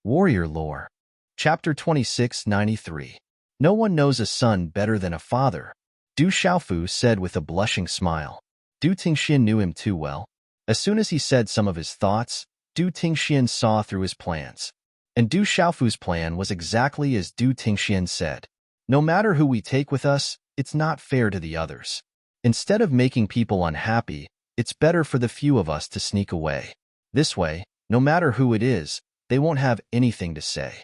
Warrior Lore. Chapter 2693. No one knows a son better than a father, Du Xiaofu said with a blushing smile. Du Tingxian knew him too well. As soon as he said some of his thoughts, Du Tingxian saw through his plans. And Du Xiaofu's plan was exactly as Du Tingxian said. No matter who we take with us, it's not fair to the others. Instead of making people unhappy, it's better for the few of us to sneak away. This way, no matter who it is, they won't have anything to say.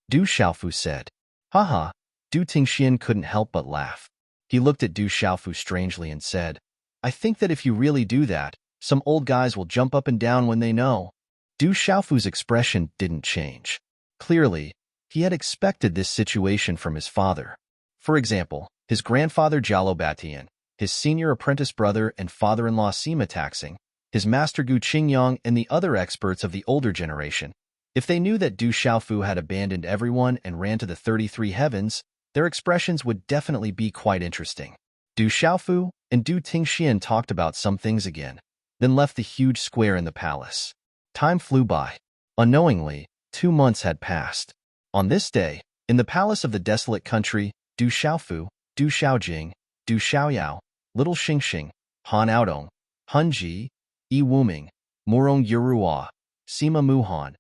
Du Xiaofu said. Haha, Du Tingxian couldn't help but laugh. He looked at Du Xiaofu strangely and said, I think that if you really do that, some old guys will jump up and down when they know. Du Xiaofu's expression didn't change. Clearly, he had expected this situation from his father. For example, his grandfather Jialo Batian, his senior apprentice brother and father-in-law Sima Taxing, his master Gu Qingyang and the other experts of the older generation. If they knew that Du Xiaofu had abandoned everyone and ran to the 33 heavens, their expressions would definitely be quite interesting. Du Xiaofu and Du Tingxian talked about some things again, then left the huge square in the palace. Time flew by. Unknowingly, 2 months had passed. On this day, in the palace of the desolate country, Du Xiaofu, Du Xiaojing, Du Xiaoyao, Little Xingxing, Han Aodong, Han Ji, Yi Wuming, Murong Yurua, Sima Muhan,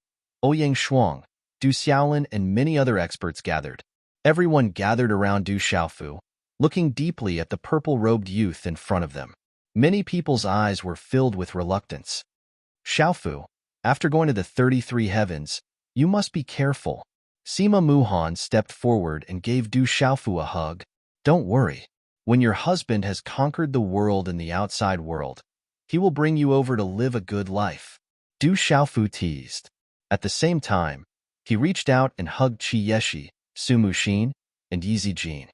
Ouyang Shuang, Du Xiaolin and many other experts gathered. Everyone gathered around Du Xiaofu, looking deeply at the purple-robed youth in front of them. Many people's eyes were filled with reluctance. Xiaofu, after going to the 33 heavens, you must be careful. Sima Muhan stepped forward and gave Du Xiaofu a hug. Don't worry. When your husband has conquered the world and the outside world, he will bring you over to live a good life. Du Xiaofu teased. At the same time, he reached out and hugged Qi Yeshi, Su Muxin, and Yi Zijin.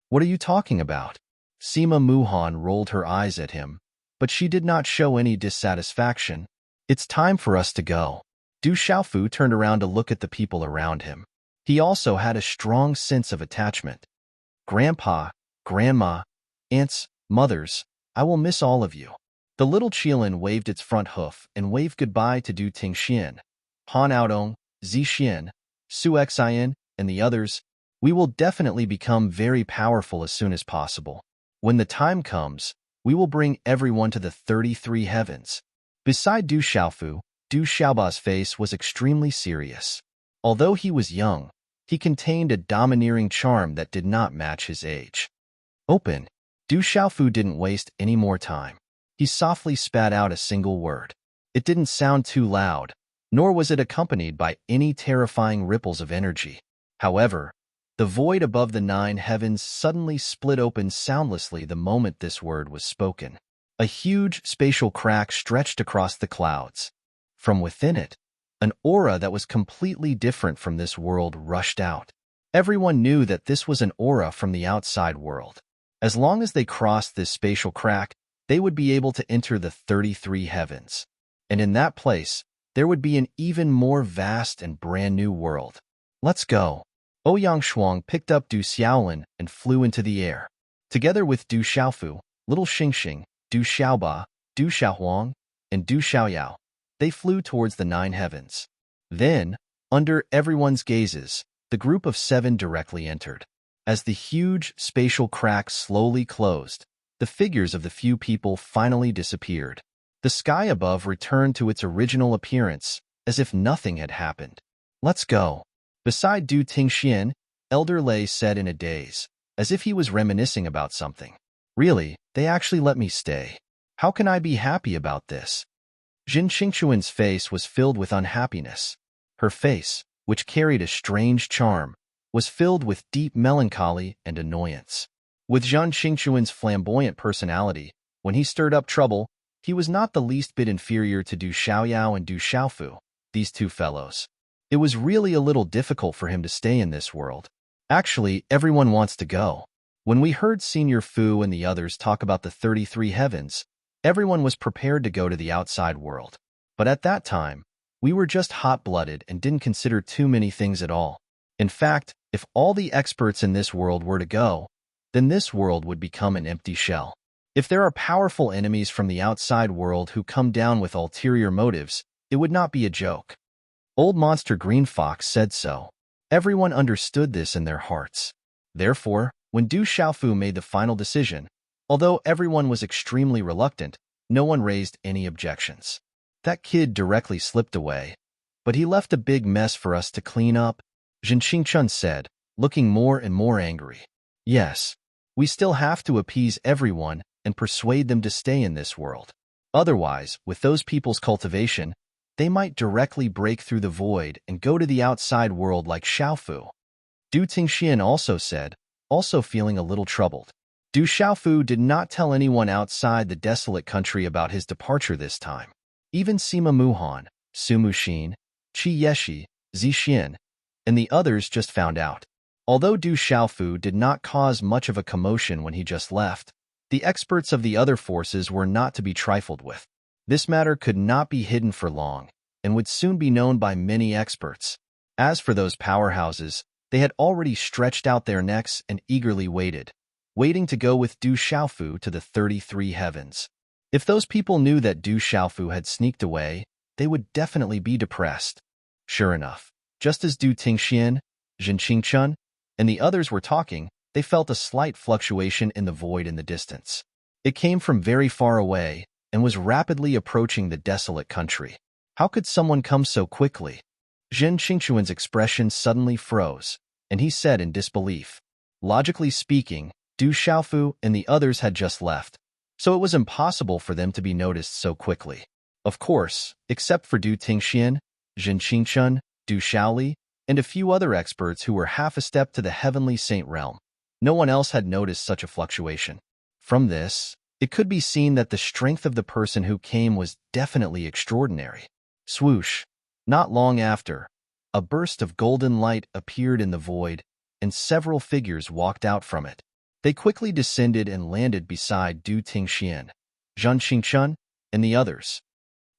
What are you talking about? Sima Muhan rolled her eyes at him, but she did not show any dissatisfaction. It's time for us to go. Du Xiaofu turned around to look at the people around him. He also had a strong sense of attachment. Grandpa, Grandma, aunts, mothers, I will miss all of you. The little Qilin waved its front hoof and waved goodbye to Du Tingxian, Han Aodong, Zixian, Su Xian, and the others. We will definitely become very powerful as soon as possible. When the time comes, we will bring everyone to the 33 heavens. Beside Du Xiaofu, Du Xiaoba's face was extremely serious. Although he was young, he contained a domineering charm that did not match his age. Open. Du Xiaofu didn't waste any more time. He softly spat out a single word. It didn't sound too loud, nor was it accompanied by any terrifying ripples of energy. However, the void above the 9 heavens suddenly split open soundlessly the moment this word was spoken. A huge spatial crack stretched across the clouds. From within it, an aura that was completely different from this world rushed out. Everyone knew that this was an aura from the outside world. As long as they crossed this spatial crack, they would be able to enter the 33 heavens. And in that place, there would be an even more vast and brand new world. Let's go. Ouyang Shuang picked up Du Xiaolin and flew into the air. Together with Du Xiaofu, Little Xingxing, Du Xiaoba, Du Xiaohuang, and Du Xiaoyao, they flew towards the 9 heavens. Then, under everyone's gazes, the group of 7 directly entered. As the huge spatial crack slowly closed, the figures of the few people finally disappeared. The sky above returned to its original appearance, as if nothing had happened. Let's go. Beside Du Tingxian, Elder Lei said in a daze, as if he was reminiscing about something. Really, they actually let me stay. How can I be happy about this? Jin Qingchuan's face was filled with unhappiness. Her face, which carried a strange charm, was filled with deep melancholy and annoyance. With Zhan Qingchuan's flamboyant personality, when he stirred up trouble, he was not the least bit inferior to Du Xiaoyao and Du Xiaofu, these 2 fellows. It was really a little difficult for him to stay in this world. Actually, everyone wants to go. When we heard Senior Fu and the others talk about the 33 heavens, everyone was prepared to go to the outside world. But at that time, we were just hot-blooded and didn't consider too many things at all. In fact, if all the experts in this world were to go, then this world would become an empty shell. If there are powerful enemies from the outside world who come down with ulterior motives, it would not be a joke. Old Monster Green Fox said so. Everyone understood this in their hearts. Therefore, when Du Xiaofu made the final decision, although everyone was extremely reluctant, no one raised any objections. That kid directly slipped away, but he left a big mess for us to clean up, Zhen Qingchun said, looking more and more angry. Yes, we still have to appease everyone and persuade them to stay in this world. Otherwise, with those people's cultivation, they might directly break through the void and go to the outside world like Xiaofu. Du Tingxian also said, also feeling a little troubled. Du Xiaofu did not tell anyone outside the desolate country about his departure this time. Even Sima Muhan, Su Muxin, Qi Yeshi, Zixin, and the others just found out. Although Du Xiaofu did not cause much of a commotion when he just left, the experts of the other forces were not to be trifled with. This matter could not be hidden for long, and would soon be known by many experts. As for those powerhouses, they had already stretched out their necks and eagerly waiting to go with Du Xiaofu to the 33 heavens. If those people knew that Du Xiaofu had sneaked away, they would definitely be depressed. Sure enough, just as Du Tingxian, Zhen Qingchun, and the others were talking, they felt a slight fluctuation in the void in the distance. It came from very far away and was rapidly approaching the desolate country. How could someone come so quickly? Zhen Qingchuan's expression suddenly froze, and he said in disbelief. Logically speaking, Du Xiaofu and the others had just left, so it was impossible for them to be noticed so quickly. Of course, except for Du Tingxian, Zhen Qingchun, Du Xiaoli, and a few other experts who were half a step to the heavenly saint realm. No one else had noticed such a fluctuation. From this, it could be seen that the strength of the person who came was definitely extraordinary. Swoosh! Not long after, a burst of golden light appeared in the void, and several figures walked out from it. They quickly descended and landed beside Du Tingxian, Zhen Qingchun, and the others.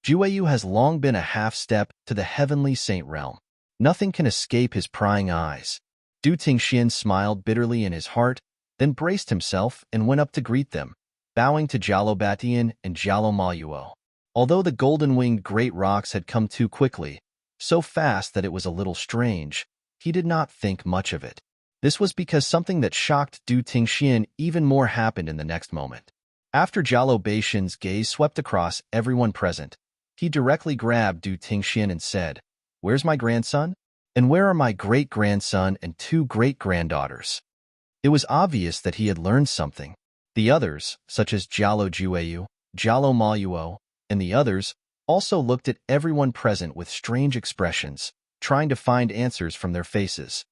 Jueyu has long been a half-step to the heavenly saint realm. Nothing can escape his prying eyes. Du Tingxian smiled bitterly in his heart, then braced himself and went up to greet them, bowing to Jialo Batian and Jialo Maluo. Although the golden-winged great rocks had come too quickly, so fast that it was a little strange, he did not think much of it. This was because something that shocked Du Tingxian even more happened in the next moment. After Jialo Baishan's gaze swept across everyone present, he directly grabbed Du Tingxian and said, "Where's my grandson? And where are my great-grandson and 2 great-granddaughters?" It was obvious that he had learned something. The others, such as Jialo Jueyu, Jialo Maluo, and the others, also looked at everyone present with strange expressions, trying to find answers from their faces.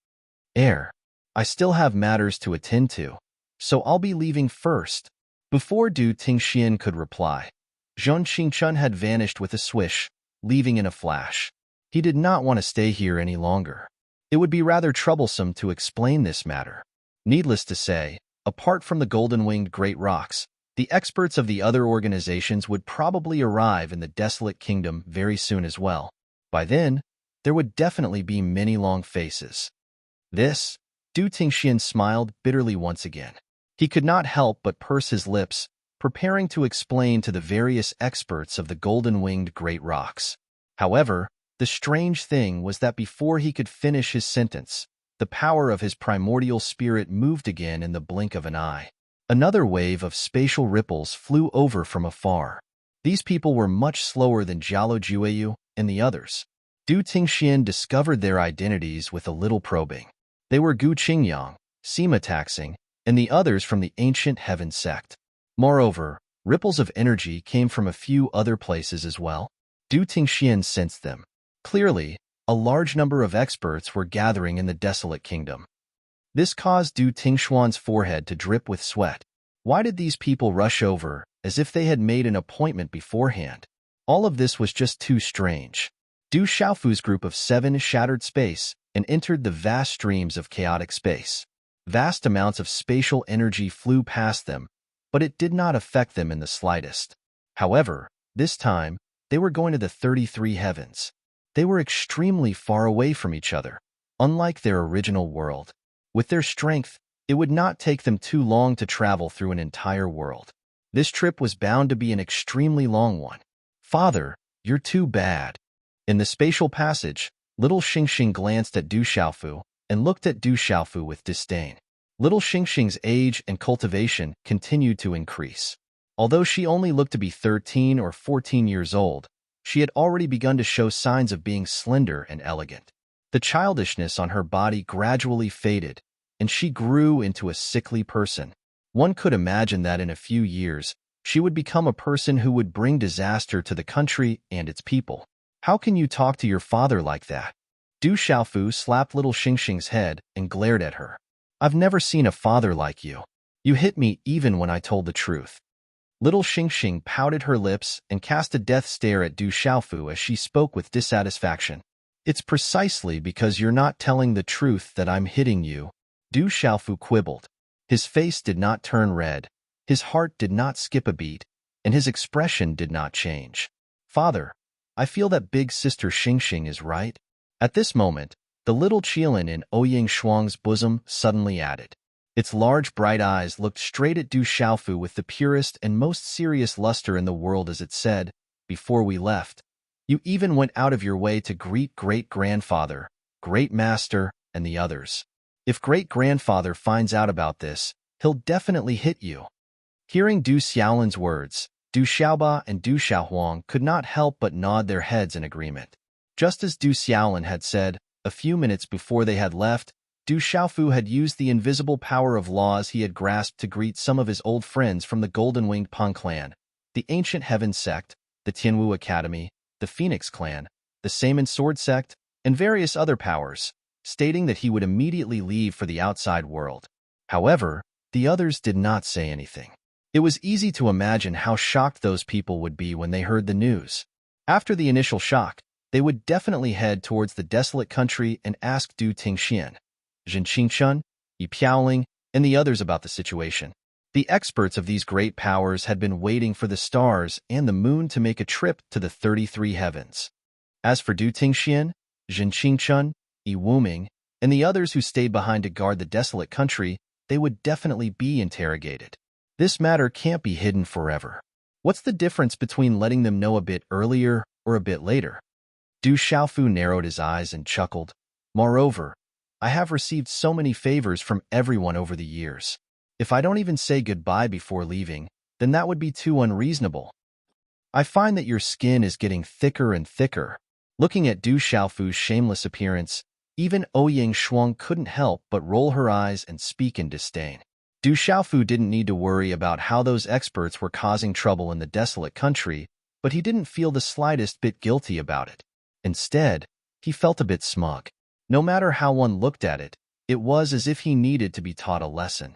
I still have matters to attend to, so I'll be leaving first." Before Du Tingxian could reply, Zhen Qingchun had vanished with a swish, leaving in a flash. He did not want to stay here any longer. It would be rather troublesome to explain this matter. Needless to say, apart from the golden-winged great rocks, the experts of the other organizations would probably arrive in the desolate kingdom very soon as well. By then, there would definitely be many long faces. Du Tingxian smiled bitterly once again. He could not help but purse his lips, preparing to explain to the various experts of the golden-winged great rocks. However, the strange thing was that before he could finish his sentence, the power of his primordial spirit moved again in the blink of an eye. Another wave of spatial ripples flew over from afar. These people were much slower than Jialo Jueyu and the others. Du Tingxian discovered their identities with a little probing. They were Gu Qingyang, Sima Taxing, and the others from the ancient heaven sect. Moreover, ripples of energy came from a few other places as well. Du Tingxian sensed them. Clearly, a large number of experts were gathering in the desolate kingdom. This caused Du Tingxuan's forehead to drip with sweat. Why did these people rush over, as if they had made an appointment beforehand? All of this was just too strange. Du Xiaofu's group of 7 shattered space and entered the vast streams of chaotic space. Vast amounts of spatial energy flew past them, but it did not affect them in the slightest. However, this time, they were going to the 33 heavens. They were extremely far away from each other, unlike their original world. With their strength, it would not take them too long to travel through an entire world. This trip was bound to be an extremely long one. "Father, you're too bad." In the spatial passage, Little Xingxing glanced at Du Xiaofu and looked at Du Xiaofu with disdain. Little Xingxing's age and cultivation continued to increase. Although she only looked to be 13 or 14 years old, she had already begun to show signs of being slender and elegant. The childishness on her body gradually faded, and she grew into a sickly person. One could imagine that in a few years, she would become a person who would bring disaster to the country and its people. How can you talk to your father like that? Du Xiaofu slapped little Xingxing's head and glared at her. I've never seen a father like you. You hit me even when I told the truth. Little Xingxing pouted her lips and cast a death stare at Du Xiaofu as she spoke with dissatisfaction. It's precisely because you're not telling the truth that I'm hitting you, Du Xiaofu quibbled. His face did not turn red, his heart did not skip a beat, and his expression did not change. Father, I feel that big sister Xingxing is right. At this moment, the little Qilin in Ouyang Shuang's bosom suddenly added. Its large bright eyes looked straight at Du Xiaofu with the purest and most serious luster in the world as it said, before we left, you even went out of your way to greet great-grandfather, great master, and the others. If great-grandfather finds out about this, he'll definitely hit you. Hearing Du Xiaolin's words, Du Xiaoba and Du Xiaohuang could not help but nod their heads in agreement. Just as Du Xiaolin had said, a few minutes before they had left, Du Xiaofu had used the invisible power of laws he had grasped to greet some of his old friends from the Golden-Winged Peng clan, the Ancient Heaven sect, the Tianwu Academy, the Phoenix clan, the Saman Sword sect, and various other powers, stating that he would immediately leave for the outside world. However, the others did not say anything. It was easy to imagine how shocked those people would be when they heard the news. After the initial shock, they would definitely head towards the desolate country and ask Du Tingxian, Zhen Qingchun, Yi Piaoling, and the others about the situation. The experts of these great powers had been waiting for the stars and the moon to make a trip to the 33 heavens. As for Du Tingxian, Zhen Qingchun, Yi Wuming, and the others who stayed behind to guard the desolate country, they would definitely be interrogated. This matter can't be hidden forever. What's the difference between letting them know a bit earlier or a bit later? Du Xiaofu narrowed his eyes and chuckled. Moreover, I have received so many favors from everyone over the years. If I don't even say goodbye before leaving, then that would be too unreasonable. I find that your skin is getting thicker and thicker. Looking at Du Xiaofu's shameless appearance, even Ouyang Shuang couldn't help but roll her eyes and speak in disdain. Du Xiaofu didn't need to worry about how those experts were causing trouble in the desolate country, but he didn't feel the slightest bit guilty about it. Instead, he felt a bit smug. No matter how one looked at it, it was as if he needed to be taught a lesson.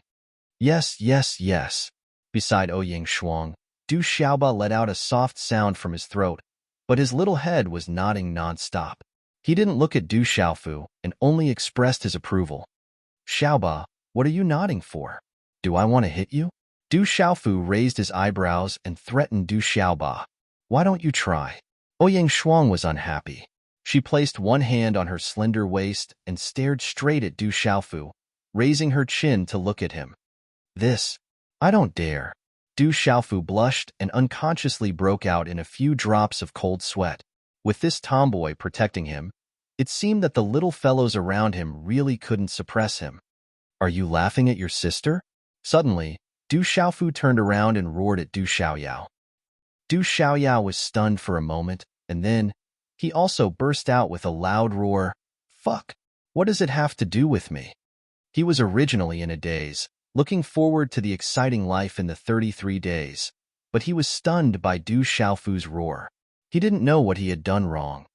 Yes, yes, yes. Beside Ouyang Shuang, Du Xiaoba let out a soft sound from his throat, but his little head was nodding non-stop. He didn't look at Du Xiaofu and only expressed his approval. Xiaoba, what are you nodding for? Do I want to hit you? Du Xiaofu raised his eyebrows and threatened Du Xiaoba. Why don't you try? Ouyang Shuang was unhappy. She placed one hand on her slender waist and stared straight at Du Xiaofu, raising her chin to look at him. This, I don't dare. Du Xiaofu blushed and unconsciously broke out in a few drops of cold sweat. With this tomboy protecting him, it seemed that the little fellows around him really couldn't suppress him. Are you laughing at your sister? Suddenly, Du Xiaofu turned around and roared at Du Xiaoyao. Du Xiaoyao was stunned for a moment, and then, he also burst out with a loud roar. Fuck! What does it have to do with me? He was originally in a daze, looking forward to the exciting life in the 33 days, but he was stunned by Du Xiaofu's roar. He didn't know what he had done wrong.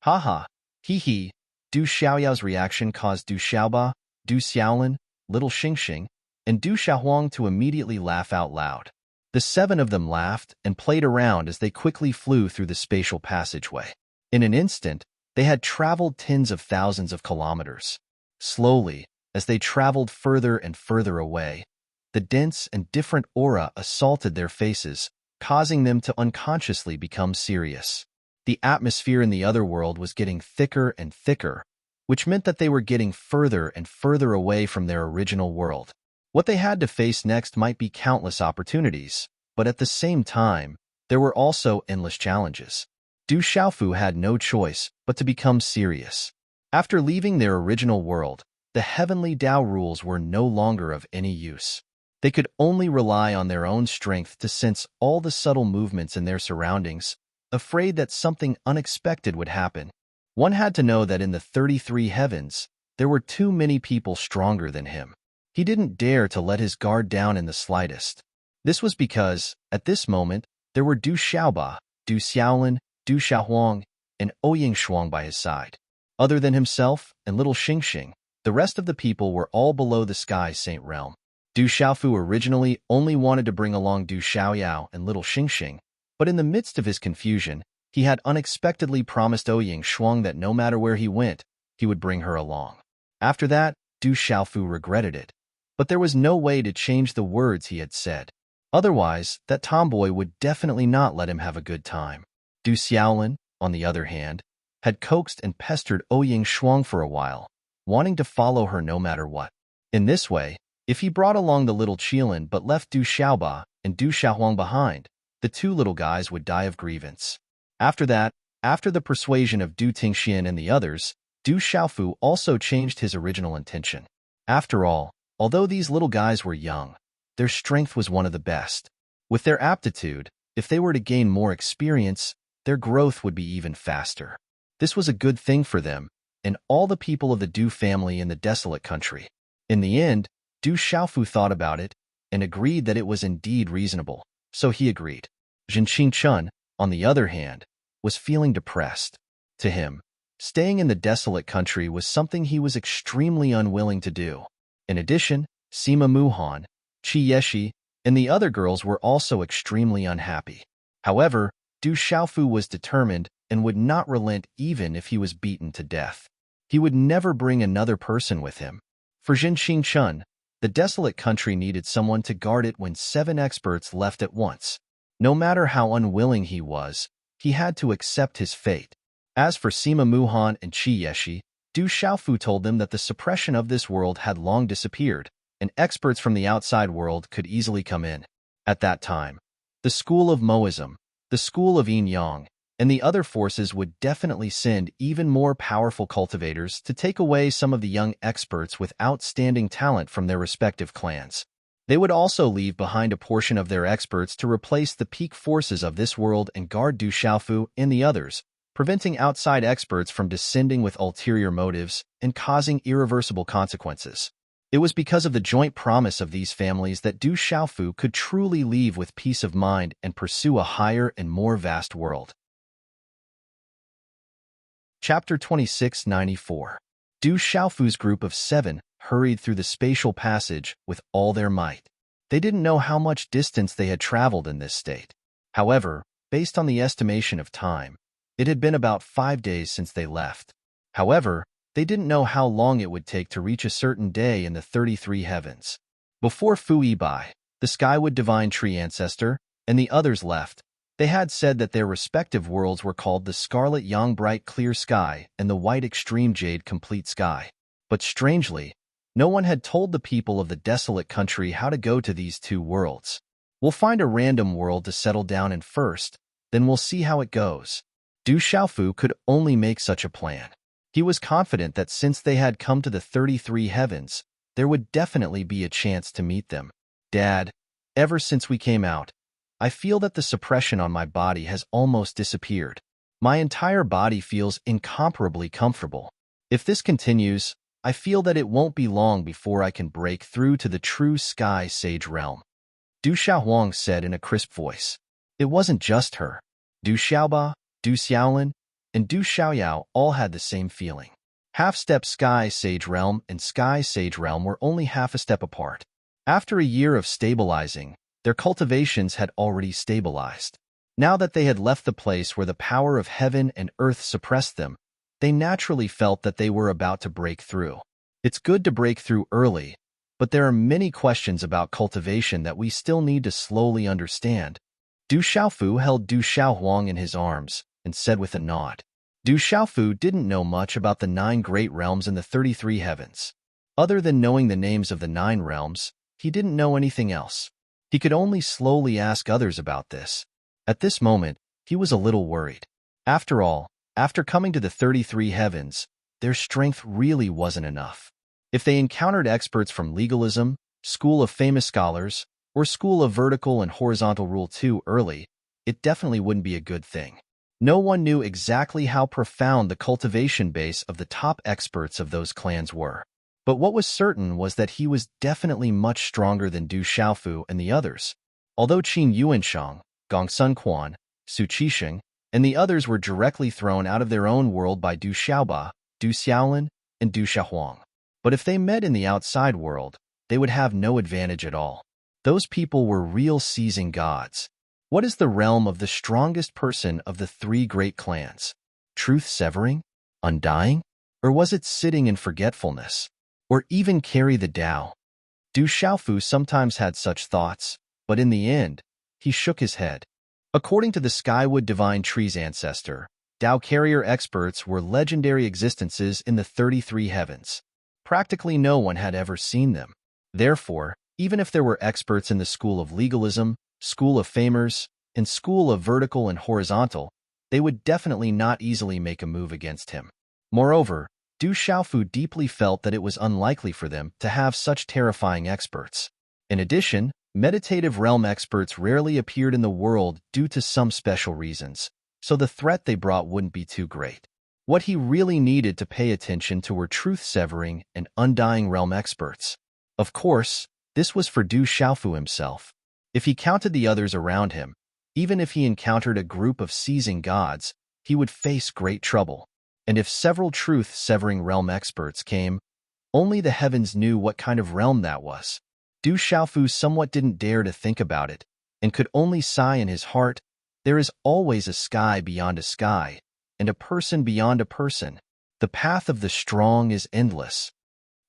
Ha, hee. Du Xiaoyao's reaction caused Du Xiaoba, Du Xiaolin, Little Xingxing, and Du Xiaohuang to immediately laugh out loud. The seven of them laughed and played around as they quickly flew through the spatial passageway. In an instant, they had traveled tens of thousands of kilometers. Slowly, as they traveled further and further away, the dense and different aura assaulted their faces, causing them to unconsciously become serious. The atmosphere in the other world was getting thicker and thicker, which meant that they were getting further and further away from their original world. What they had to face next might be countless opportunities, but at the same time, there were also endless challenges. Du Xiaofu had no choice but to become serious. After leaving their original world, the heavenly Tao rules were no longer of any use. They could only rely on their own strength to sense all the subtle movements in their surroundings, afraid that something unexpected would happen. One had to know that in the 33 heavens, there were too many people stronger than him. He didn't dare to let his guard down in the slightest. This was because, at this moment, there were Du Xiaoba, Du Xiaolin, Du Xiaohuang, and Ouying Shuang by his side. Other than himself and little Xingxing, the rest of the people were all below the sky Saint realm. Du Xiaofu originally only wanted to bring along Du Xiaoyao and little Xingxing, but in the midst of his confusion, he had unexpectedly promised Ouying Shuang that no matter where he went, he would bring her along. After that, Du Xiaofu regretted it, but there was no way to change the words he had said. Otherwise, that tomboy would definitely not let him have a good time. Du Xiaolin, on the other hand, had coaxed and pestered Ouying Shuang for a while, wanting to follow her no matter what. In this way, if he brought along the little Qilin but left Du Xiaoba and Du Xiaohuang behind, the two little guys would die of grievance. After that, after the persuasion of Du Tingxian and the others, Du Xiaofu also changed his original intention. After all, although these little guys were young, their strength was one of the best. With their aptitude, if they were to gain more experience, their growth would be even faster. This was a good thing for them and all the people of the Du family in the desolate country. In the end, Du Xiaofu thought about it and agreed that it was indeed reasonable, so he agreed. Zhenqing Chun, on the other hand, was feeling depressed. To him, staying in the desolate country was something he was extremely unwilling to do. In addition, Sima Muhan, Qi Yeshi, and the other girls were also extremely unhappy. However, Du Xiaofu was determined and would not relent even if he was beaten to death. He would never bring another person with him. For Zhenqing Chun, the desolate country needed someone to guard it when 7 experts left at once. No matter how unwilling he was, he had to accept his fate. As for Sima Muhan and Qi Yeshi, Du Xiaofu told them that the suppression of this world had long disappeared, and experts from the outside world could easily come in. At that time, the school of Moism, the school of Yin Yang, and the other forces would definitely send even more powerful cultivators to take away some of the young experts with outstanding talent from their respective clans. They would also leave behind a portion of their experts to replace the peak forces of this world and guard Du Xiaofu and the others, preventing outside experts from descending with ulterior motives and causing irreversible consequences. It was because of the joint promise of these families that Du Xiaofu could truly leave with peace of mind and pursue a higher and more vast world. Chapter 2694. Du Xiaofu's group of 7 hurried through the spatial passage with all their might. They didn't know how much distance they had traveled in this state. However, based on the estimation of time, it had been about 5 days since they left. However, they didn't know how long it would take to reach a certain day in the 33 heavens. Before Fu Yibai, the Skywood Divine Tree Ancestor, and the others left, they had said that their respective worlds were called the Scarlet Yang Bright Clear Sky and the White Extreme Jade Complete Sky. But strangely, no one had told the people of the desolate country how to go to these 2 worlds. We'll find a random world to settle down in first, then we'll see how it goes. Du Xiaofu could only make such a plan. He was confident that since they had come to the 33 heavens, there would definitely be a chance to meet them. Dad, ever since we came out, I feel that the suppression on my body has almost disappeared. My entire body feels incomparably comfortable. If this continues, I feel that it won't be long before I can break through to the true Sky Sage realm. Du Xiaohuang said in a crisp voice. It wasn't just her. Du Xiaoba, Du Xiaolin, and Du Xiaoyao all had the same feeling. Half-step Sky Sage realm and Sky Sage realm were only half a step apart. After a year of stabilizing, their cultivations had already stabilized. Now that they had left the place where the power of heaven and earth suppressed them, they naturally felt that they were about to break through. It's good to break through early, but there are many questions about cultivation that we still need to slowly understand. Du Xiaofu held Du Xiaohuang in his arms and said with a nod. Du Xiaofu didn't know much about the 9 great realms in the 33 heavens. Other than knowing the names of the 9 realms, he didn't know anything else. He could only slowly ask others about this. At this moment, he was a little worried. After all, after coming to the 33 heavens, their strength really wasn't enough. If they encountered experts from legalism, school of famous scholars, or school of vertical and horizontal rule too early, it definitely wouldn't be a good thing. No one knew exactly how profound the cultivation base of the top experts of those clans were. But what was certain was that he was definitely much stronger than Du Xiaofu and the others. Although Qin Yuanshang, Gong Sun Quan, Su Qisheng, and the others were directly thrown out of their own world by Du Xiaoba, Du Xiaolin, and Du Xiaohuang. But if they met in the outside world, they would have no advantage at all. Those people were real seizing gods. What is the realm of the strongest person of the three great clans? Truth-severing? Undying? Or was it sitting in forgetfulness? Or even carry the Tao? Du Xiaofu sometimes had such thoughts, but in the end, he shook his head. According to the Skywood Divine Tree's ancestor, Tao carrier experts were legendary existences in the 33 heavens. Practically no one had ever seen them. Therefore, even if there were experts in the school of legalism, school of famers, and school of vertical and horizontal, they would definitely not easily make a move against him. Moreover, Du Xiaofu deeply felt that it was unlikely for them to have such terrifying experts. In addition, meditative realm experts rarely appeared in the world due to some special reasons, so the threat they brought wouldn't be too great. What he really needed to pay attention to were truth-severing and undying realm experts. Of course, this was for Du Xiaofu himself. If he counted the others around him, even if he encountered a group of seizing gods, he would face great trouble. And if several truth-severing realm experts came, only the heavens knew what kind of realm that was. Du Xiaofu somewhat didn't dare to think about it, and could only sigh in his heart, there is always a sky beyond a sky, and a person beyond a person. The path of the strong is endless.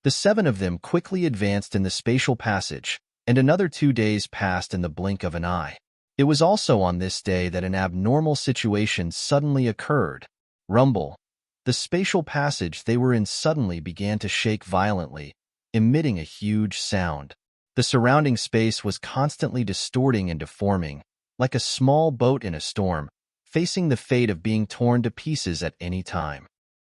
The 7 of them quickly advanced in the spatial passage, and another 2 days passed in the blink of an eye. It was also on this day that an abnormal situation suddenly occurred. Rumble. The spatial passage they were in suddenly began to shake violently, emitting a huge sound. The surrounding space was constantly distorting and deforming, like a small boat in a storm, facing the fate of being torn to pieces at any time.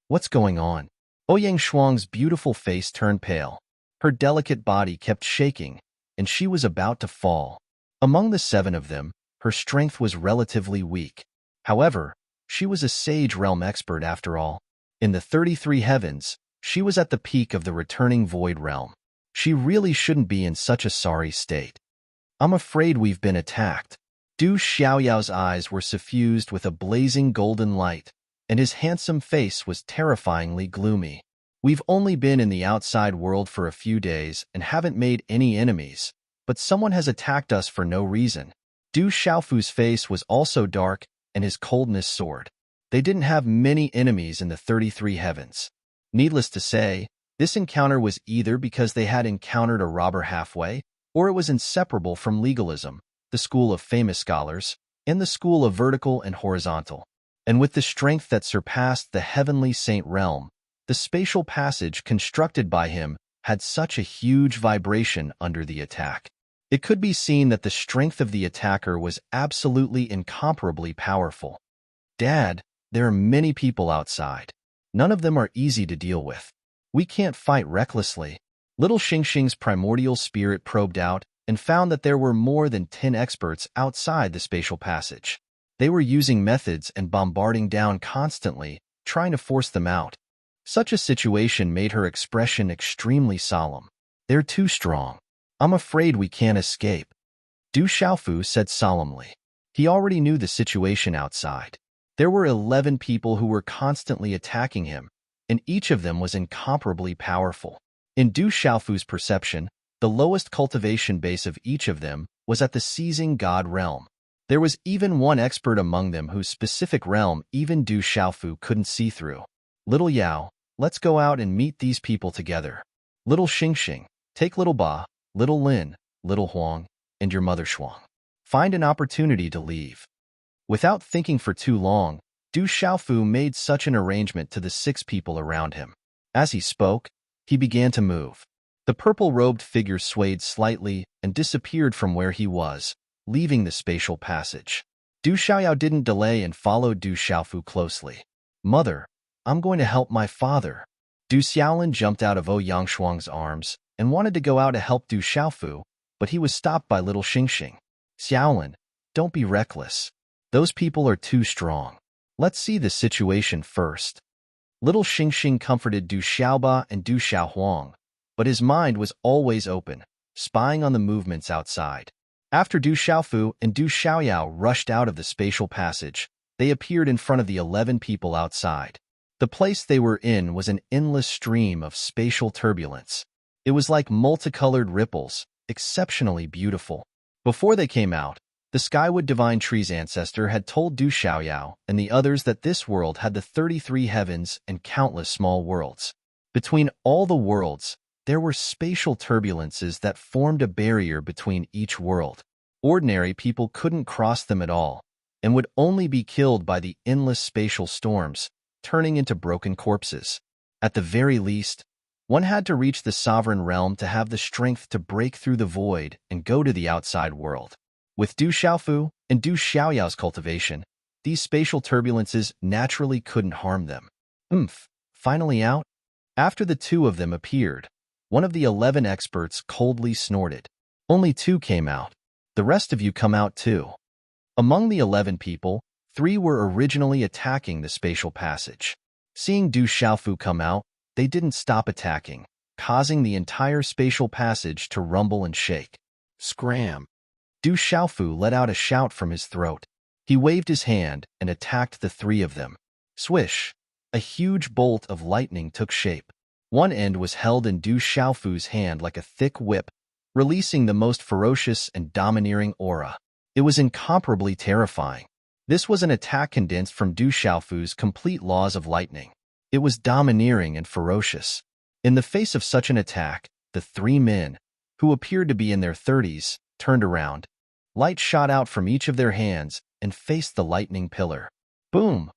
What's going on? Ouyang Shuang's beautiful face turned pale. Her delicate body kept shaking, and she was about to fall. Among the 7 of them, her strength was relatively weak. However, she was a sage realm expert after all. In the 33 heavens, she was at the peak of the returning void realm. She really shouldn't be in such a sorry state. I'm afraid we've been attacked. Du Xiaoyao's eyes were suffused with a blazing golden light, and his handsome face was terrifyingly gloomy. We've only been in the outside world for a few days and haven't made any enemies, but someone has attacked us for no reason. Du Xiaofu's face was also dark, and his coldness soared. They didn't have many enemies in the 33 heavens. Needless to say, this encounter was either because they had encountered a robber halfway, or it was inseparable from legalism, the school of famous scholars, and the school of vertical and horizontal. And with the strength that surpassed the heavenly saint realm, the spatial passage constructed by him had such a huge vibration under the attack. It could be seen that the strength of the attacker was absolutely incomparably powerful. Dad, there are many people outside. None of them are easy to deal with. We can't fight recklessly. Little Xingxing's primordial spirit probed out and found that there were more than 10 experts outside the spatial passage. They were using methods and bombarding down constantly, trying to force them out. Such a situation made her expression extremely solemn. They're too strong. I'm afraid we can't escape. Du Xiaofu said solemnly. He already knew the situation outside. There were 11 people who were constantly attacking him, and each of them was incomparably powerful. In Du Xiaofu's perception, the lowest cultivation base of each of them was at the seizing god realm. There was even one expert among them whose specific realm even Du Xiaofu couldn't see through. Little Yao, let's go out and meet these people together. Little Xingxing, take Little Ba, Little Lin, Little Huang, and your mother Shuang. Find an opportunity to leave. Without thinking for too long, Du Xiaofu made such an arrangement to the 6 people around him. As he spoke, he began to move. The purple-robed figure swayed slightly and disappeared from where he was, leaving the spatial passage. Du Xiaoyao didn't delay and followed Du Xiaofu closely. "Mother, I'm going to help my father." Du Xiaolin jumped out of O Yangshuang's arms and wanted to go out to help Du Xiaofu, but he was stopped by little Xingxing. "Xiaolin, don't be reckless. Those people are too strong. Let's see the situation first." Little Xingxing comforted Du Xiaoba and Du Xiaohuang, but his mind was always open, spying on the movements outside. After Du Xiaofu and Du Xiaoyao rushed out of the spatial passage, they appeared in front of the 11 people outside. The place they were in was an endless stream of spatial turbulence. It was like multicolored ripples, exceptionally beautiful. Before they came out, the Skywood Divine Tree's ancestor had told Du Xiaoyao and the others that this world had the 33 heavens and countless small worlds. Between all the worlds, there were spatial turbulences that formed a barrier between each world. Ordinary people couldn't cross them at all, and would only be killed by the endless spatial storms, turning into broken corpses. At the very least, one had to reach the sovereign realm to have the strength to break through the void and go to the outside world. With Du Xiaofu and Du Xiaoyao's cultivation, these spatial turbulences naturally couldn't harm them. Finally out? After the two of them appeared, one of the 11 experts coldly snorted. "Only 2 came out. The rest of you come out too." Among the 11 people, 3 were originally attacking the spatial passage. Seeing Du Xiaofu come out, they didn't stop attacking, causing the entire spatial passage to rumble and shake. Scram! Du Xiaofu let out a shout from his throat. He waved his hand and attacked the 3 of them. Swish! A huge bolt of lightning took shape. One end was held in Du Xiaofu's hand like a thick whip, releasing the most ferocious and domineering aura. It was incomparably terrifying. This was an attack condensed from Du Xiaofu's complete laws of lightning. It was domineering and ferocious. In the face of such an attack, the 3 men, who appeared to be in their 30s, turned around. Light shot out from each of their hands and faced the lightning pillar. Boom!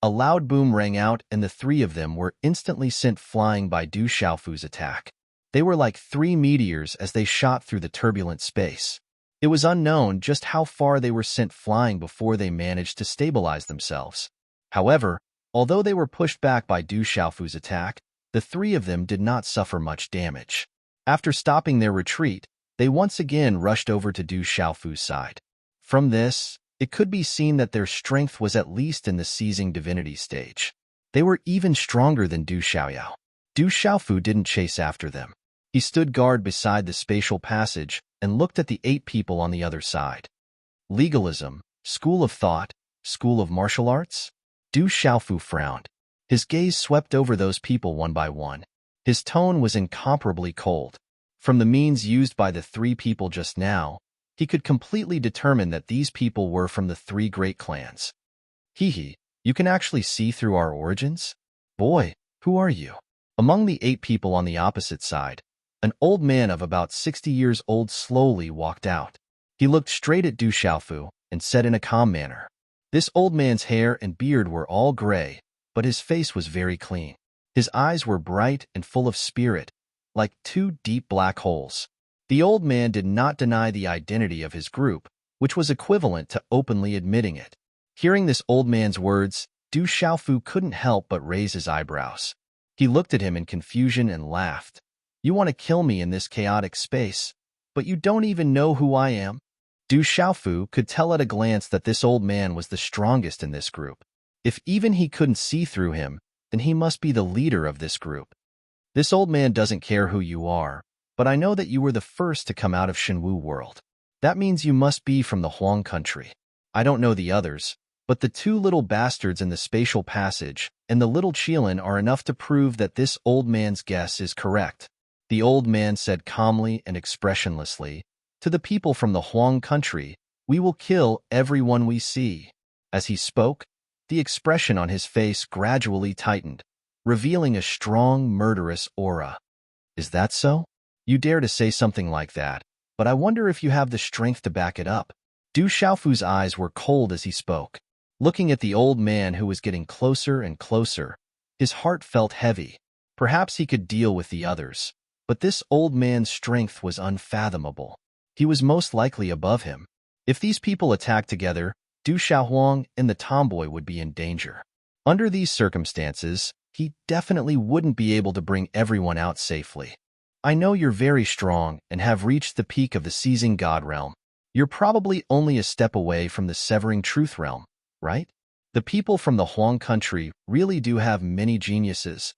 A loud boom rang out, and the 3 of them were instantly sent flying by Du Xiaofu's attack. They were like 3 meteors as they shot through the turbulent space. It was unknown just how far they were sent flying before they managed to stabilize themselves. However, although they were pushed back by Du Xiaofu's attack, the 3 of them did not suffer much damage. After stopping their retreat, they once again rushed over to Du Xiaofu's side. From this, it could be seen that their strength was at least in the seizing divinity stage. They were even stronger than Du Xiaoyao. Du Xiaofu didn't chase after them. He stood guard beside the spatial passage and looked at the 8 people on the other side. Legalism, school of thought, school of martial arts? Du Xiaofu frowned. His gaze swept over those people one by one. His tone was incomparably cold. From the means used by the 3 people just now, he could completely determine that these people were from the 3 great clans. "Hee, you can actually see through our origins? Boy, who are you?" Among the 8 people on the opposite side, an old man of about 60 years old slowly walked out. He looked straight at Du Xiaofu and said in a calm manner. This old man's hair and beard were all gray, but his face was very clean. His eyes were bright and full of spirit, like 2 deep black holes. The old man did not deny the identity of his group, which was equivalent to openly admitting it. Hearing this old man's words, Du Xiaofu couldn't help but raise his eyebrows. He looked at him in confusion and laughed. "You want to kill me in this chaotic space, but you don't even know who I am?" Du Xiaofu could tell at a glance that this old man was the strongest in this group. If even he couldn't see through him, then he must be the leader of this group. "This old man doesn't care who you are, but I know that you were the first to come out of Shenwu world. That means you must be from the Huang country. I don't know the others, but the 2 little bastards in the spatial passage and the little Qilin are enough to prove that this old man's guess is correct." The old man said calmly and expressionlessly, "To the people from the Huang country, we will kill everyone we see." As he spoke, the expression on his face gradually tightened, revealing a strong, murderous aura. "Is that so? You dare to say something like that, but I wonder if you have the strength to back it up." Du Xiaofu's eyes were cold as he spoke. Looking at the old man who was getting closer and closer, his heart felt heavy. Perhaps he could deal with the others, but this old man's strength was unfathomable. He was most likely above him. If these people attacked together, Du Xiaohuang and the tomboy would be in danger. Under these circumstances, he definitely wouldn't be able to bring everyone out safely. I know you're very strong and have reached the peak of the seizing God realm. You're probably only a step away from the severing truth realm, right? The people from the Huang country really do have many geniuses.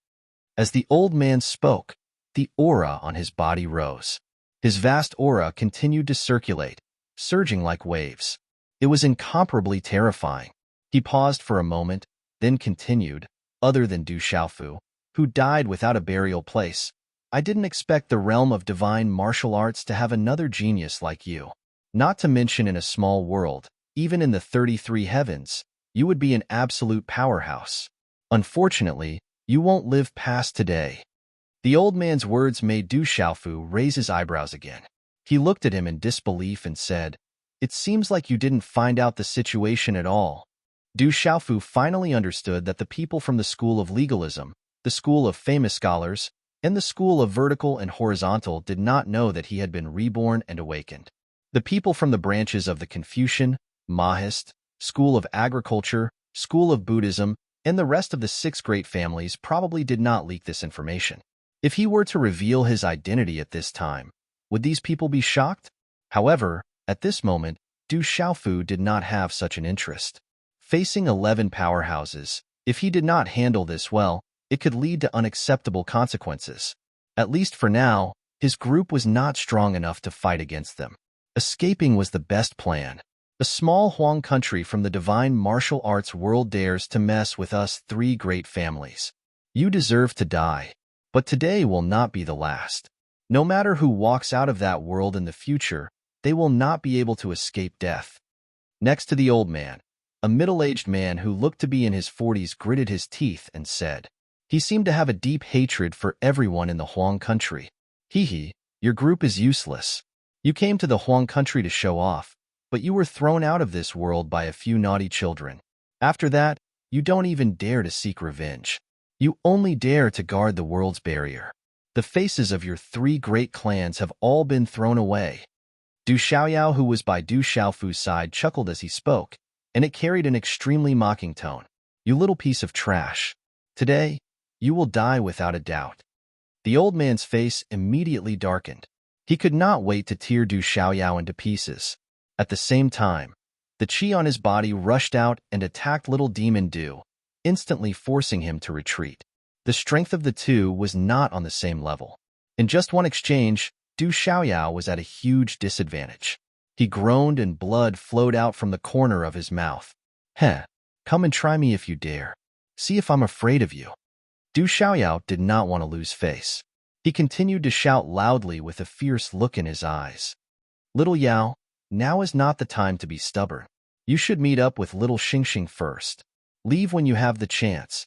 As the old man spoke, the aura on his body rose. His vast aura continued to circulate, surging like waves. It was incomparably terrifying. He paused for a moment, then continued, other than Du Xiaofu, who died without a burial place. I didn't expect the realm of divine martial arts to have another genius like you. Not to mention in a small world, even in the 33 heavens, you would be an absolute powerhouse. Unfortunately, you won't live past today. The old man's words made Du Xiaofu raise his eyebrows again. He looked at him in disbelief and said, "It seems like you didn't find out the situation at all." Du Xiaofu finally understood that the people from the school of legalism, the school of famous scholars, and the school of vertical and horizontal did not know that he had been reborn and awakened. The people from the branches of the Confucian, Mahist, school of agriculture, school of Buddhism, and the rest of the 6 great families probably did not leak this information. If he were to reveal his identity at this time, would these people be shocked? However, at this moment, Du Xiaofu did not have such an interest. Facing 11 powerhouses, if he did not handle this well, it could lead to unacceptable consequences. At least for now, his group was not strong enough to fight against them. Escaping was the best plan. A small Huang country from the divine martial arts world dares to mess with us 3 great families. You deserve to die. But today will not be the last. No matter who walks out of that world in the future, they will not be able to escape death. Next to the old man, a middle-aged man who looked to be in his 40s gritted his teeth and said, he seemed to have a deep hatred for everyone in the Huang country. Hee, your group is useless. You came to the Huang country to show off, but you were thrown out of this world by a few naughty children. After that, you don't even dare to seek revenge. You only dare to guard the world's barrier. The faces of your 3 great clans have all been thrown away. Du Xiaoyao, who was by Du Xiaofu's side, chuckled as he spoke, and it carried an extremely mocking tone. You little piece of trash. Today, you will die without a doubt. The old man's face immediately darkened. He could not wait to tear Du Xiaoyao into pieces. At the same time, the qi on his body rushed out and attacked little demon Du, instantly forcing him to retreat. The strength of the two was not on the same level. In just one exchange, Du Xiaoyao was at a huge disadvantage. He groaned and blood flowed out from the corner of his mouth. Heh, come and try me if you dare. See if I'm afraid of you. Du Xiaoyao did not want to lose face. He continued to shout loudly with a fierce look in his eyes. Little Yao, now is not the time to be stubborn. You should meet up with little Xingxing first. Leave when you have the chance.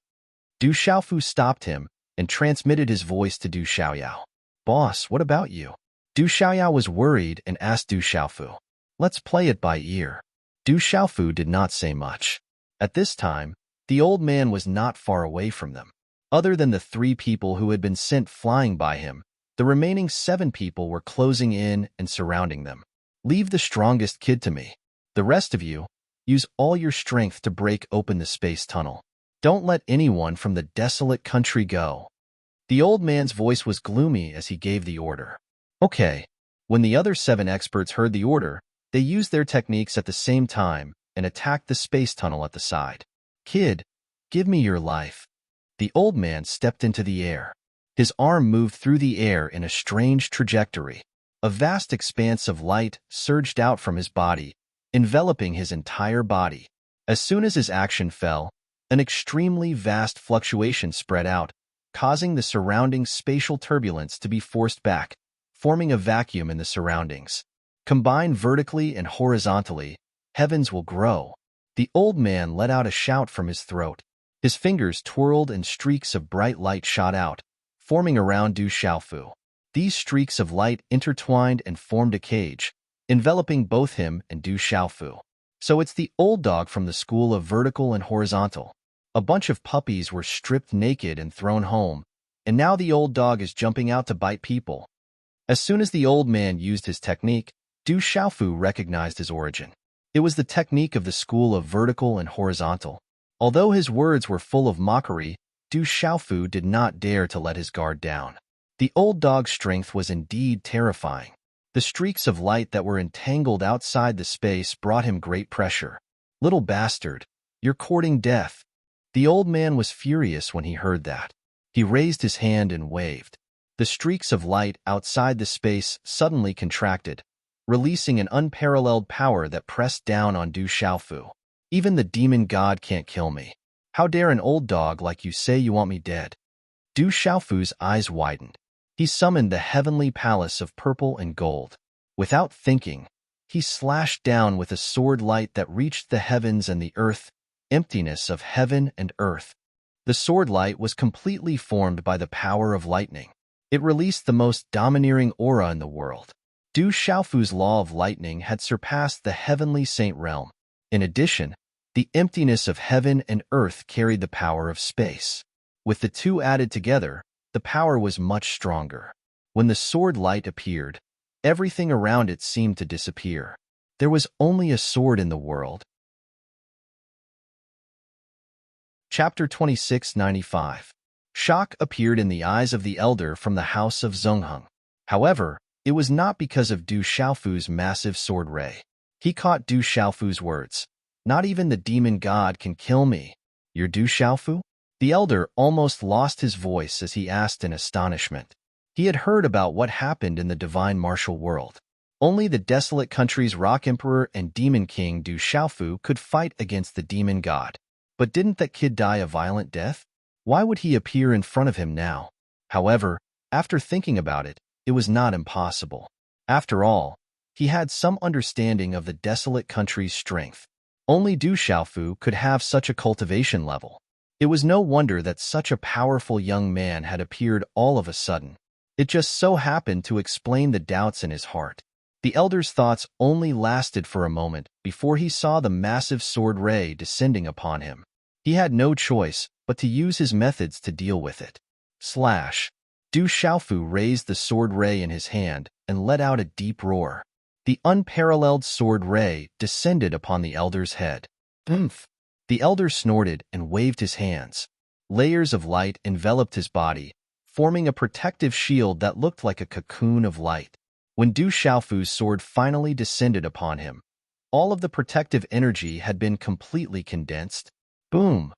Du Xiaofu stopped him and transmitted his voice to Du Xiaoyao. Boss, what about you? Du Xiaoyao was worried and asked Du Xiaofu. Let's play it by ear. Du Xiaofu did not say much. At this time, the old man was not far away from them. Other than the 3 people who had been sent flying by him, the remaining 7 people were closing in and surrounding them. Leave the strongest kid to me. The rest of you, use all your strength to break open the space tunnel. Don't let anyone from the desolate country go. The old man's voice was gloomy as he gave the order. Okay. When the other 7 experts heard the order, they used their techniques at the same time and attacked the space tunnel at the side. Kid, give me your life. The old man stepped into the air. His arm moved through the air in a strange trajectory. A vast expanse of light surged out from his body, enveloping his entire body. As soon as his action fell, an extremely vast fluctuation spread out, causing the surrounding spatial turbulence to be forced back, forming a vacuum in the surroundings. Combined vertically and horizontally, heavens will grow. The old man let out a shout from his throat. His fingers twirled and streaks of bright light shot out, forming around Du Xiaofu. These streaks of light intertwined and formed a cage, enveloping both him and Du Xiaofu. So it's the old dog from the school of vertical and horizontal. A bunch of puppies were stripped naked and thrown home, and now the old dog is jumping out to bite people. As soon as the old man used his technique, Du Xiaofu recognized his origin. It was the technique of the school of vertical and horizontal. Although his words were full of mockery, Du Xiaofu did not dare to let his guard down. The old dog's strength was indeed terrifying. The streaks of light that were entangled outside the space brought him great pressure. "Little bastard, you're courting death." The old man was furious when he heard that. He raised his hand and waved. The streaks of light outside the space suddenly contracted, releasing an unparalleled power that pressed down on Du Xiaofu. "Even the demon god can't kill me. How dare an old dog like you say you want me dead?" Du Xiaofu's eyes widened. He summoned the heavenly palace of purple and gold. Without thinking, he slashed down with a sword light that reached the heavens and the earth, emptiness of heaven and earth. The sword light was completely formed by the power of lightning. It released the most domineering aura in the world. Du Xiaofu's law of lightning had surpassed the heavenly saint realm. In addition, the emptiness of heaven and earth carried the power of space. With the two added together, the power was much stronger. When the sword light appeared, everything around it seemed to disappear. There was only a sword in the world. Chapter 2695. Shock appeared in the eyes of the elder from the house of Zhongheng. However, it was not because of Du Xiaofu's massive sword ray. He caught Du Xiaofu's words. "Not even the demon god can kill me. You're Du Xiaofu?" The elder almost lost his voice as he asked in astonishment. He had heard about what happened in the divine martial world. Only the desolate country's rock emperor and demon king Du Xiaofu could fight against the demon god. But didn't that kid die a violent death? Why would he appear in front of him now? However, after thinking about it, it was not impossible. After all, he had some understanding of the desolate country's strength. Only Du Xiaofu could have such a cultivation level. It was no wonder that such a powerful young man had appeared all of a sudden. It just so happened to explain the doubts in his heart. The elder's thoughts only lasted for a moment before he saw the massive sword ray descending upon him. He had no choice but to use his methods to deal with it. Slash! Du Xiaofu raised the sword ray in his hand and let out a deep roar. The unparalleled sword ray descended upon the elder's head. Oomph! The elder snorted and waved his hands. Layers of light enveloped his body, forming a protective shield that looked like a cocoon of light. When Du Xiaofu's sword finally descended upon him, all of the protective energy had been completely condensed. Boom!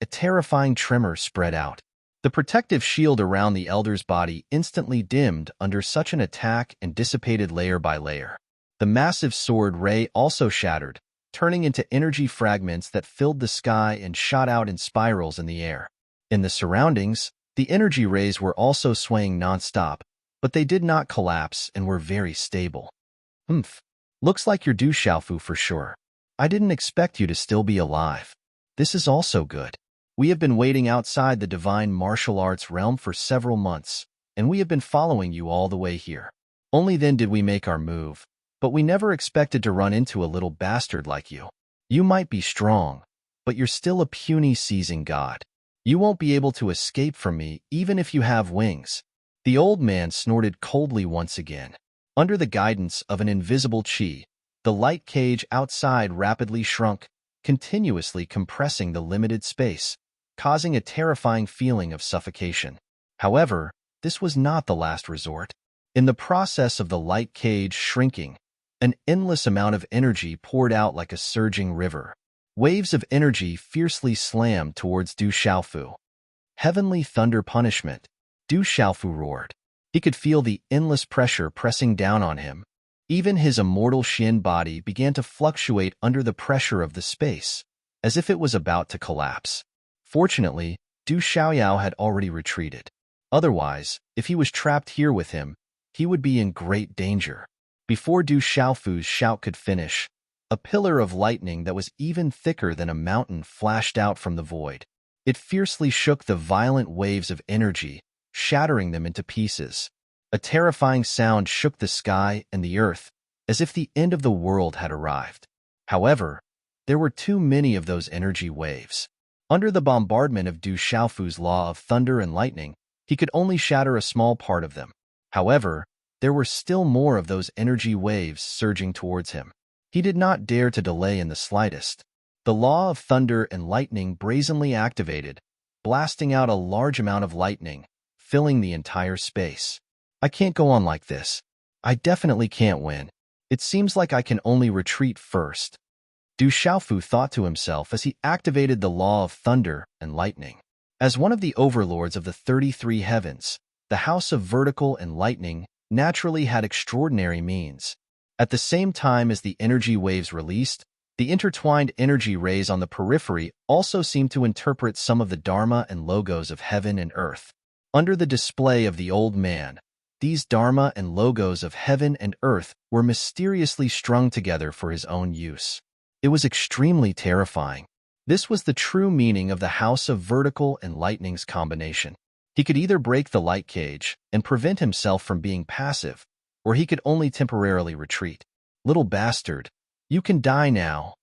A terrifying tremor spread out. The protective shield around the elder's body instantly dimmed under such an attack and dissipated layer by layer. The massive sword ray also shattered, turning into energy fragments that filled the sky and shot out in spirals in the air. In the surroundings, the energy rays were also swaying non-stop, but they did not collapse and were very stable. Humph. Looks like you're Du Xiaofu for sure. I didn't expect you to still be alive. This is also good. We have been waiting outside the divine martial arts realm for several months, and we have been following you all the way here. Only then did we make our move, but we never expected to run into a little bastard like you. You might be strong, but you're still a puny seizing god. You won't be able to escape from me even if you have wings. The old man snorted coldly once again. Under the guidance of an invisible chi, the light cage outside rapidly shrunk, continuously compressing the limited space, causing a terrifying feeling of suffocation. However, this was not the last resort. In the process of the light cage shrinking, an endless amount of energy poured out like a surging river. Waves of energy fiercely slammed towards Du Xiaofu. Heavenly thunder punishment, Du Xiaofu roared. He could feel the endless pressure pressing down on him. Even his immortal Xin body began to fluctuate under the pressure of the space, as if it was about to collapse. Fortunately, Du Xiaoyao had already retreated. Otherwise, if he was trapped here with him, he would be in great danger. Before Du Xiaofu's shout could finish, a pillar of lightning that was even thicker than a mountain flashed out from the void. It fiercely shook the violent waves of energy, shattering them into pieces. A terrifying sound shook the sky and the earth, as if the end of the world had arrived. However, there were too many of those energy waves. Under the bombardment of Du Xiaofu's law of thunder and lightning, he could only shatter a small part of them. However, there were still more of those energy waves surging towards him. He did not dare to delay in the slightest. The law of thunder and lightning brazenly activated, blasting out a large amount of lightning, filling the entire space. I can't go on like this. I definitely can't win. It seems like I can only retreat first. Du Xiaofu thought to himself as he activated the law of thunder and lightning. As one of the overlords of the 33 heavens, the House of Vertical and Lightning naturally had extraordinary means. At the same time as the energy waves released, the intertwined energy rays on the periphery also seemed to interpret some of the Dharma and logos of heaven and earth. Under the display of the old man, these Dharma and logos of heaven and earth were mysteriously strung together for his own use. It was extremely terrifying. This was the true meaning of the House of Vertical and Lightning's combination. He could either break the light cage and prevent himself from being passive, or he could only temporarily retreat. Little bastard, you can die now.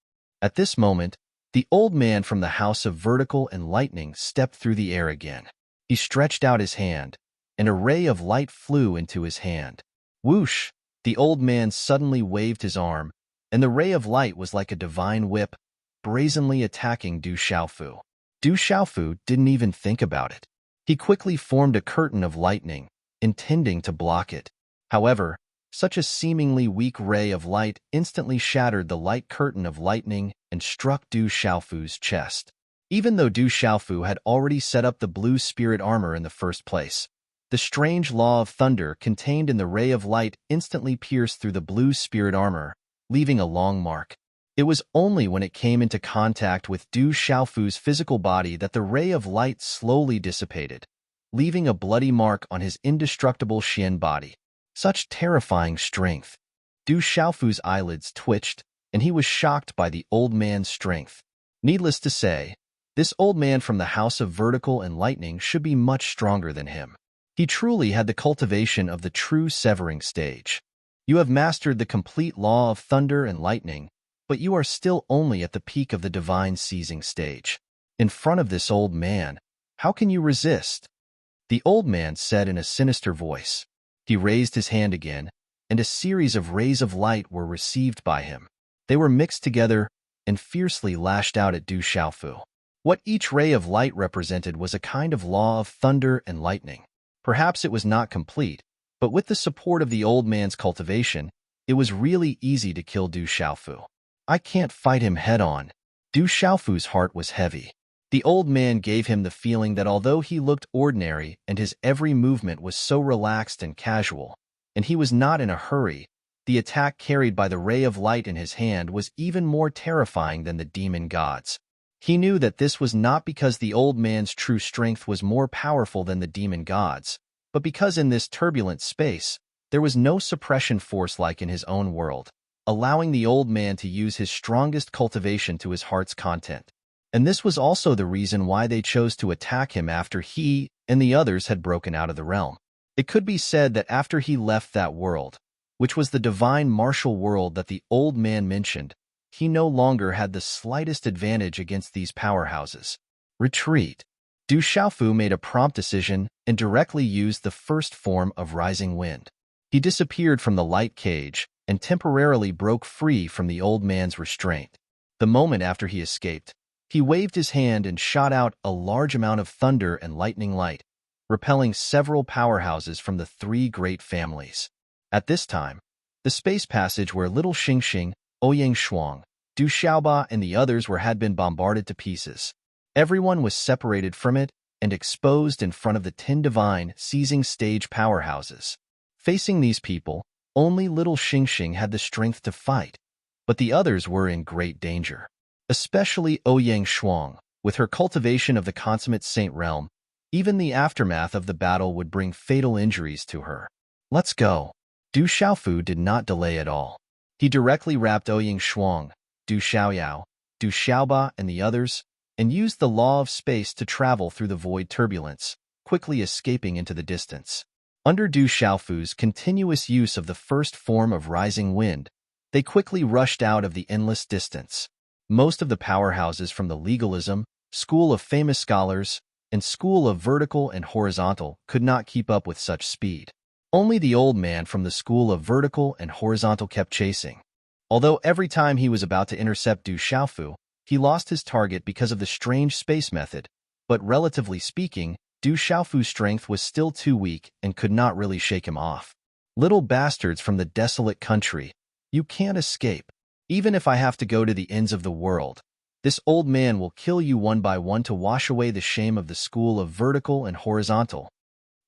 At this moment, the old man from the House of Vertical and Lightning stepped through the air again. He stretched out his hand, and a ray of light flew into his hand. Whoosh! The old man suddenly waved his arm, and the ray of light was like a divine whip, brazenly attacking Du Xiaofu. Du Xiaofu didn't even think about it. He quickly formed a curtain of lightning, intending to block it. However, such a seemingly weak ray of light instantly shattered the light curtain of lightning and struck Du Xiaofu's chest. Even though Du Xiaofu had already set up the blue spirit armor in the first place, the strange law of thunder contained in the ray of light instantly pierced through the blue spirit armor, leaving a long mark. It was only when it came into contact with Du Xiaofu's physical body that the ray of light slowly dissipated, leaving a bloody mark on his indestructible Xian body. Such terrifying strength. Du Xiaofu's eyelids twitched, and he was shocked by the old man's strength. Needless to say, this old man from the House of Vertical and Lightning should be much stronger than him. He truly had the cultivation of the true severing stage. You have mastered the complete law of thunder and lightning, but you are still only at the peak of the divine seizing stage. In front of this old man, how can you resist? The old man said in a sinister voice. He raised his hand again, and a series of rays of light were received by him. They were mixed together and fiercely lashed out at Du Xiaofu. What each ray of light represented was a kind of law of thunder and lightning. Perhaps it was not complete, but with the support of the old man's cultivation, it was really easy to kill Du Xiaofu. I can't fight him head-on. Du Xiaofu's heart was heavy. The old man gave him the feeling that although he looked ordinary and his every movement was so relaxed and casual, and he was not in a hurry, the attack carried by the ray of light in his hand was even more terrifying than the demon gods. He knew that this was not because the old man's true strength was more powerful than the demon gods, but because in this turbulent space, there was no suppression force like in his own world, allowing the old man to use his strongest cultivation to his heart's content. And this was also the reason why they chose to attack him after he and the others had broken out of the realm. It could be said that after he left that world, which was the divine martial world that the old man mentioned, he no longer had the slightest advantage against these powerhouses. Retreat. Du Xiaofu made a prompt decision and directly used the first form of rising wind. He disappeared from the light cage and temporarily broke free from the old man's restraint. The moment after he escaped, he waved his hand and shot out a large amount of thunder and lightning light, repelling several powerhouses from the three great families. At this time, the space passage where little Xingxing, Ouyang Shuang, Du Xiaoba and the others had been bombarded to pieces. Everyone was separated from it and exposed in front of the 10 divine seizing stage powerhouses. Facing these people, only little Xingxing had the strength to fight, but the others were in great danger. Especially Ouyang Shuang, with her cultivation of the consummate saint realm, even the aftermath of the battle would bring fatal injuries to her. Let's go. Du Xiaofu did not delay at all. He directly wrapped Ouyang Shuang, Du Xiaoyao, Du Xiaoba and the others, and used the law of space to travel through the void turbulence, quickly escaping into the distance. Under Du Xiaofu's continuous use of the first form of rising wind, they quickly rushed out of the endless distance. Most of the powerhouses from the legalism, school of famous scholars, and school of vertical and horizontal could not keep up with such speed. Only the old man from the school of vertical and horizontal kept chasing. Although every time he was about to intercept Du Xiaofu, he lost his target because of the strange space method, but relatively speaking, Du Xiaofu's strength was still too weak and could not really shake him off. Little bastards from the desolate country, you can't escape. Even if I have to go to the ends of the world, this old man will kill you one by one to wash away the shame of the school of vertical and horizontal.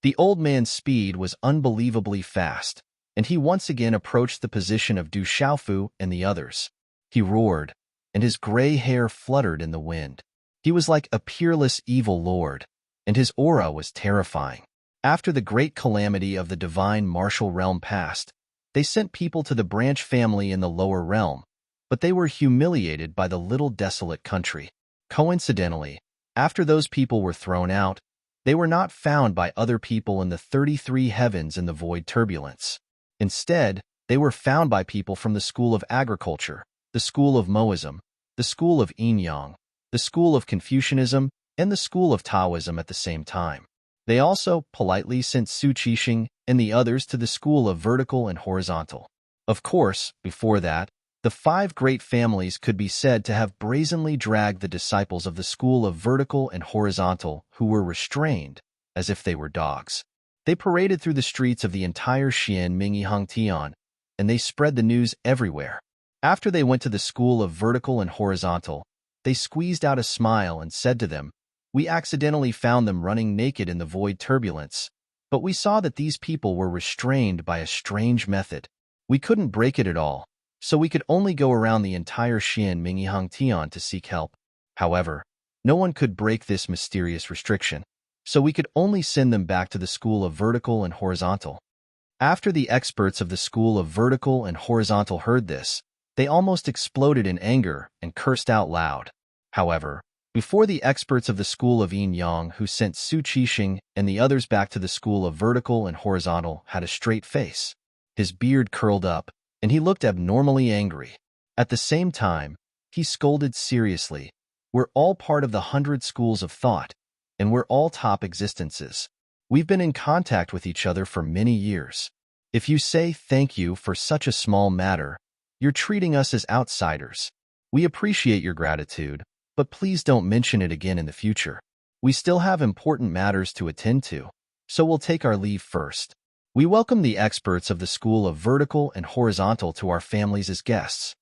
The old man's speed was unbelievably fast, and he once again approached the position of Du Xiaofu and the others. He roared, and his gray hair fluttered in the wind. He was like a peerless evil lord, and his aura was terrifying. After the great calamity of the divine martial realm passed, they sent people to the branch family in the lower realm, but they were humiliated by the little desolate country. Coincidentally, after those people were thrown out, they were not found by other people in the 33 heavens in the void turbulence. Instead, they were found by people from the school of agriculture, the school of Moism, the school of Yin-Yang, the school of Confucianism, and the school of Taoism at the same time. They also politely sent Su Qixing and the others to the school of vertical and horizontal. Of course, before that, the 5 great families could be said to have brazenly dragged the disciples of the school of vertical and horizontal who were restrained, as if they were dogs. They paraded through the streets of the entire Xian Mingyihang Tian, and they spread the news everywhere. After they went to the school of vertical and horizontal, they squeezed out a smile and said to them, "We accidentally found them running naked in the void turbulence, but we saw that these people were restrained by a strange method. We couldn't break it at all, so we could only go around the entire Xian Mingyihang Tian to seek help. However, no one could break this mysterious restriction, so we could only send them back to the school of vertical and horizontal." After the experts of the school of vertical and horizontal heard this, they almost exploded in anger and cursed out loud. However, before the experts of the school of Yin-Yang who sent Su Qixing and the others back to the school of vertical and horizontal had a straight face, his beard curled up, and he looked abnormally angry. At the same time, he scolded seriously, "We're all part of the 100 schools of thought, and we're all top existences. We've been in contact with each other for many years. If you say thank you for such a small matter, you're treating us as outsiders. We appreciate your gratitude, but please don't mention it again in the future. We still have important matters to attend to, so we'll take our leave first. We welcome the experts of the school of vertical and horizontal to our families as guests."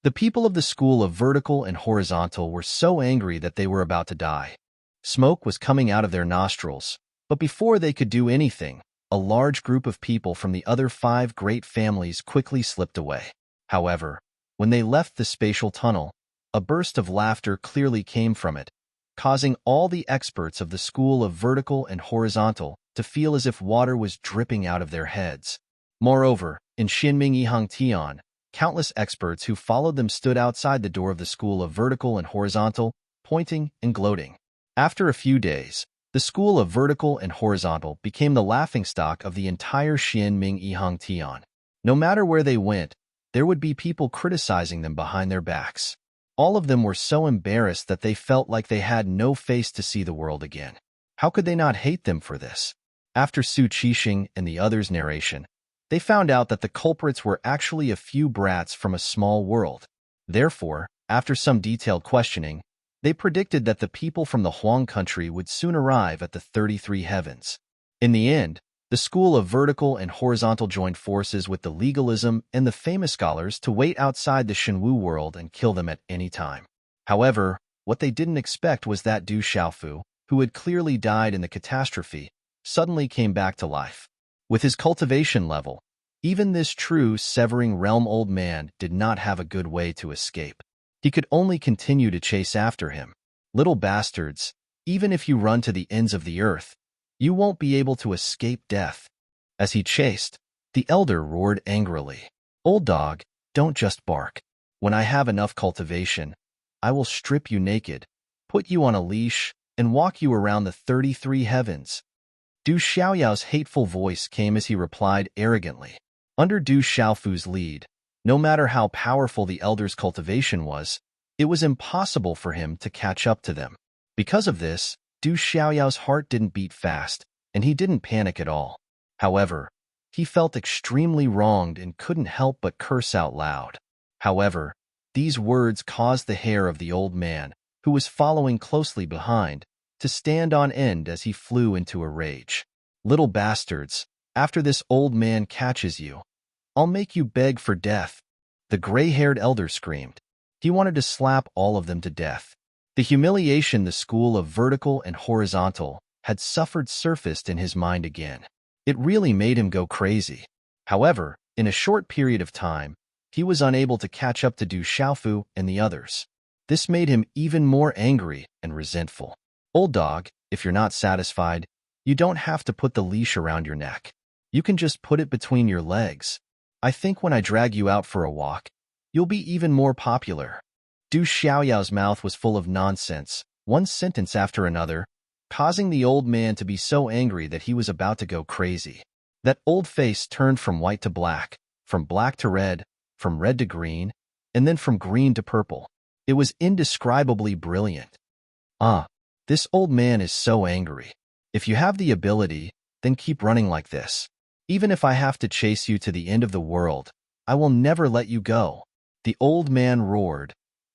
The people of the school of vertical and horizontal were so angry that they were about to die. Smoke was coming out of their nostrils, but before they could do anything, a large group of people from the other 5 great families quickly slipped away. However, when they left the spatial tunnel, a burst of laughter clearly came from it, causing all the experts of the school of vertical and horizontal to feel as if water was dripping out of their heads. Moreover, in Xinmingyihang Tian, countless experts who followed them stood outside the door of the school of vertical and horizontal, pointing and gloating. After a few days, the school of vertical and horizontal became the laughingstock of the entire Xinmingyihang Tian. No matter where they went, there would be people criticizing them behind their backs. All of them were so embarrassed that they felt like they had no face to see the world again. How could they not hate them for this? After Su Qixing and the others' narration, they found out that the culprits were actually a few brats from a small world. Therefore, after some detailed questioning, they predicted that the people from the Huang country would soon arrive at the 33 heavens. In the end, the school of vertical and horizontal joined forces with the legalism and the famous scholars to wait outside the Shenwu world and kill them at any time. However, what they didn't expect was that Du Xiaofu, who had clearly died in the catastrophe, suddenly came back to life. With his cultivation level, even this true severing realm old man did not have a good way to escape. He could only continue to chase after him. "Little bastards, even if you run to the ends of the earth, you won't be able to escape death." As he chased, the elder roared angrily, "Old dog, don't just bark. When I have enough cultivation, I will strip you naked, put you on a leash, and walk you around the 33 heavens." Du Xiaoyao's hateful voice came as he replied arrogantly. Under Du Xiaofu's lead, no matter how powerful the elder's cultivation was, it was impossible for him to catch up to them. Because of this, Du Xiaoyao's heart didn't beat fast, and he didn't panic at all. However, he felt extremely wronged and couldn't help but curse out loud. However, these words caused the hair of the old man, who was following closely behind, to stand on end as he flew into a rage. Little bastards, after this old man catches you, I'll make you beg for death, the gray-haired elder screamed. He wanted to slap all of them to death. The humiliation the school of vertical and horizontal had suffered surfaced in his mind again. It really made him go crazy. However, in a short period of time, he was unable to catch up to Du Xiaofu and the others. This made him even more angry and resentful. Old dog, if you're not satisfied, you don't have to put the leash around your neck. You can just put it between your legs. I think when I drag you out for a walk, you'll be even more popular. Du Xiaoyao's mouth was full of nonsense, one sentence after another, causing the old man to be so angry that he was about to go crazy. That old face turned from white to black, from black to red, from red to green, and then from green to purple. It was indescribably brilliant. This old man is so angry. If you have the ability, then keep running like this. Even if I have to chase you to the end of the world, I will never let you go. The old man roared,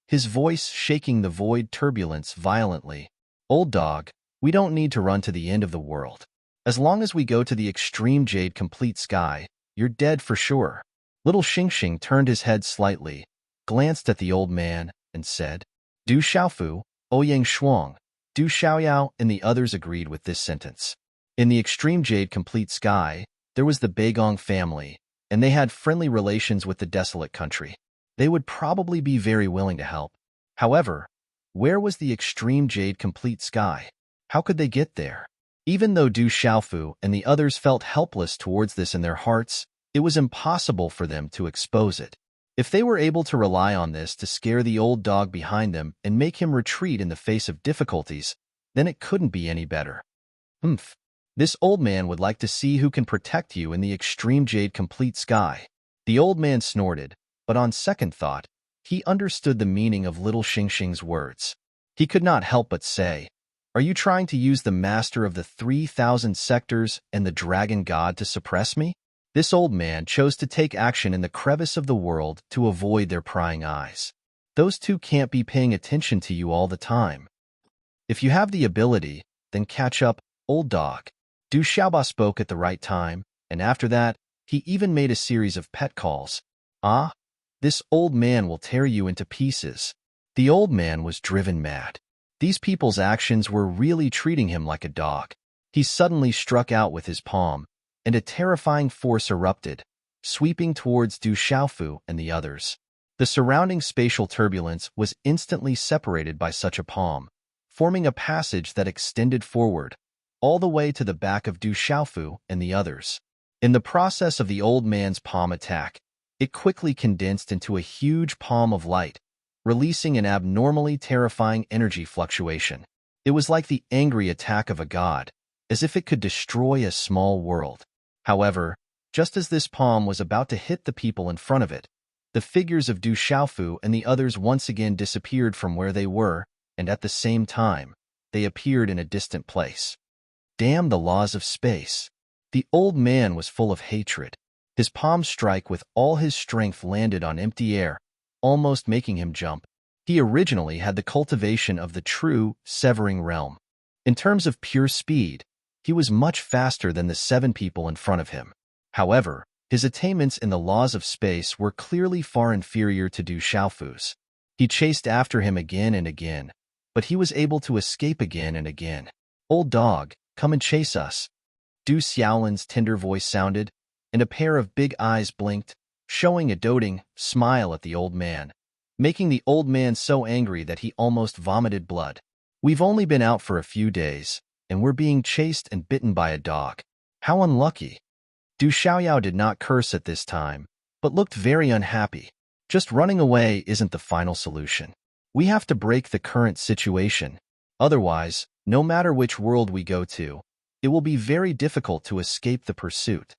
his voice shaking the void turbulence violently. Old dog, we don't need to run to the end of the world. As long as we go to the extreme jade complete sky, you're dead for sure. Little Xingxing turned his head slightly, glanced at the old man, and said, Du Xiaofu, Ouyang Shuang. Du Xiaoyao and the others agreed with this sentence. In the extreme jade complete sky, there was the Beigong family, and they had friendly relations with the desolate country. They would probably be very willing to help. However, where was the extreme jade complete sky? How could they get there? Even though Du Xiaofu and the others felt helpless towards this in their hearts, it was impossible for them to expose it. If they were able to rely on this to scare the old dog behind them and make him retreat in the face of difficulties, then it couldn't be any better. This old man would like to see who can protect you in the extreme jade complete sky. The old man snorted, but on second thought, he understood the meaning of little Xingxing's words. He could not help but say, Are you trying to use the master of the 3,000 sectors and the dragon god to suppress me? This old man chose to take action in the crevice of the world to avoid their prying eyes. Those two can't be paying attention to you all the time. If you have the ability, then catch up, old dog. Du Xiaoba spoke at the right time, and after that, he even made a series of pet calls. This old man will tear you into pieces. The old man was driven mad. These people's actions were really treating him like a dog. He suddenly struck out with his palm, and a terrifying force erupted, sweeping towards Du Xiaofu and the others. The surrounding spatial turbulence was instantly separated by such a palm, forming a passage that extended forward, all the way to the back of Du Xiaofu and the others. In the process of the old man's palm attack, it quickly condensed into a huge palm of light, releasing an abnormally terrifying energy fluctuation. It was like the angry attack of a god, as if it could destroy a small world. However, just as this palm was about to hit the people in front of it, the figures of Du Xiaofu and the others once again disappeared from where they were, and at the same time, they appeared in a distant place. Damn the laws of space. The old man was full of hatred. His palm strike with all his strength landed on empty air, almost making him jump. He originally had the cultivation of the true severing realm. In terms of pure speed, he was much faster than the 7 people in front of him. However, his attainments in the laws of space were clearly far inferior to Du Xiaofu's. He chased after him again and again, but he was able to escape again and again. Old dog, come and chase us. Du Xiaolin's tender voice sounded, and a pair of big eyes blinked, showing a doting smile at the old man, making the old man so angry that he almost vomited blood. We've only been out for a few days, and we're being chased and bitten by a dog. How unlucky. Du Xiaoyao did not curse at this time, but looked very unhappy. Just running away isn't the final solution. We have to break the current situation. Otherwise, no matter which world we go to, it will be very difficult to escape the pursuit.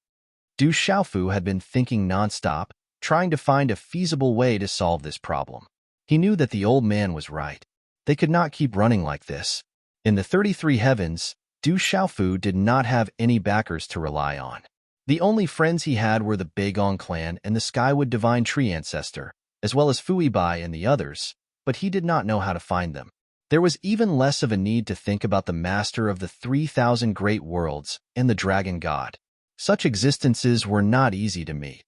Du Xiaofu had been thinking nonstop, trying to find a feasible way to solve this problem. He knew that the old man was right. They could not keep running like this. In the 33 heavens, Du Xiaofu did not have any backers to rely on. The only friends he had were the Beigong clan and the Skywood Divine Tree Ancestor, as well as Fui Bai and the others, but he did not know how to find them. There was even less of a need to think about the master of the 3,000 great worlds and the dragon god. Such existences were not easy to meet.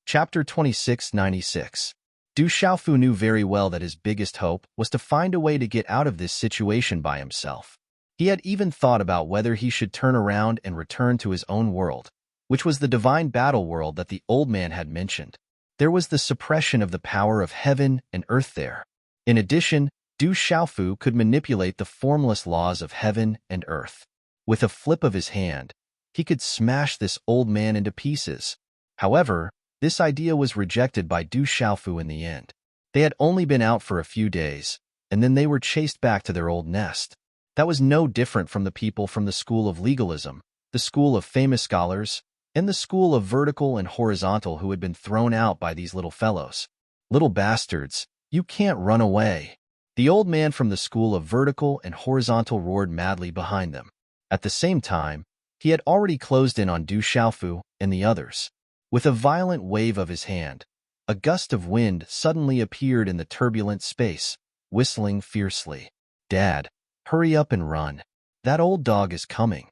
Chapter 2696. Du Xiaofu knew very well that his biggest hope was to find a way to get out of this situation by himself. He had even thought about whether he should turn around and return to his own world, which was the divine battle world that the old man had mentioned. There was the suppression of the power of heaven and earth there. In addition, Du Xiaofu could manipulate the formless laws of heaven and earth. With a flip of his hand, he could smash this old man into pieces. However, this idea was rejected by Du Xiaofu in the end. They had only been out for a few days, and then they were chased back to their old nest. That was no different from the people from the school of legalism, the school of famous scholars, and the school of vertical and horizontal who had been thrown out by these little fellows. Little bastards, you can't run away. The old man from the school of vertical and horizontal roared madly behind them. At the same time, he had already closed in on Du Xiaofu and the others. With a violent wave of his hand, a gust of wind suddenly appeared in the turbulent space, whistling fiercely. "Dad, hurry up and run. That old dog is coming."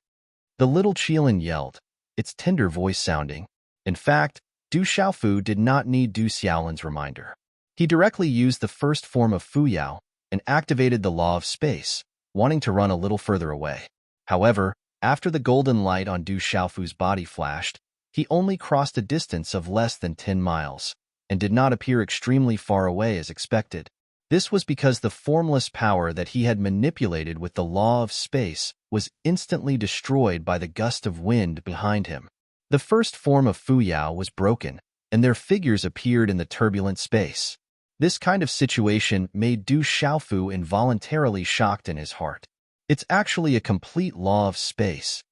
The little Qilin yelled, its tender voice sounding. In fact, Du Xiaofu did not need Du Xiaolin's reminder. He directly used the first form of Fuyao and activated the law of space, wanting to run a little further away. However, after the golden light on Du Xiaofu's body flashed, he only crossed a distance of less than 10 miles, and did not appear extremely far away as expected. This was because the formless power that he had manipulated with the law of space was instantly destroyed by the gust of wind behind him. The first form of Fuyao was broken, and their figures appeared in the turbulent space. This kind of situation made Du Xiaofu involuntarily shocked in his heart. It's actually a complete law of space.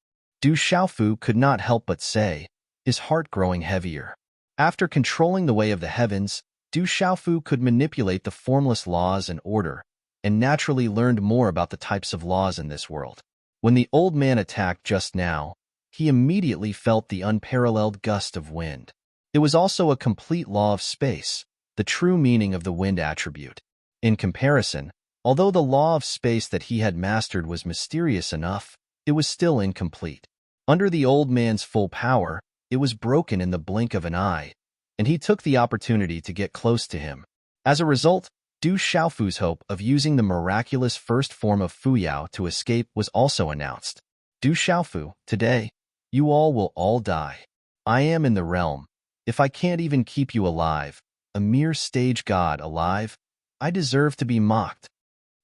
Du Xiaofu could not help but say, his heart growing heavier. After controlling the way of the heavens, Du Xiaofu could manipulate the formless laws and order, and naturally learned more about the types of laws in this world. When the old man attacked just now, he immediately felt the unparalleled gust of wind. It was also a complete law of space, the true meaning of the wind attribute. In comparison, although the law of space that he had mastered was mysterious enough, it was still incomplete. Under the old man's full power, it was broken in the blink of an eye, and he took the opportunity to get close to him. As a result, Du Xiaofu's hope of using the miraculous first form of Fuyao to escape was also announced. Du Xiaofu, today, you all will all die. I am in the realm. If I can't even keep you alive, a mere stage god alive, I deserve to be mocked.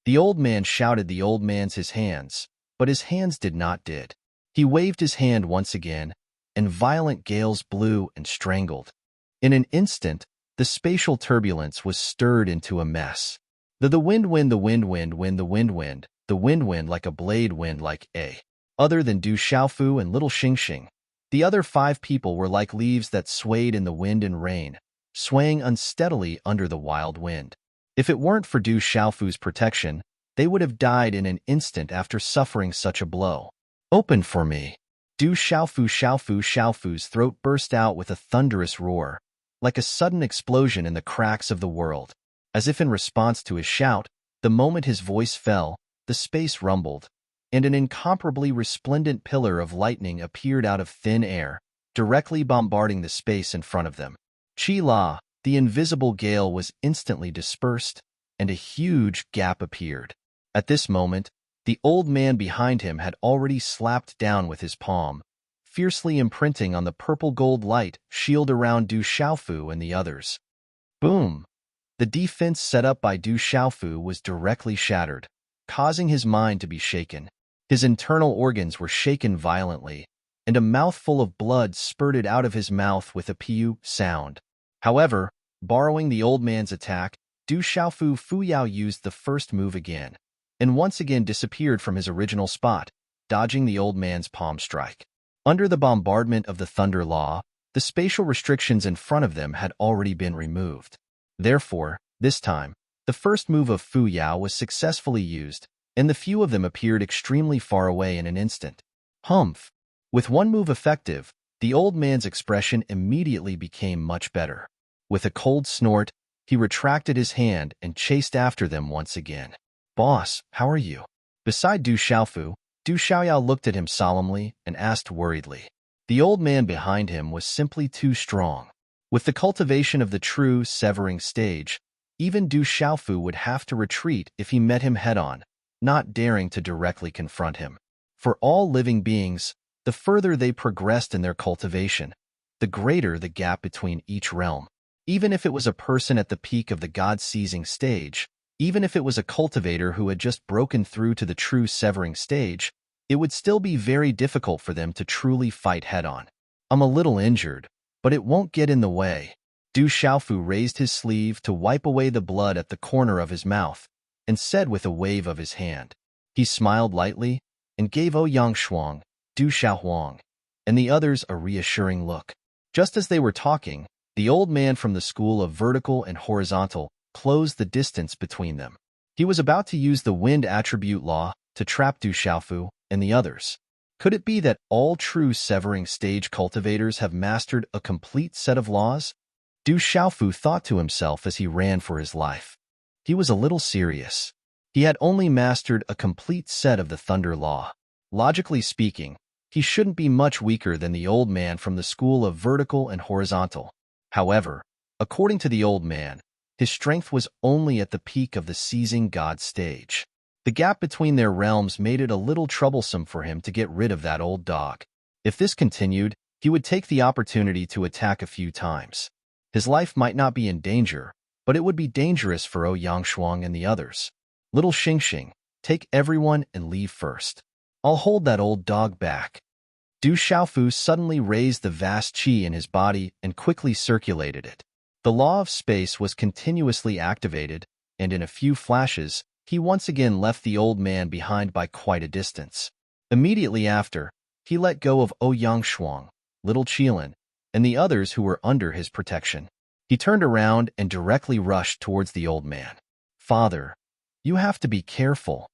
The old man shouted the old man's his hands, but his hands did not did. He waved his hand once again, and violent gales blew and strangled. In an instant, the spatial turbulence was stirred into a mess. The wind like a blade wind like a. Other than Du Xiaofu and little Xingxing, the other 5 people were like leaves that swayed in the wind and rain, swaying unsteadily under the wild wind. If it weren't for Du Xiaofu's protection, they would have died in an instant after suffering such a blow. "Open for me." Du Xiaofu's throat burst out with a thunderous roar, like a sudden explosion in the cracks of the world. As if in response to his shout, the moment his voice fell, the space rumbled, and an incomparably resplendent pillar of lightning appeared out of thin air, directly bombarding the space in front of them. Qi La, the invisible gale, was instantly dispersed, and a huge gap appeared. At this moment, the old man behind him had already slapped down with his palm, fiercely imprinting on the purple-gold light shield around Du Xiaofu and the others. Boom! The defense set up by Du Xiaofu was directly shattered, causing his mind to be shaken. His internal organs were shaken violently, and a mouthful of blood spurted out of his mouth with a piu sound. However, borrowing the old man's attack, Du Xiaofu Fuyao used the first move again, and once again disappeared from his original spot, dodging the old man's palm strike. Under the bombardment of the Thunder Law, the spatial restrictions in front of them had already been removed. Therefore, this time, the first move of Fuyao was successfully used, and the few of them appeared extremely far away in an instant. Humph! With one move effective, The old man's expression immediately became much better. With a cold snort, he retracted his hand and chased after them once again. "Boss, how are you?" Beside Du Xiaofu, Du Xiaoyao looked at him solemnly and asked worriedly. The old man behind him was simply too strong. With the cultivation of the true severing stage, even Du Xiaofu would have to retreat if he met him head-on, not daring to directly confront him. For all living beings, the further they progressed in their cultivation, the greater the gap between each realm. Even if it was a person at the peak of the God-seizing stage, even if it was a cultivator who had just broken through to the true severing stage, it would still be very difficult for them to truly fight head-on. "I'm a little injured, but it won't get in the way." Du Xiaofu raised his sleeve to wipe away the blood at the corner of his mouth and said with a wave of his hand. He smiled lightly and gave Ouyang Shuang, Du Xiaohuang, and the others a reassuring look. Just as they were talking, the old man from the school of vertical and horizontal closed the distance between them. He was about to use the wind attribute law to trap Du Xiaofu and the others. Could it be that all true severing stage cultivators have mastered a complete set of laws? Du Xiaofu thought to himself as he ran for his life. He was a little serious. He had only mastered a complete set of the thunder law. Logically speaking, he shouldn't be much weaker than the old man from the school of vertical and horizontal. However, according to the old man, his strength was only at the peak of the seizing God stage. The gap between their realms made it a little troublesome for him to get rid of that old dog. If this continued, he would take the opportunity to attack a few times. His life might not be in danger, but it would be dangerous for Ouyang Shuang and the others. "Little Xingxing, take everyone and leave first. I'll hold that old dog back." Du Xiaofu suddenly raised the vast qi in his body and quickly circulated it. The law of space was continuously activated, and in a few flashes, he once again left the old man behind by quite a distance. Immediately after, he let go of Ouyang Shuang, Little Qilin, and the others who were under his protection. He turned around and directly rushed towards the old man. "Father, you have to be careful,"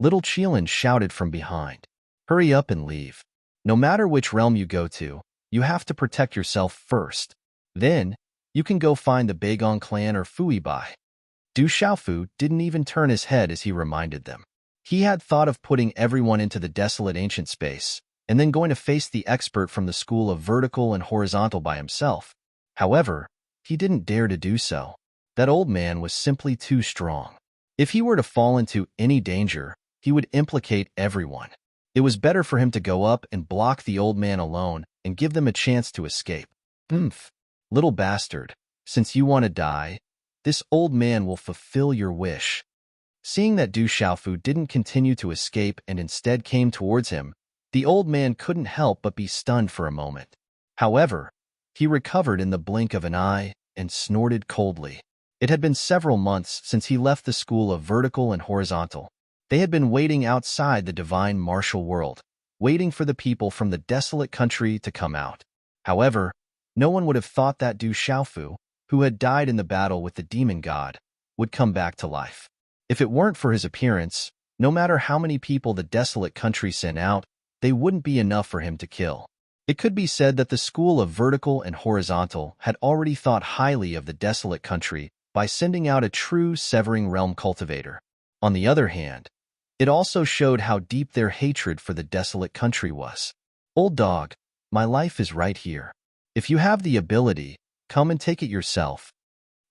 Little Qilin shouted from behind. "Hurry up and leave. No matter which realm you go to, you have to protect yourself first. Then, you can go find the Beigong clan or Fui Bai." Du Xiaofu didn't even turn his head as he reminded them. He had thought of putting everyone into the desolate ancient space, and then going to face the expert from the school of vertical and horizontal by himself. However, he didn't dare to do so. That old man was simply too strong. If he were to fall into any danger, he would implicate everyone. It was better for him to go up and block the old man alone and give them a chance to escape. "Humph, little bastard, since you want to die, this old man will fulfill your wish." Seeing that Du Xiaofu didn't continue to escape and instead came towards him, the old man couldn't help but be stunned for a moment. However, he recovered in the blink of an eye and snorted coldly. It had been several months since he left the school of vertical and horizontal. They had been waiting outside the divine martial world, waiting for the people from the desolate country to come out. However, no one would have thought that Du Xiaofu, who had died in the battle with the demon god, would come back to life. If it weren't for his appearance, no matter how many people the desolate country sent out, they wouldn't be enough for him to kill. It could be said that the school of vertical and horizontal had already thought highly of the desolate country by sending out a true severing realm cultivator. On the other hand, it also showed how deep their hatred for the desolate country was. "Old dog, my life is right here. If you have the ability, come and take it yourself."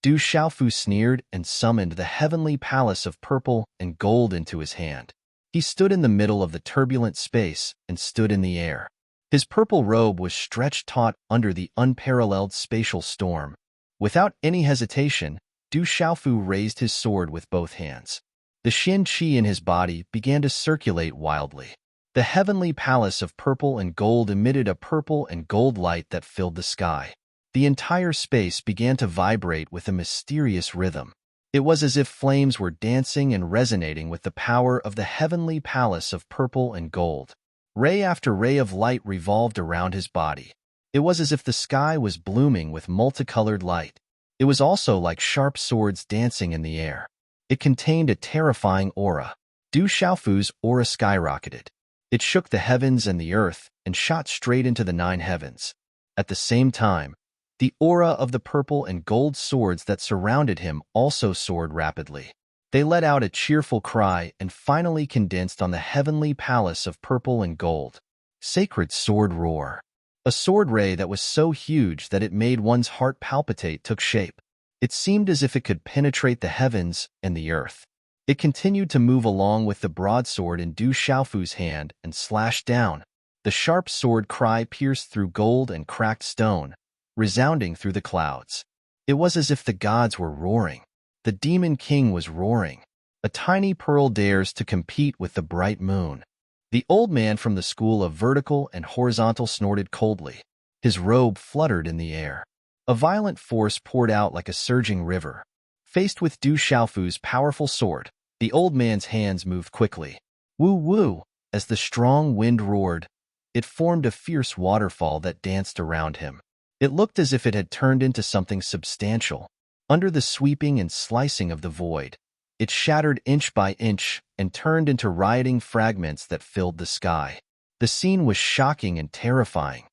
Du Xiaofu sneered and summoned the heavenly palace of purple and gold into his hand. He stood in the middle of the turbulent space and stood in the air. His purple robe was stretched taut under the unparalleled spatial storm. Without any hesitation, Du Xiaofu raised his sword with both hands. The Xin Qi in his body began to circulate wildly. The heavenly palace of purple and gold emitted a purple and gold light that filled the sky. The entire space began to vibrate with a mysterious rhythm. It was as if flames were dancing and resonating with the power of the heavenly palace of purple and gold. Ray after ray of light revolved around his body. It was as if the sky was blooming with multicolored light. It was also like sharp swords dancing in the air. It contained a terrifying aura. Du Xiaofu's aura skyrocketed. It shook the heavens and the earth and shot straight into the 9 heavens. At the same time, the aura of the purple and gold swords that surrounded him also soared rapidly. They let out a cheerful cry and finally condensed on the heavenly palace of purple and gold. Sacred sword roar. A sword ray that was so huge that it made one's heart palpitate took shape. It seemed as if it could penetrate the heavens and the earth. It continued to move along with the broadsword in Du Xiaofu's hand and slashed down. The sharp sword cry pierced through gold and cracked stone, resounding through the clouds. It was as if the gods were roaring. The demon king was roaring. A tiny pearl dares to compete with the bright moon. The old man from the school of vertical and horizontal snorted coldly. His robe fluttered in the air. A violent force poured out like a surging river. Faced with Du Xiaofu's powerful sword, the old man's hands moved quickly. Woo-woo! As the strong wind roared, it formed a fierce waterfall that danced around him. It looked as if it had turned into something substantial. Under the sweeping and slicing of the void, it shattered inch by inch and turned into rioting fragments that filled the sky. The scene was shocking and terrifying.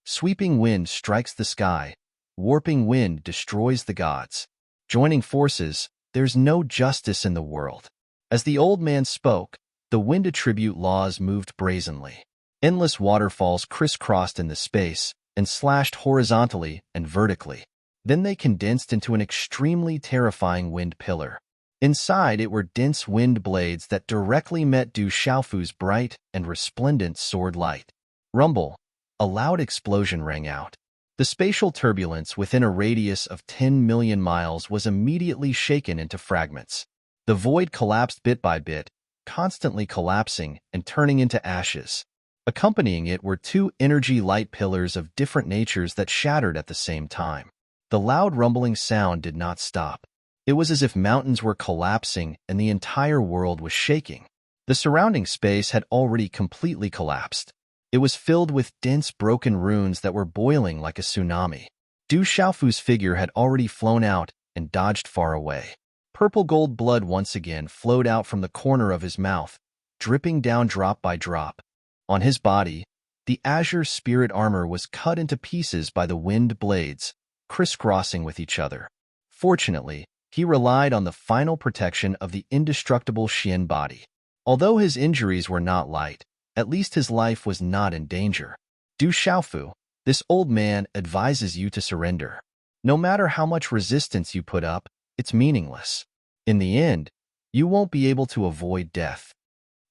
Sweeping wind strikes the sky. Warping wind destroys the gods. Joining forces, there's no justice in the world. As the old man spoke, the wind attribute laws moved brazenly. Endless waterfalls crisscrossed in the space and slashed horizontally and vertically. Then they condensed into an extremely terrifying wind pillar. Inside it were dense wind blades that directly met Du Xiaofu's bright and resplendent sword light. Rumble! A loud explosion rang out. The spatial turbulence within a radius of 10 million miles was immediately shaken into fragments. The void collapsed bit by bit, constantly collapsing and turning into ashes. Accompanying it were two energy light pillars of different natures that shattered at the same time. The loud rumbling sound did not stop. It was as if mountains were collapsing and the entire world was shaking. The surrounding space had already completely collapsed. It was filled with dense broken runes that were boiling like a tsunami. Du Xiaofu's figure had already flown out and dodged far away. Purple gold blood once again flowed out from the corner of his mouth, dripping down drop by drop. On his body, the azure spirit armor was cut into pieces by the wind blades, crisscrossing with each other. Fortunately, he relied on the final protection of the indestructible Xian body. Although his injuries were not light, at least his life was not in danger. Du Xiaofu, this old man advises you to surrender. No matter how much resistance you put up, it's meaningless. In the end, you won't be able to avoid death.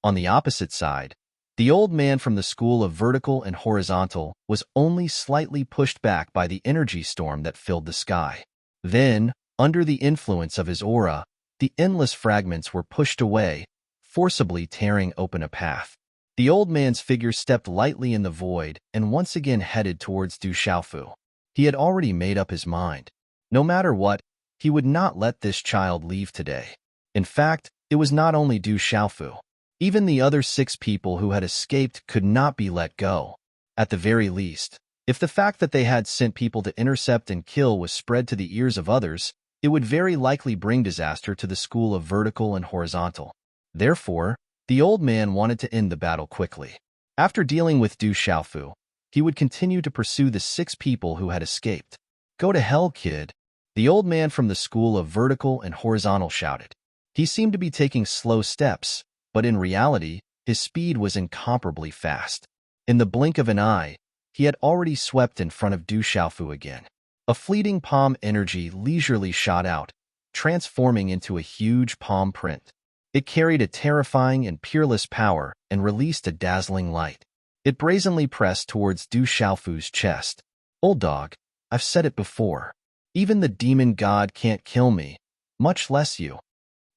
On the opposite side, the old man from the school of vertical and horizontal was only slightly pushed back by the energy storm that filled the sky. Then, under the influence of his aura, the endless fragments were pushed away, forcibly tearing open a path. The old man's figure stepped lightly in the void and once again headed towards Du Xiaofu. He had already made up his mind. No matter what, he would not let this child leave today. In fact, it was not only Du Xiaofu. Even the other 6 people who had escaped could not be let go. At the very least, if the fact that they had sent people to intercept and kill was spread to the ears of others, it would very likely bring disaster to the school of vertical and horizontal. Therefore, the old man wanted to end the battle quickly. After dealing with Du Xiaofu, he would continue to pursue the 6 people who had escaped. Go to hell, kid, the old man from the school of vertical and horizontal shouted. He seemed to be taking slow steps, but in reality, his speed was incomparably fast. In the blink of an eye, he had already swept in front of Du Xiaofu again. A fleeting palm energy leisurely shot out, transforming into a huge palm print. It carried a terrifying and peerless power and released a dazzling light. It brazenly pressed towards Du Xiaofu's chest. Old dog, I've said it before. Even the demon god can't kill me, much less you.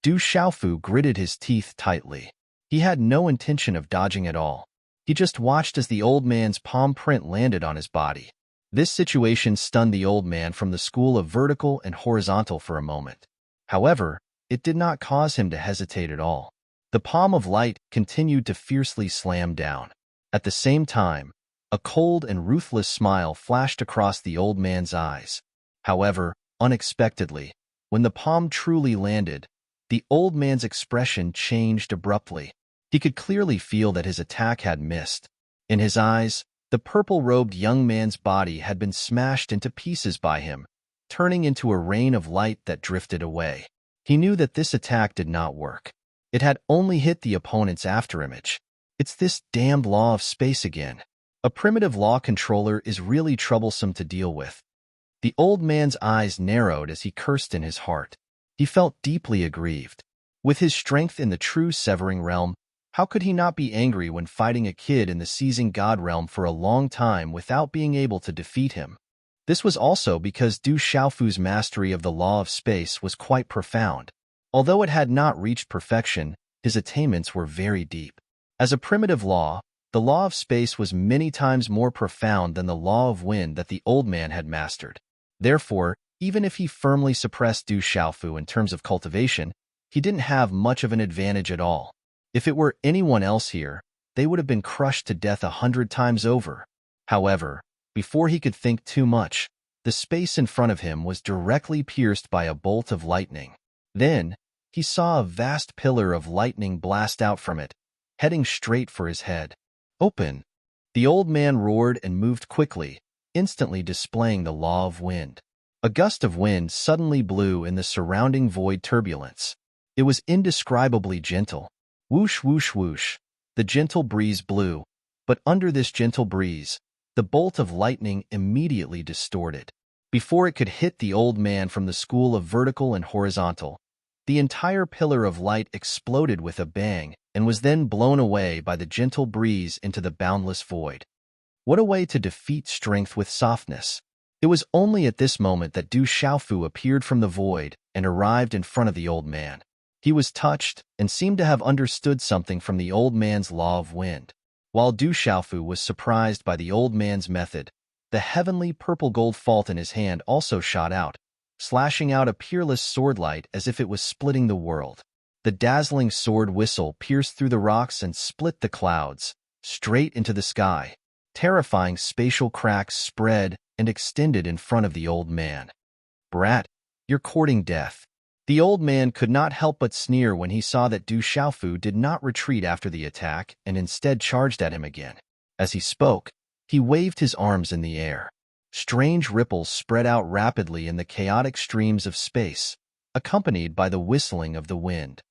Du Xiaofu gritted his teeth tightly. He had no intention of dodging at all. He just watched as the old man's palm print landed on his body. This situation stunned the old man from the school of vertical and horizontal for a moment. However, it did not cause him to hesitate at all. The palm of light continued to fiercely slam down. At the same time, a cold and ruthless smile flashed across the old man's eyes. However, unexpectedly, when the palm truly landed, the old man's expression changed abruptly. He could clearly feel that his attack had missed. In his eyes, The purple-robed young man's body had been smashed into pieces by him, turning into a rain of light that drifted away. He knew that this attack did not work. It had only hit the opponent's afterimage. It's this damned law of space again. A primitive law controller is really troublesome to deal with. The old man's eyes narrowed as he cursed in his heart. He felt deeply aggrieved. With his strength in the true severing realm, how could he not be angry when fighting a kid in the seizing god realm for a long time without being able to defeat him? This was also because Du Xiaofu's mastery of the law of space was quite profound. Although it had not reached perfection, his attainments were very deep. As a primitive law, the law of space was many times more profound than the law of wind that the old man had mastered. Therefore, even if he firmly suppressed Du Xiaofu in terms of cultivation, he didn't have much of an advantage at all. If it were anyone else here, they would have been crushed to death 100 times over. However, before he could think too much, the space in front of him was directly pierced by a bolt of lightning. Then, he saw a vast pillar of lightning blast out from it, heading straight for his head. "Open!" The old man roared and moved quickly, instantly displaying the law of wind. A gust of wind suddenly blew in the surrounding void turbulence. It was indescribably gentle. Whoosh, whoosh, whoosh. The gentle breeze blew, but under this gentle breeze, the bolt of lightning immediately distorted. Before it could hit the old man from the school of vertical and horizontal, the entire pillar of light exploded with a bang and was then blown away by the gentle breeze into the boundless void. What a way to defeat strength with softness! It was only at this moment that Du Xiaofu appeared from the void and arrived in front of the old man. He was touched and seemed to have understood something from the old man's law of wind. While Du Xiaofu was surprised by the old man's method, the heavenly purple-gold fault in his hand also shot out, slashing out a peerless swordlight as if it was splitting the world. The dazzling sword whistle pierced through the rocks and split the clouds, straight into the sky. Terrifying spatial cracks spread and extended in front of the old man. "Brat, you're courting death." The old man could not help but sneer when he saw that Du Xiaofu did not retreat after the attack and instead charged at him again. As he spoke, he waved his arms in the air. Strange ripples spread out rapidly in the chaotic streams of space, accompanied by the whistling of the wind.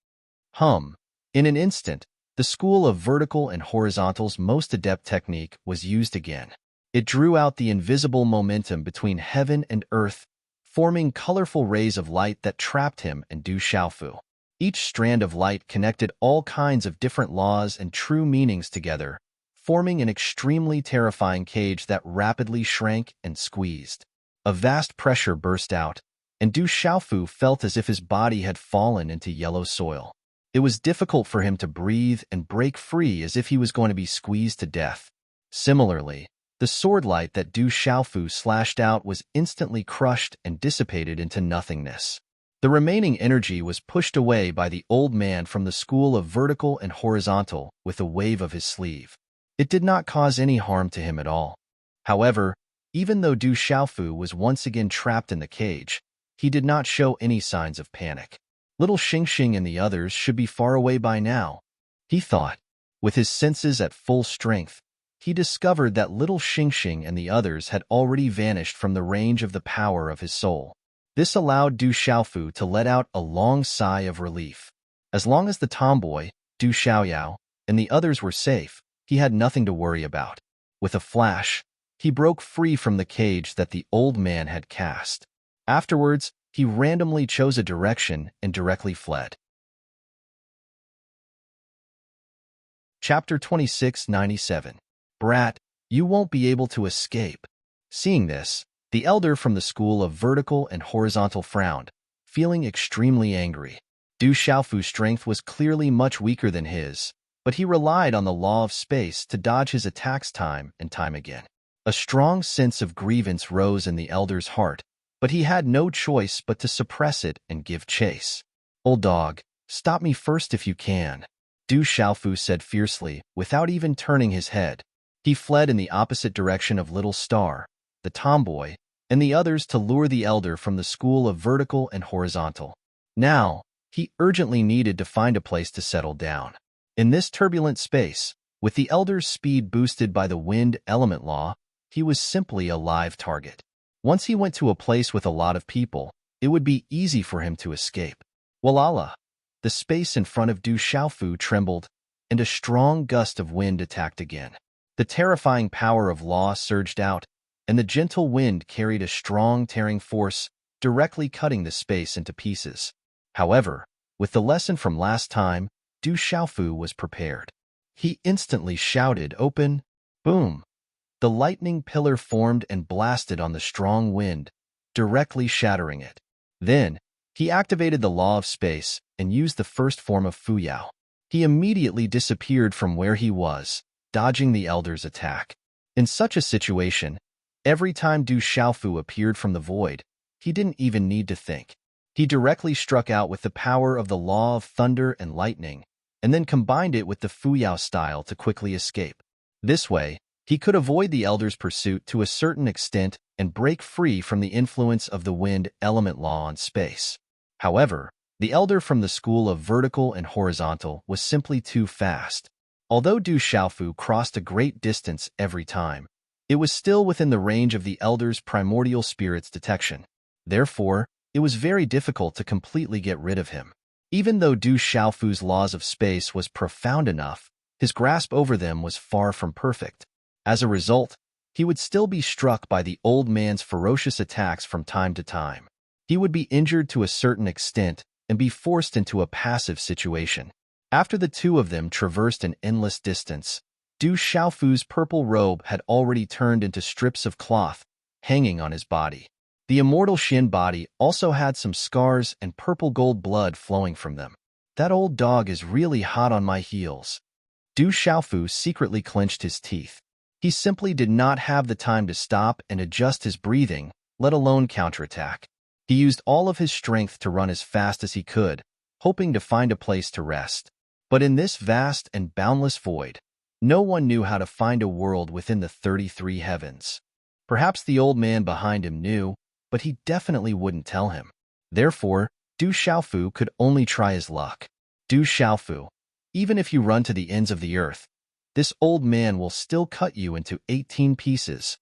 In an instant, the school of vertical and horizontal's most adept technique was used again. It drew out the invisible momentum between heaven and earth, forming colorful rays of light that trapped him and Du Xiaofu. Each strand of light connected all kinds of different laws and true meanings together, forming an extremely terrifying cage that rapidly shrank and squeezed. A vast pressure burst out, and Du Xiaofu felt as if his body had fallen into yellow soil. It was difficult for him to breathe and break free as if he was going to be squeezed to death. Similarly, the swordlight that Du Xiaofu slashed out was instantly crushed and dissipated into nothingness. The remaining energy was pushed away by the old man from the school of vertical and horizontal with a wave of his sleeve. It did not cause any harm to him at all. However, even though Du Xiaofu was once again trapped in the cage, he did not show any signs of panic. Little Xingxing and the others should be far away by now, he thought. With his senses at full strength, he discovered that little Xingxing and the others had already vanished from the range of the power of his soul. This allowed Du Xiaofu to let out a long sigh of relief. As long as the tomboy, Du Xiaoyao, and the others were safe, he had nothing to worry about. With a flash, he broke free from the cage that the old man had cast. Afterwards, he randomly chose a direction and directly fled. Chapter 2697. Brat, you won't be able to escape. Seeing this, the elder from the school of vertical and horizontal frowned, feeling extremely angry. Du Xiaofu's strength was clearly much weaker than his, but he relied on the law of space to dodge his attacks time and time again. A strong sense of grievance rose in the elder's heart, but he had no choice but to suppress it and give chase. "Old dog, stop me first if you can," Du Xiaofu said fiercely, without even turning his head. He fled in the opposite direction of Little Star, the tomboy, and the others to lure the elder from the school of vertical and horizontal. Now, he urgently needed to find a place to settle down. In this turbulent space, With the Elder's speed boosted by the wind element law, he was simply a live target. Once he went to a place with a lot of people, it would be easy for him to escape. Walala! The space in front of Du Xiaofu trembled, and a strong gust of wind attacked again. The terrifying power of law surged out, and the gentle wind carried a strong tearing force, directly cutting the space into pieces. However, with the lesson from last time, Du Xiaofu was prepared. He instantly shouted, "Open!" Boom! The lightning pillar formed and blasted on the strong wind, directly shattering it. Then, he activated the law of space and used the first form of Fuyao. He immediately disappeared from where he was, dodging the Elder's attack. In such a situation, every time Du Xiaofu appeared from the void, he didn't even need to think. He directly struck out with the power of the law of thunder and lightning, and then combined it with the Fuyao style to quickly escape. This way, he could avoid the Elder's pursuit to a certain extent and break free from the influence of the wind element law on space. However, the Elder from the school of vertical and horizontal was simply too fast. Although Du Xiaofu crossed a great distance every time, it was still within the range of the Elder's primordial spirit's detection. Therefore, it was very difficult to completely get rid of him. Even though Du Xiaofu's laws of space was profound enough, his grasp over them was far from perfect. As a result, he would still be struck by the old man's ferocious attacks from time to time. He would be injured to a certain extent and be forced into a passive situation. After the two of them traversed an endless distance, Du Xiaofu's purple robe had already turned into strips of cloth, hanging on his body. The immortal Xin body also had some scars and purple gold blood flowing from them. That old dog is really hot on my heels. Du Xiaofu secretly clenched his teeth. He simply did not have the time to stop and adjust his breathing, let alone counterattack. He used all of his strength to run as fast as he could, hoping to find a place to rest. But in this vast and boundless void, no one knew how to find a world within the 33 heavens. Perhaps the old man behind him knew, but he definitely wouldn't tell him. Therefore, Du Xiaofu could only try his luck. Du Xiaofu, even if you run to the ends of the earth, this old man will still cut you into 18 pieces.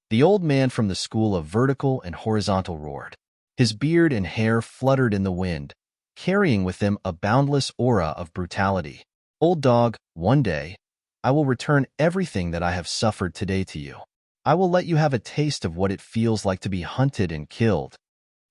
The old man from the school of vertical and horizontal roared. His beard and hair fluttered in the wind, carrying with them a boundless aura of brutality. Old dog, one day, I will return everything that I have suffered today to you. I will let you have a taste of what it feels like to be hunted and killed.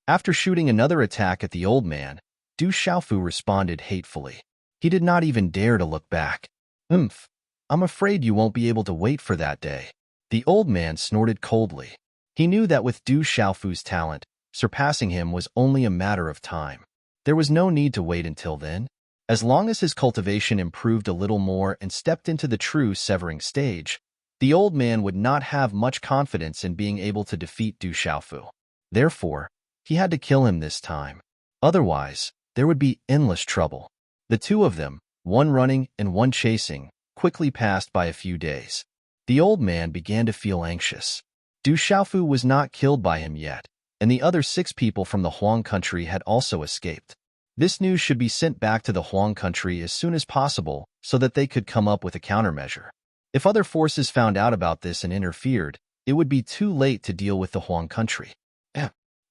After shooting another attack at the old man, Du Xiaofu responded hatefully. He did not even dare to look back. I'm afraid you won't be able to wait for that day. The old man snorted coldly. He knew that with Du Xiaofu's talent, surpassing him was only a matter of time. There was no need to wait until then. As long as his cultivation improved a little more and stepped into the true severing stage, the old man would not have much confidence in being able to defeat Du Xiaofu. Therefore, he had to kill him this time. Otherwise, there would be endless trouble. The two of them, one running and one chasing, quickly passed by a few days. The old man began to feel anxious. Du Xiaofu was not killed by him yet, and the other 6 people from the Huang country had also escaped. This news should be sent back to the Huang country as soon as possible so that they could come up with a countermeasure. If other forces found out about this and interfered, it would be too late to deal with the Huang country.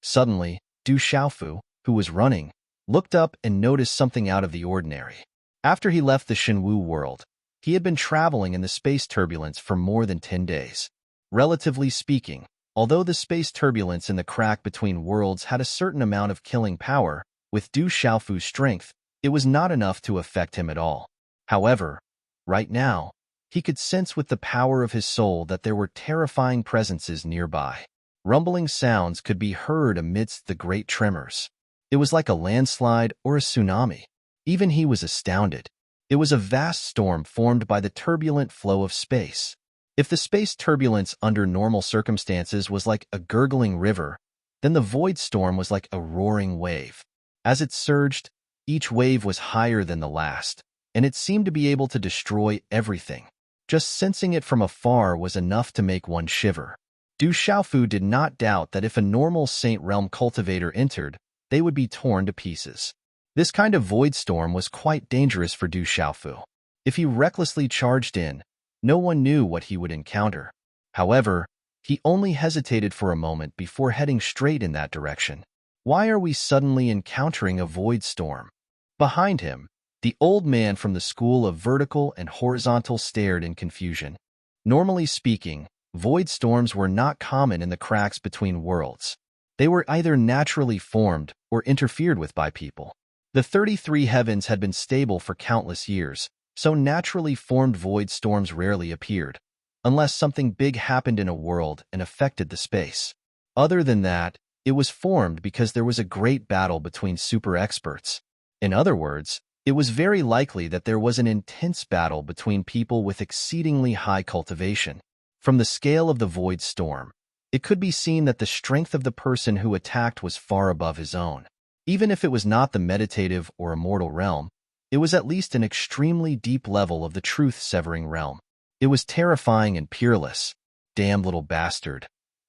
Suddenly, Du Xiaofu, who was running, looked up and noticed something out of the ordinary. After he left the Shenwu world, he had been traveling in the space turbulence for more than 10 days. Relatively speaking, although the space turbulence in the crack between worlds had a certain amount of killing power, with Du Xiaofu's strength, it was not enough to affect him at all. However, right now, he could sense with the power of his soul that there were terrifying presences nearby. Rumbling sounds could be heard amidst the great tremors. It was like a landslide or a tsunami. Even he was astounded. It was a vast storm formed by the turbulent flow of space. If the space turbulence under normal circumstances was like a gurgling river, then the void storm was like a roaring wave. As it surged, each wave was higher than the last, and it seemed to be able to destroy everything. Just sensing it from afar was enough to make one shiver. Du Xiaofu did not doubt that if a normal Saint Realm cultivator entered, they would be torn to pieces. This kind of void storm was quite dangerous for Du Xiaofu. If he recklessly charged in, No one knew what he would encounter. However, he only hesitated for a moment before heading straight in that direction. Why are we suddenly encountering a void storm? Behind him, the old man from the school of vertical and horizontal stared in confusion. Normally speaking, void storms were not common in the cracks between worlds. They were either naturally formed or interfered with by people. The 33 heavens had been stable for countless years, so naturally formed void storms rarely appeared, unless something big happened in a world and affected the space. Other than that, it was formed because there was a great battle between super experts. In other words, it was very likely that there was an intense battle between people with exceedingly high cultivation. From the scale of the void storm, it could be seen that the strength of the person who attacked was far above his own. Even if it was not the meditative or immortal realm, it was at least an extremely deep level of the truth-severing realm. It was terrifying and peerless. Damn little bastard.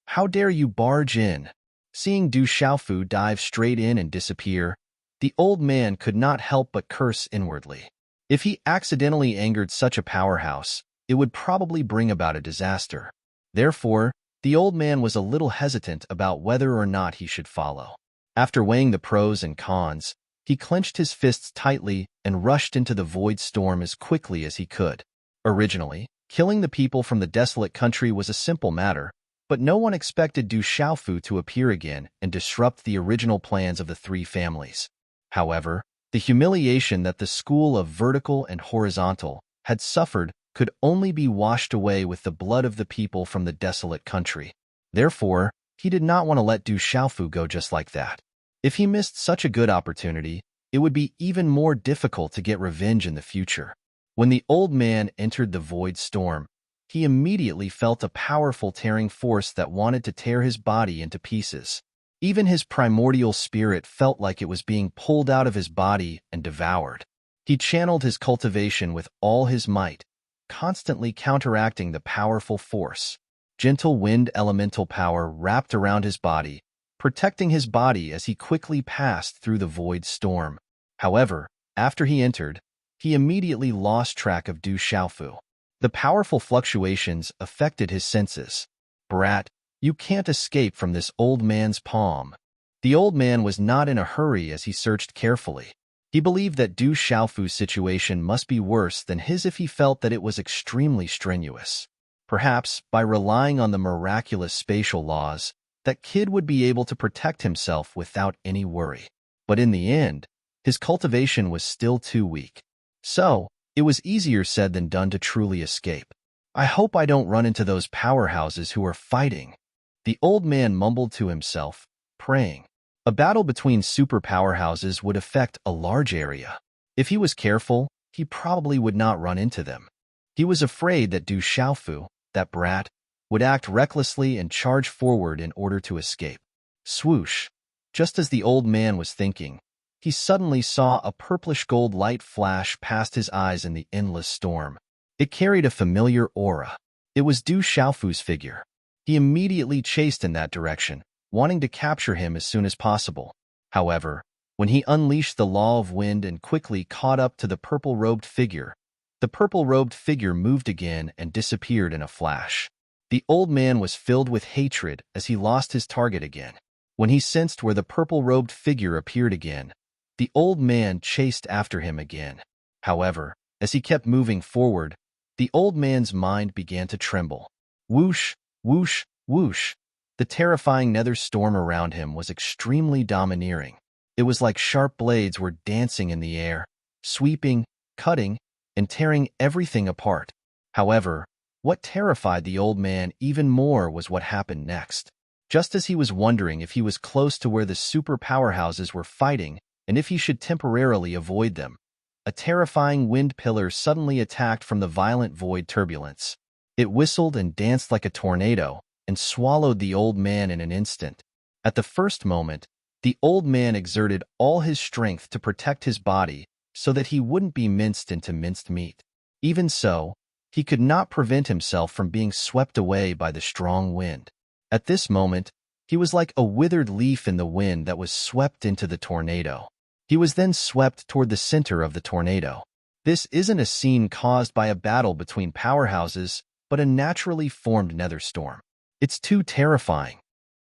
How dare you barge in? Seeing Du Xiaofu dive straight in and disappear, the old man could not help but curse inwardly. If he accidentally angered such a powerhouse, it would probably bring about a disaster. Therefore, the old man was a little hesitant about whether or not he should follow. After weighing the pros and cons, he clenched his fists tightly and rushed into the void storm as quickly as he could. Originally, killing the people from the desolate country was a simple matter, but no one expected Du Xiaofu to appear again and disrupt the original plans of the three families. However, the humiliation that the school of vertical and horizontal had suffered could only be washed away with the blood of the people from the desolate country. Therefore, he did not want to let Du Xiaofu go just like that. If he missed such a good opportunity, it would be even more difficult to get revenge in the future. When the old man entered the void storm, he immediately felt a powerful tearing force that wanted to tear his body into pieces. Even his primordial spirit felt like it was being pulled out of his body and devoured. He channeled his cultivation with all his might, constantly counteracting the powerful force. Gentle wind elemental power wrapped around his body, protecting his body as he quickly passed through the void storm. However, after he entered, he immediately lost track of Du Xiaofu. The powerful fluctuations affected his senses. Brat, you can't escape from this old man's palm. The old man was not in a hurry as he searched carefully. He believed that Du Xiaofu's situation must be worse than his if he felt that it was extremely strenuous. Perhaps, by relying on the miraculous spatial laws, that kid would be able to protect himself without any worry. But in the end, his cultivation was still too weak. So, it was easier said than done to truly escape. I hope I don't run into those powerhouses who are fighting. The old man mumbled to himself, praying. A battle between super powerhouses would affect a large area. If he was careful, he probably would not run into them. He was afraid that Du Xiaofu, that brat, would act recklessly and charge forward in order to escape. Swoosh! Just as the old man was thinking, he suddenly saw a purplish gold light flash past his eyes in the endless storm. It carried a familiar aura. It was Du Xiaofu's figure. He immediately chased in that direction, wanting to capture him as soon as possible. However, when he unleashed the law of wind and quickly caught up to the purple-robed figure, the purple-robed figure moved again and disappeared in a flash. The old man was filled with hatred as he lost his target again. When he sensed where the purple-robed figure appeared again, the old man chased after him again. However, as he kept moving forward, the old man's mind began to tremble. Whoosh, whoosh, whoosh. The terrifying nether storm around him was extremely domineering. It was like sharp blades were dancing in the air, sweeping, cutting, and tearing everything apart. However, what terrified the old man even more was what happened next. Just as he was wondering if he was close to where the super powerhouses were fighting and if he should temporarily avoid them, a terrifying wind pillar suddenly attacked from the violent void turbulence. It whistled and danced like a tornado and swallowed the old man in an instant. At the first moment, the old man exerted all his strength to protect his body so that he wouldn't be minced into minced meat. Even so, he could not prevent himself from being swept away by the strong wind. At this moment, he was like a withered leaf in the wind that was swept into the tornado. He was then swept toward the center of the tornado. This isn't a scene caused by a battle between powerhouses, but a naturally formed nether storm. It's too terrifying.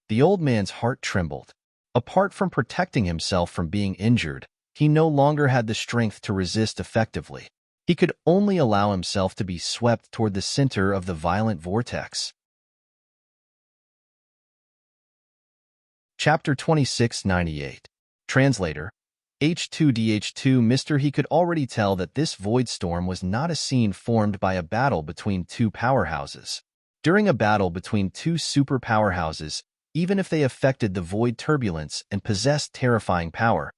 The old man's heart trembled. Apart from protecting himself from being injured, he no longer had the strength to resist effectively. He could only allow himself to be swept toward the center of the violent vortex. Chapter 2698. Translator. H2DH2 Mr. He could already tell that this void storm was not a scene formed by a battle between two powerhouses. During a battle between two super powerhouses, even if they affected the void turbulence and possessed terrifying power,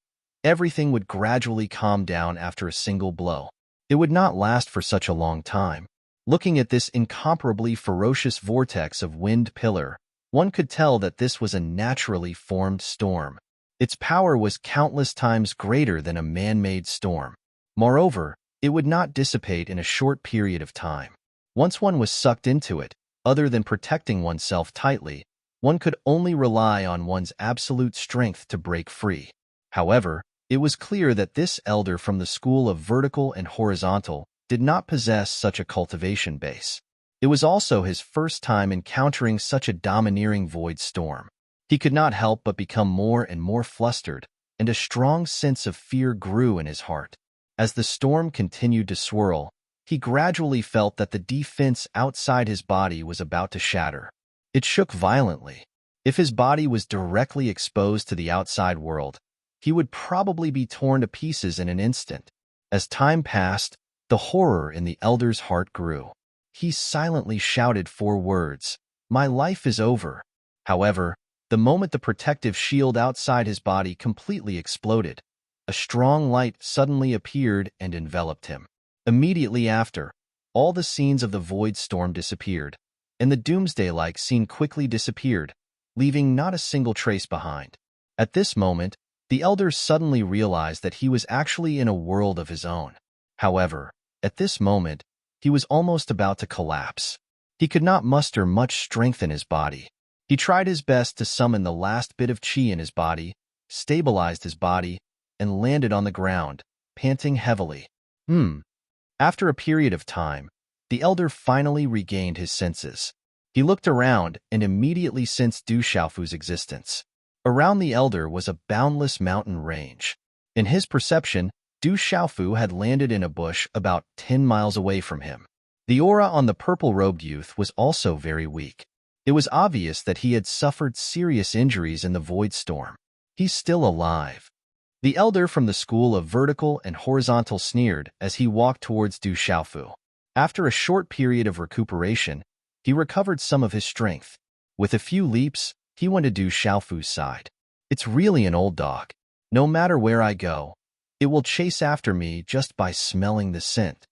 everything would gradually calm down after a single blow. It would not last for such a long time. Looking at this incomparably ferocious vortex of wind pillar, one could tell that this was a naturally formed storm. Its power was countless times greater than a man-made storm. Moreover, it would not dissipate in a short period of time. Once one was sucked into it, other than protecting oneself tightly, one could only rely on one's absolute strength to break free. However, it was clear that this elder from the school of vertical and horizontal did not possess such a cultivation base. It was also his first time encountering such a domineering void storm. He could not help but become more and more flustered, and a strong sense of fear grew in his heart. As the storm continued to swirl, he gradually felt that the defense outside his body was about to shatter. It shook violently. If his body was directly exposed to the outside world, he would probably be torn to pieces in an instant. As time passed, the horror in the elder's heart grew. He silently shouted 4 words, "My life is over." However, the moment the protective shield outside his body completely exploded, a strong light suddenly appeared and enveloped him. Immediately after, all the scenes of the void storm disappeared, and the doomsday-like scene quickly disappeared, leaving not a single trace behind. At this moment, the elder suddenly realized that he was actually in a world of his own. However, at this moment, he was almost about to collapse. He could not muster much strength in his body. He tried his best to summon the last bit of chi in his body, stabilized his body, and landed on the ground, panting heavily. After a period of time, the elder finally regained his senses. He looked around and immediately sensed Du Xiaofu's existence. Around the elder was a boundless mountain range. In his perception, Du Xiaofu had landed in a bush about 10 miles away from him. The aura on the purple-robed youth was also very weak. It was obvious that he had suffered serious injuries in the void storm. He's still alive. The elder from the school of vertical and horizontal sneered as he walked towards Du Xiaofu. After a short period of recuperation, he recovered some of his strength. With a few leaps, he went to Du Xiaofu's side. "It's really an old dog. No matter where I go, it will chase after me just by smelling the scent."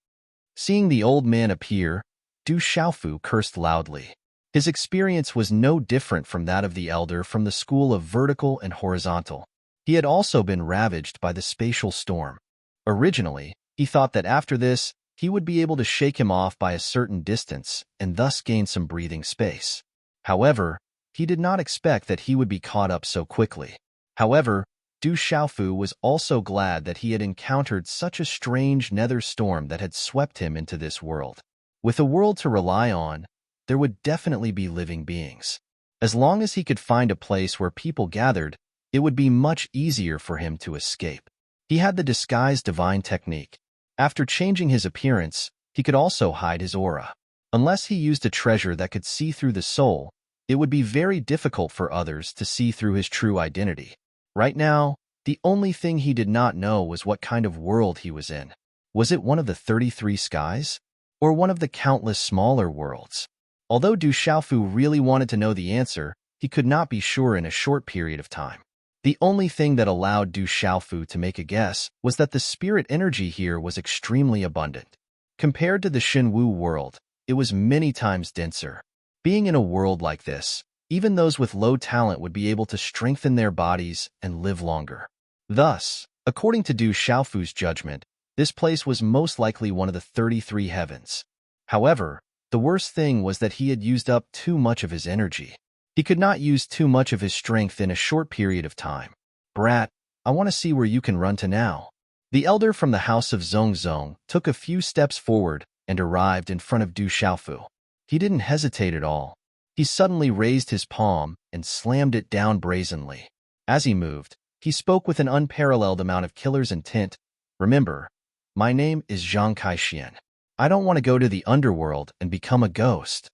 Seeing the old man appear, Du Xiaofu cursed loudly. His experience was no different from that of the elder from the school of vertical and horizontal. He had also been ravaged by the spatial storm. Originally, he thought that after this, he would be able to shake him off by a certain distance and thus gain some breathing space. However, he did not expect that he would be caught up so quickly. However, Du Xiaofu was also glad that he had encountered such a strange nether storm that had swept him into this world. With a world to rely on, there would definitely be living beings. As long as he could find a place where people gathered, it would be much easier for him to escape. He had the disguise divine technique. After changing his appearance, he could also hide his aura. Unless he used a treasure that could see through the soul, it would be very difficult for others to see through his true identity. Right now, the only thing he did not know was what kind of world he was in. Was it one of the 33 skies? Or one of the countless smaller worlds? Although Du Xiaofu really wanted to know the answer, he could not be sure in a short period of time. The only thing that allowed Du Xiaofu to make a guess was that the spirit energy here was extremely abundant. Compared to the Xinwu world, it was many times denser. Being in a world like this, even those with low talent would be able to strengthen their bodies and live longer. Thus, according to Du Xiaofu's judgment, this place was most likely one of the 33 heavens. However, the worst thing was that he had used up too much of his energy. He could not use too much of his strength in a short period of time. "Brat, I want to see where you can run to now." The elder from the house of Zhongzong took a few steps forward and arrived in front of Du Xiaofu. He didn't hesitate at all. He suddenly raised his palm and slammed it down brazenly. As he moved, he spoke with an unparalleled amount of killer's intent. Remember, my name is Zhang Kaixian. I don't want to go to the underworld and become a ghost.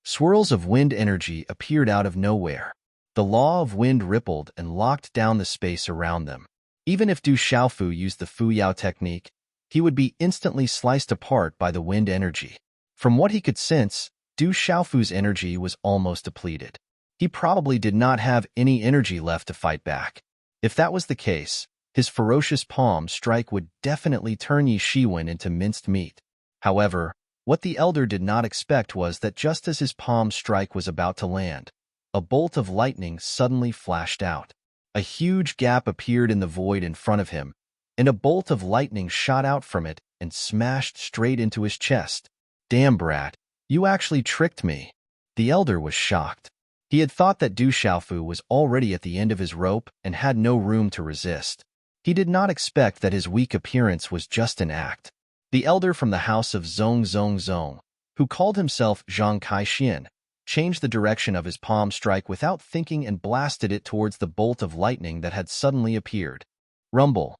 Swirls of wind energy appeared out of nowhere. The law of wind rippled and locked down the space around them. Even if Du Xiaofu used the Fu Yao technique, he would be instantly sliced apart by the wind energy. From what he could sense, Du Xiaofu's energy was almost depleted. He probably did not have any energy left to fight back. If that was the case, his ferocious palm strike would definitely turn Yi Shiwen into minced meat. However, what the elder did not expect was that just as his palm strike was about to land, a bolt of lightning suddenly flashed out. A huge gap appeared in the void in front of him, and a bolt of lightning shot out from it and smashed straight into his chest. Damn, brat, you actually tricked me. The elder was shocked. He had thought that Du Xiaofu was already at the end of his rope and had no room to resist. He did not expect that his weak appearance was just an act. The elder from the house of Zhong, who called himself Zhang Kaixian, changed the direction of his palm strike without thinking and blasted it towards the bolt of lightning that had suddenly appeared. Rumble.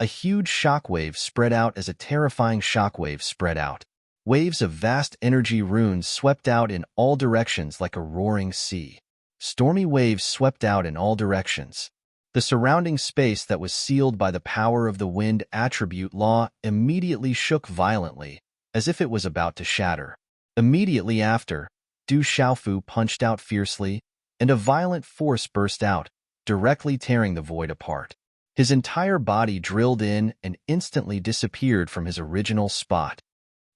A huge shockwave spread out as a terrifying shockwave spread out. Waves of vast energy runes swept out in all directions like a roaring sea. Stormy waves swept out in all directions. The surrounding space that was sealed by the power of the wind attribute law immediately shook violently, as if it was about to shatter. Immediately after, Du Xiaofu punched out fiercely, and a violent force burst out, directly tearing the void apart. His entire body drilled in and instantly disappeared from his original spot.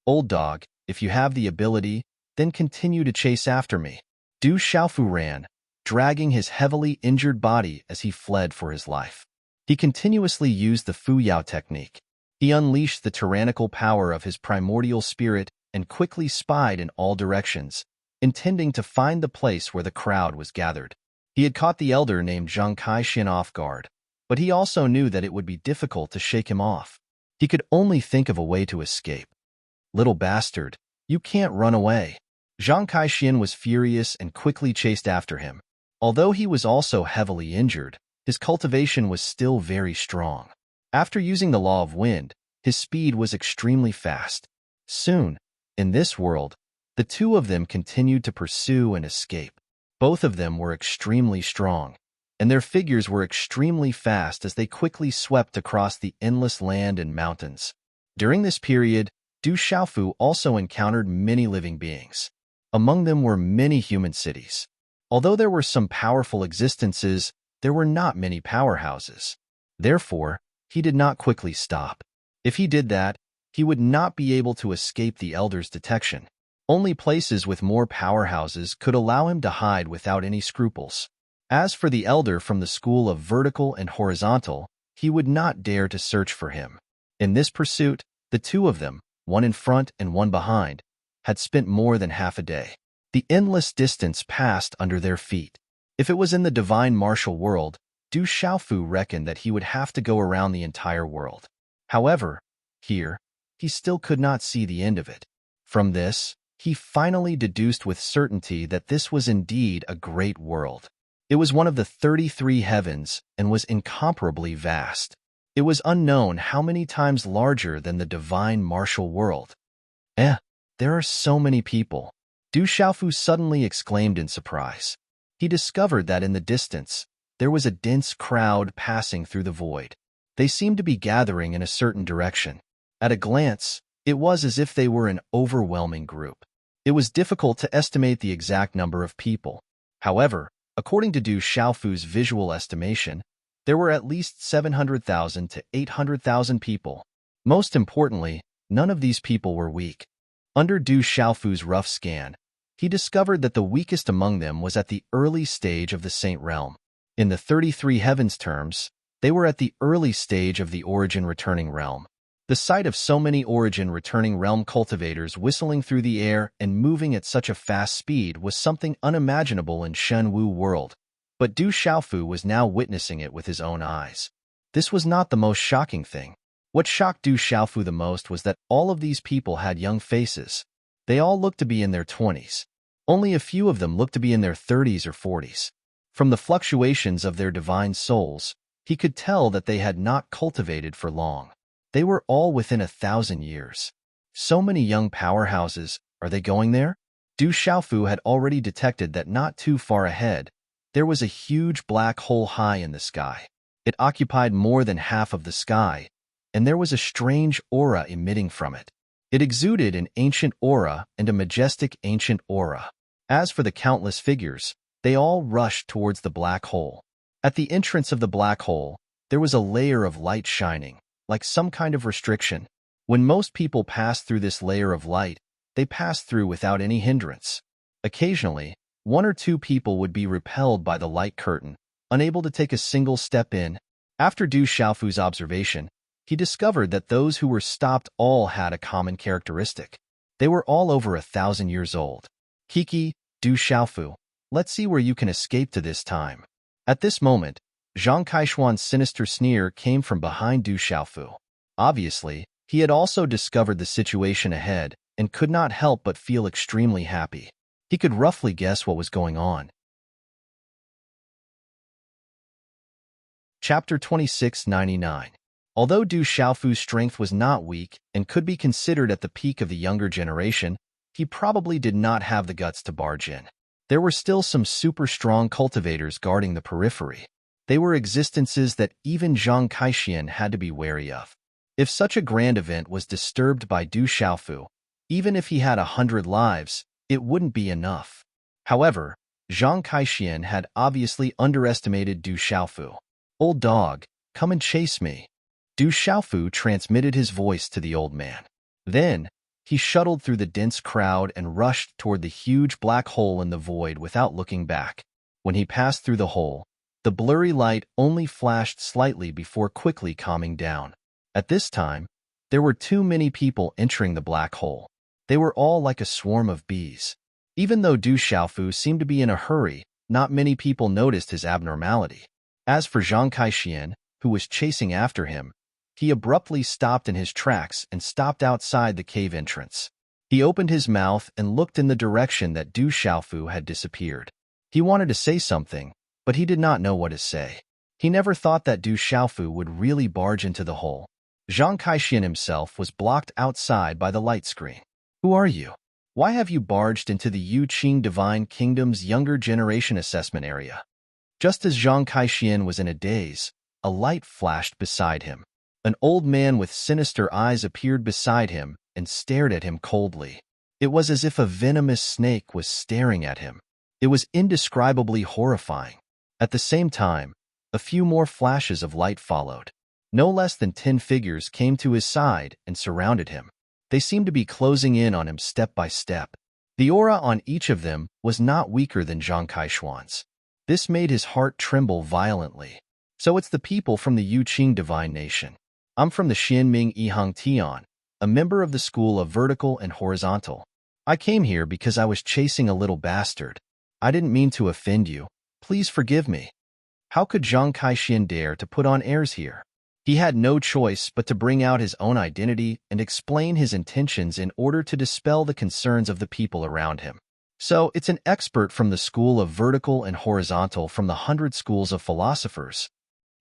Old dog, if you have the ability, then continue to chase after me. Du Xiaofu ran, dragging his heavily injured body as he fled for his life. He continuously used the Fu Yao technique. He unleashed the tyrannical power of his primordial spirit and quickly spied in all directions, intending to find the place where the crowd was gathered. He had caught the elder named Zhang Kaixian off guard, but he also knew that it would be difficult to shake him off. He could only think of a way to escape. Little bastard, you can't run away. Zhang Kaixian was furious and quickly chased after him. Although he was also heavily injured, his cultivation was still very strong. After using the law of wind, his speed was extremely fast. Soon, in this world, the two of them continued to pursue and escape. Both of them were extremely strong, and their figures were extremely fast as they quickly swept across the endless land and mountains. During this period, Du Xiaofu also encountered many living beings. Among them were many human cities. Although there were some powerful existences, there were not many powerhouses. Therefore, he did not quickly stop. If he did that, he would not be able to escape the elder's detection. Only places with more powerhouses could allow him to hide without any scruples. As for the elder from the school of vertical and horizontal, he would not dare to search for him. In this pursuit, the two of them, one in front and one behind, had spent more than half a day. The endless distance passed under their feet. If it was in the divine martial world, Du Xiaofu reckoned that he would have to go around the entire world. However, here, he still could not see the end of it. From this, he finally deduced with certainty that this was indeed a great world. It was one of the 33 heavens and was incomparably vast. It was unknown how many times larger than the divine martial world. There are so many people. Du Xiaofu suddenly exclaimed in surprise. He discovered that in the distance, there was a dense crowd passing through the void. They seemed to be gathering in a certain direction. At a glance, it was as if they were an overwhelming group. It was difficult to estimate the exact number of people. However, according to Du Xiaofu's visual estimation, there were at least 700,000 to 800,000 people. Most importantly, none of these people were weak. Under Du Xiaofu's rough scan, he discovered that the weakest among them was at the early stage of the Saint Realm. In the 33 heavens terms, they were at the early stage of the Origin Returning Realm. The sight of so many Origin Returning Realm cultivators whistling through the air and moving at such a fast speed was something unimaginable in Shenwu world. But Du Xiaofu was now witnessing it with his own eyes. This was not the most shocking thing. What shocked Du Xiaofu the most was that all of these people had young faces. They all looked to be in their 20s. Only a few of them looked to be in their 30s or 40s. From the fluctuations of their divine souls, he could tell that they had not cultivated for long. They were all within 1,000 years. So many young powerhouses, are they going there? Du Xiaofu had already detected that not too far ahead, there was a huge black hole high in the sky. It occupied more than half of the sky, and there was a strange aura emitting from it. It exuded an ancient aura and a majestic ancient aura. As for the countless figures, they all rushed towards the black hole. At the entrance of the black hole, there was a layer of light shining, like some kind of restriction. When most people passed through this layer of light, they passed through without any hindrance. Occasionally, one or two people would be repelled by the light curtain, unable to take a single step in. After Du Xiaofu's observation, he discovered that those who were stopped all had a common characteristic. They were all over 1,000 years old. Kiki, Du Xiaofu, let's see where you can escape to this time. At this moment, Zhang Kaishuan's sinister sneer came from behind Du Xiaofu. Obviously, he had also discovered the situation ahead and could not help but feel extremely happy. He could roughly guess what was going on. Chapter 2699. Although Du Xiaofu's strength was not weak and could be considered at the peak of the younger generation, he probably did not have the guts to barge in. There were still some super strong cultivators guarding the periphery. They were existences that even Zhang Kaishian had to be wary of. If such a grand event was disturbed by Du Xiaofu, even if he had 100 lives, it wouldn't be enough. However, Zhang Kaishian had obviously underestimated Du Xiaofu. "Old dog, come and chase me." Du Xiaofu transmitted his voice to the old man. Then, he shuttled through the dense crowd and rushed toward the huge black hole in the void without looking back. When he passed through the hole, the blurry light only flashed slightly before quickly calming down. At this time, there were too many people entering the black hole. They were all like a swarm of bees. Even though Du Xiaofu seemed to be in a hurry, not many people noticed his abnormality. As for Zhang Kaishian, who was chasing after him, he abruptly stopped in his tracks and stopped outside the cave entrance. He opened his mouth and looked in the direction that Du Xiaofu had disappeared. He wanted to say something, but he did not know what to say. He never thought that Du Xiaofu would really barge into the hole. Zhang Kaishian himself was blocked outside by the light screen. "Who are you? Why have you barged into the Yuqing Divine Kingdom's younger generation assessment area?" Just as Zhang Kaishian was in a daze, a light flashed beside him. An old man with sinister eyes appeared beside him and stared at him coldly. It was as if a venomous snake was staring at him. It was indescribably horrifying. At the same time, a few more flashes of light followed. No less than 10 figures came to his side and surrounded him. They seemed to be closing in on him step by step. The aura on each of them was not weaker than Zhang Kaishuan's. This made his heart tremble violently. "So it's the people from the Yuqing Divine Nation. I'm from the Xianming Yihang Tian, a member of the School of Vertical and Horizontal. I came here because I was chasing a little bastard. I didn't mean to offend you. Please forgive me." How could Zhang Kaishian dare to put on airs here? He had no choice but to bring out his own identity and explain his intentions in order to dispel the concerns of the people around him. "So it's an expert from the School of Vertical and Horizontal from the 100 Schools of Philosophers."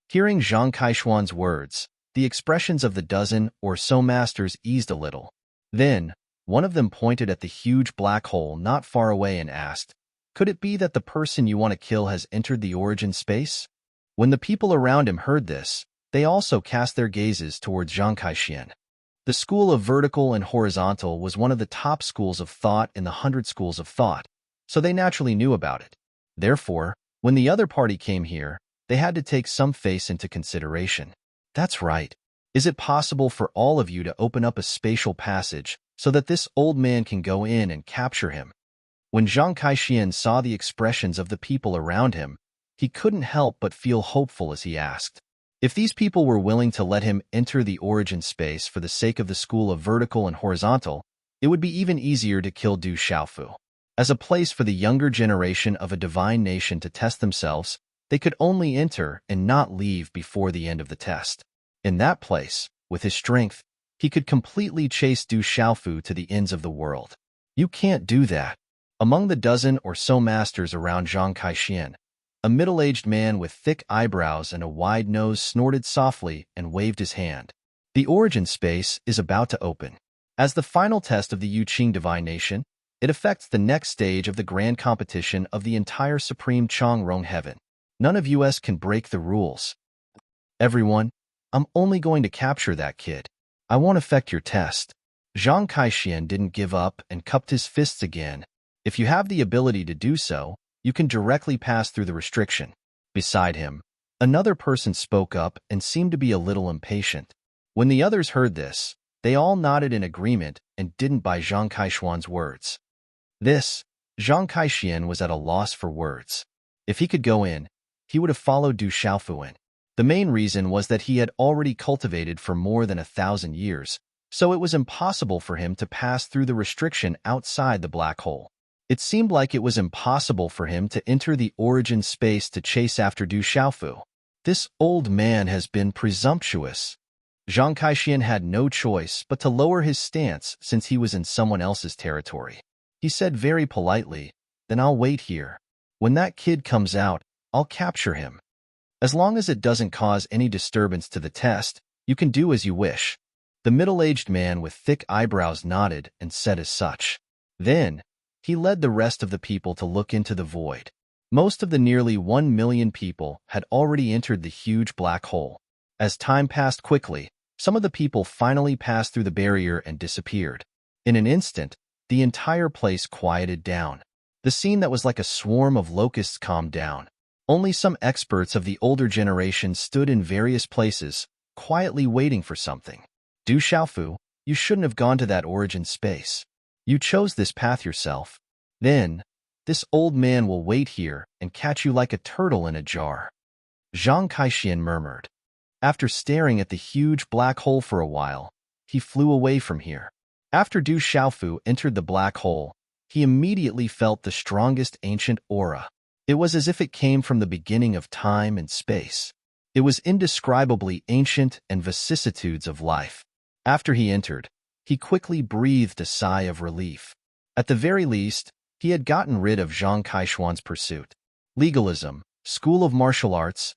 Hearing Zhang Kaishuan's words, the expressions of the dozen or so masters eased a little. Then, one of them pointed at the huge black hole not far away and asked, "Could it be that the person you want to kill has entered the origin space?" When the people around him heard this, they also cast their gazes towards Zhang Kaishian. The School of Vertical and Horizontal was one of the top schools of thought in the 100 Schools of Thought, so they naturally knew about it. Therefore, when the other party came here, they had to take some face into consideration. "That's right. Is it possible for all of you to open up a spatial passage so that this old man can go in and capture him?" When Zhang Kaishian saw the expressions of the people around him, he couldn't help but feel hopeful as he asked. If these people were willing to let him enter the origin space for the sake of the School of Vertical and Horizontal, it would be even easier to kill Du Xiaofu. As a place for the younger generation of a divine nation to test themselves, they could only enter and not leave before the end of the test. In that place, With his strength, he could completely chase Du Xiaofu to the ends of the world. You can't do that. Among the dozen or so masters around Zhang Kaixian, a middle-aged man with thick eyebrows and a wide nose snorted softly and waved his hand. The origin space is about to open. As the final test of the Yuqing divination, it affects the next stage of the grand competition of the entire Supreme Changrong heaven. None of us can break the rules. Everyone, I'm only going to capture that kid. I won't affect your test. Zhang Kaixian didn't give up and cupped his fists again. If you have the ability to do so, you can directly pass through the restriction. Beside him, another person spoke up and seemed to be a little impatient. When the others heard this, they all nodded in agreement and didn't buy Zhang Kaixian's words. Zhang Kaixian was at a loss for words. If he could go in, he would have followed Du Xiaofu in. The main reason was that he had already cultivated for more than 1,000 years, so it was impossible for him to pass through the restriction outside the black hole. It seemed like it was impossible for him to enter the origin space to chase after Du Xiaofu. This old man has been presumptuous. Zhang Kaixian had no choice but to lower his stance since he was in someone else's territory. He said very politely, "Then I'll wait here. When that kid comes out, I'll capture him. As long as it doesn't cause any disturbance to the test, you can do as you wish." The middle-aged man with thick eyebrows nodded and said as such. Then, he led the rest of the people to look into the void. Most of the nearly 1 million people had already entered the huge black hole. As time passed quickly, some of the people finally passed through the barrier and disappeared. In an instant, the entire place quieted down. The scene that was like a swarm of locusts calmed down. Only some experts of the older generation stood in various places, quietly waiting for something. Du Xiaofu, you shouldn't have gone to that origin space. You chose this path yourself. Then, this old man will wait here and catch you like a turtle in a jar. Zhang Kaixian murmured. After staring at the huge black hole for a while, he flew away from here. After Du Xiaofu entered the black hole, he immediately felt the strongest ancient aura. It was as if it came from the beginning of time and space. It was indescribably ancient and vicissitudes of life. After he entered, he quickly breathed a sigh of relief. At the very least, he had gotten rid of Zhang Kaixian's pursuit. Legalism, School of Martial Arts,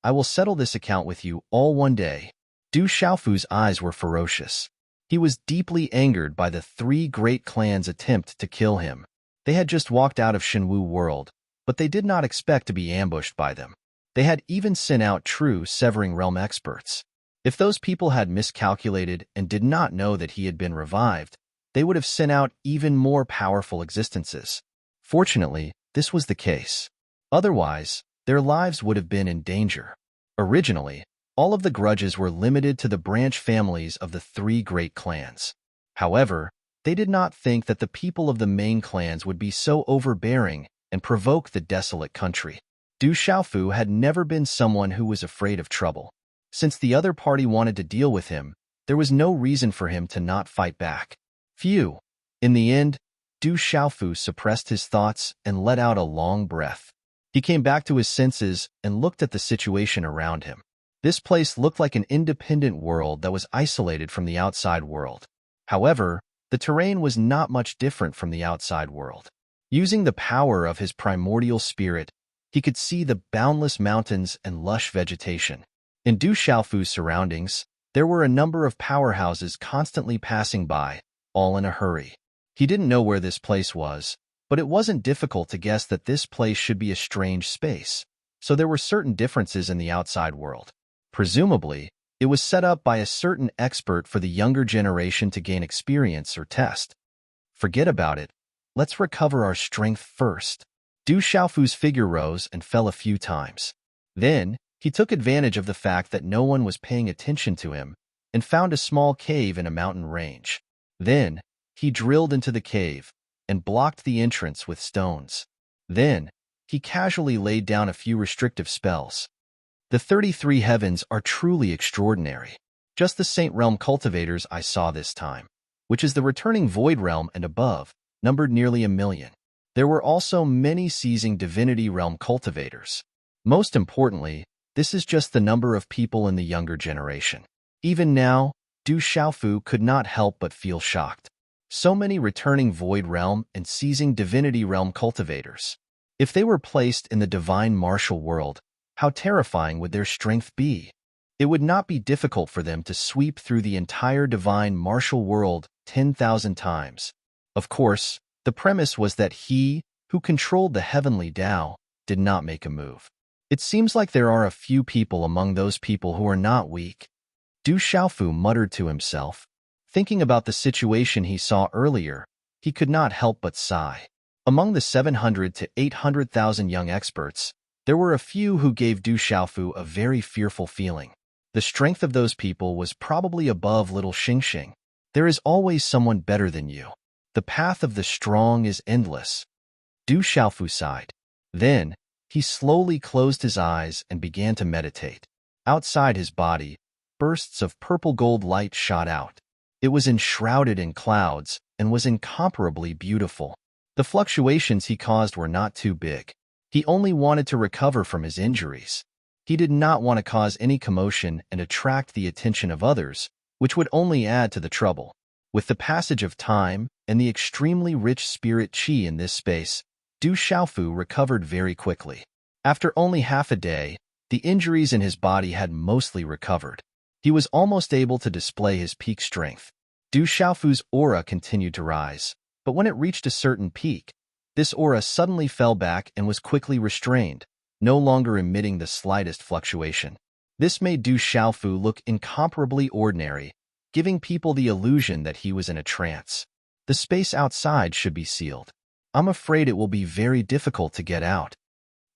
I will settle this account with you all one day. Du Xiaofu's eyes were ferocious. He was deeply angered by the 3 great clans' attempt to kill him. They had just walked out of Shenwu World, but they did not expect to be ambushed by them. They had even sent out true Severing Realm experts. If those people had miscalculated and did not know that he had been revived, they would have sent out even more powerful existences. Fortunately, this was the case. Otherwise, their lives would have been in danger. Originally, all of the grudges were limited to the branch families of the 3 great clans. However, they did not think that the people of the main clans would be so overbearing and provoke the desolate country. Du Xiaofu had never been someone who was afraid of trouble. Since the other party wanted to deal with him, there was no reason for him to not fight back. Phew! In the end, Du Xiaofu suppressed his thoughts and let out a long breath. He came back to his senses and looked at the situation around him. This place looked like an independent world that was isolated from the outside world. However, the terrain was not much different from the outside world. Using the power of his primordial spirit, he could see the boundless mountains and lush vegetation. In Du Xiaofu's surroundings, there were a number of powerhouses constantly passing by, all in a hurry. He didn't know where this place was, but it wasn't difficult to guess that this place should be a strange space, so there were certain differences in the outside world. Presumably, it was set up by a certain expert for the younger generation to gain experience or test. Forget about it. Let's recover our strength first. Du Xiaofu's figure rose and fell a few times. Then, he took advantage of the fact that no one was paying attention to him and found a small cave in a mountain range. Then, he drilled into the cave and blocked the entrance with stones. Then, he casually laid down a few restrictive spells. The 33 heavens are truly extraordinary. Just the Saint Realm cultivators I saw this time, which is the returning Void Realm and above, numbered nearly 1 million. There were also many seizing Divinity Realm cultivators. Most importantly, This is just the number of people in the younger generation. Even now, Du Xiaofu could not help but feel shocked. So many returning Void Realm and seizing Divinity Realm cultivators. If they were placed in the divine martial world, how terrifying would their strength be? It would not be difficult for them to sweep through the entire divine martial world 10,000 times. Of course, the premise was that he, who controlled the heavenly Tao, did not make a move. It seems like there are a few people among those people who are not weak. Du Xiaofu muttered to himself. Thinking about the situation he saw earlier, he could not help but sigh. Among the 700 to 800,000 young experts, there were a few who gave Du Xiaofu a very fearful feeling. The strength of those people was probably above little Xingxing. There is always someone better than you. The path of the strong is endless. Du Xiaofu sighed. Then, he slowly closed his eyes and began to meditate. Outside his body, bursts of purple-gold light shot out. It was enshrouded in clouds and was incomparably beautiful. The fluctuations he caused were not too big. He only wanted to recover from his injuries. He did not want to cause any commotion and attract the attention of others, which would only add to the trouble. With the passage of time and the extremely rich spirit qi in this space, Du Xiaofu recovered very quickly. After only half a day, the injuries in his body had mostly recovered. He was almost able to display his peak strength. Du Xiaofu's aura continued to rise, but when it reached a certain peak, this aura suddenly fell back and was quickly restrained, no longer emitting the slightest fluctuation. This made Du Xiaofu look incomparably ordinary, giving people the illusion that he was in a trance. The space outside should be sealed. I'm afraid it will be very difficult to get out.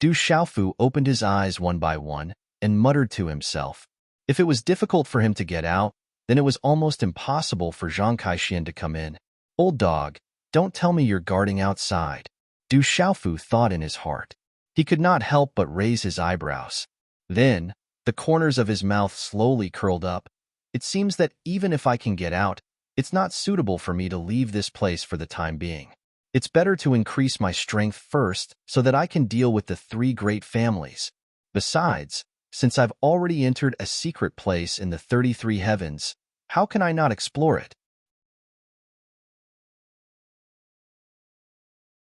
Du Xiaofu opened his eyes one by one and muttered to himself. If it was difficult for him to get out, then it was almost impossible for Zhang Kaixian to come in. Old dog, don't tell me you're guarding outside. Du Xiaofu thought in his heart. He could not help but raise his eyebrows. Then, the corners of his mouth slowly curled up. It seems that even if I can get out, it's not suitable for me to leave this place for the time being. It's better to increase my strength first so that I can deal with the three great families. Besides, since I've already entered a secret place in the 33 heavens, how can I not explore it?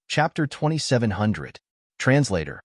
Chapter 2700. Translator.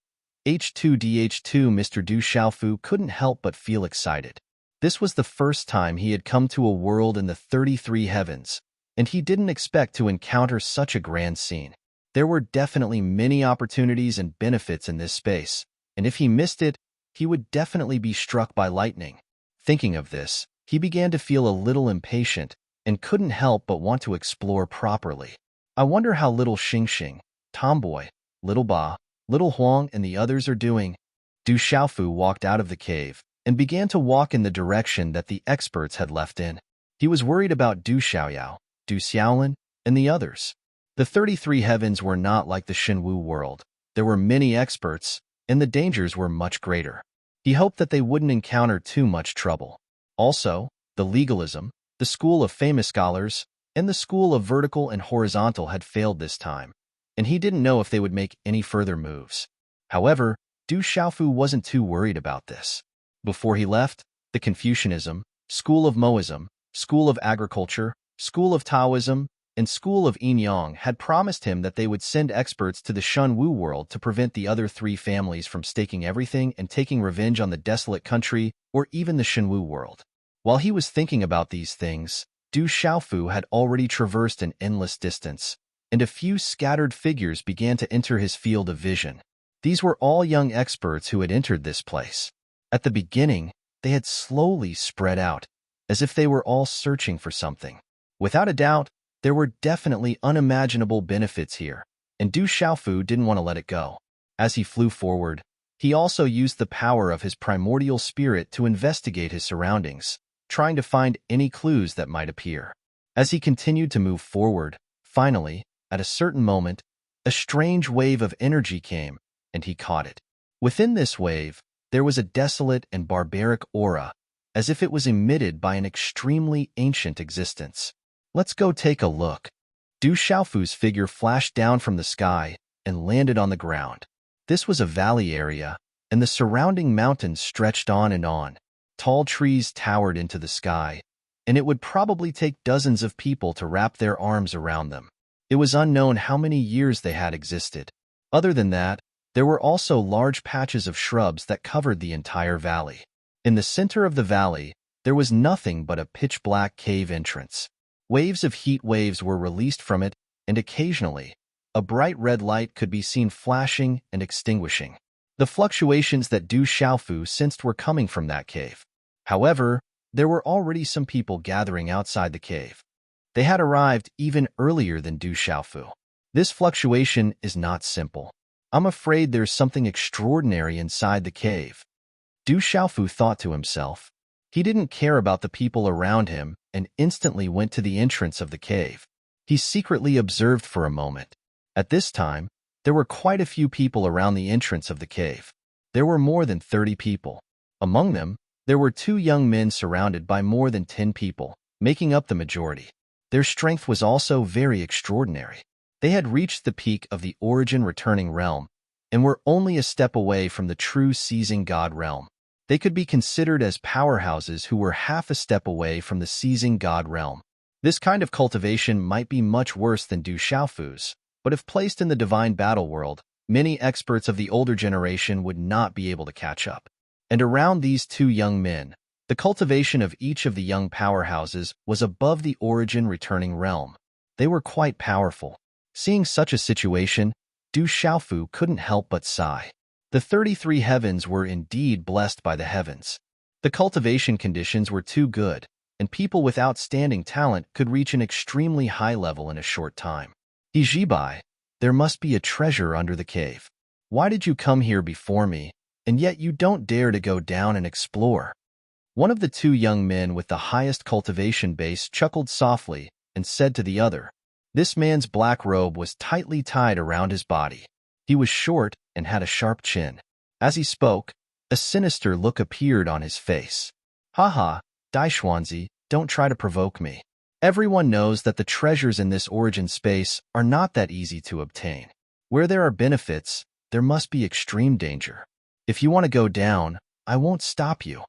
H2DH2 Mr. Du Xiaofu couldn't help but feel excited. This was the first time he had come to a world in the 33 heavens, and he didn't expect to encounter such a grand scene. There were definitely many opportunities and benefits in this space, and if he missed it, he would definitely be struck by lightning. Thinking of this, he began to feel a little impatient and couldn't help but want to explore properly. I wonder how little Xingxing, Tomboy, Little Ba, Little Huang, and the others are doing. Du Xiaofu walked out of the cave and began to walk in the direction that the experts had left in. He was worried about Du Xiaoyao, Du Xiaolin, and the others. The 33 heavens were not like the Shenwu world. There were many experts, and the dangers were much greater. He hoped that they wouldn't encounter too much trouble. Also, the legalism, the school of famous scholars, and the school of vertical and horizontal had failed this time, and he didn't know if they would make any further moves. However, Du Xiaofu wasn't too worried about this. Before he left, the Confucianism, school of Moism, school of agriculture, school of Taoism, and school of Yin-Yang had promised him that they would send experts to the Shenwu world to prevent the other three families from staking everything and taking revenge on the desolate country or even the Shenwu world. While he was thinking about these things, Du Xiaofu had already traversed an endless distance, and a few scattered figures began to enter his field of vision. These were all young experts who had entered this place. At the beginning, they had slowly spread out, as if they were all searching for something. Without a doubt, there were definitely unimaginable benefits here, and Du Xiaofu didn't want to let it go. As he flew forward, he also used the power of his primordial spirit to investigate his surroundings, trying to find any clues that might appear. As he continued to move forward, finally, at a certain moment, a strange wave of energy came, and he caught it. Within this wave, there was a desolate and barbaric aura, as if it was emitted by an extremely ancient existence. Let's go take a look. Du Xiaofu's figure flashed down from the sky and landed on the ground. This was a valley area, and the surrounding mountains stretched on and on. Tall trees towered into the sky, and it would probably take dozens of people to wrap their arms around them. It was unknown how many years they had existed. Other than that, there were also large patches of shrubs that covered the entire valley. In the center of the valley, there was nothing but a pitch-black cave entrance. Waves of heat waves were released from it, and occasionally, a bright red light could be seen flashing and extinguishing. The fluctuations that Du Xiaofu sensed were coming from that cave. However, there were already some people gathering outside the cave. They had arrived even earlier than Du Xiaofu. This fluctuation is not simple. I'm afraid there's something extraordinary inside the cave. Du Xiaofu thought to himself. He didn't care about the people around him and instantly went to the entrance of the cave. He secretly observed for a moment. At this time, there were quite a few people around the entrance of the cave. There were more than 30 people. Among them, there were 2 young men surrounded by more than 10 people, making up the majority. Their strength was also very extraordinary. They had reached the peak of the origin returning realm and were only a step away from the true seizing god realm. They could be considered as powerhouses who were half a step away from the seizing god realm. This kind of cultivation might be much worse than Du Xiaofu's, but if placed in the divine battle world, many experts of the older generation would not be able to catch up. And around these 2 young men, the cultivation of each of the young powerhouses was above the origin returning realm. They were quite powerful. Seeing such a situation, Du Xiaofu couldn't help but sigh. The 33 heavens were indeed blessed by the heavens. The cultivation conditions were too good, and people with outstanding talent could reach an extremely high level in a short time. Hijibai, there must be a treasure under the cave. Why did you come here before me, and yet you don't dare to go down and explore? One of the 2 young men with the highest cultivation base chuckled softly and said to the other. This man's black robe was tightly tied around his body. He was short and had a sharp chin. As he spoke, a sinister look appeared on his face. Haha, Daishuanzi, don't try to provoke me. Everyone knows that the treasures in this origin space are not that easy to obtain. Where there are benefits, there must be extreme danger. If you want to go down, I won't stop you.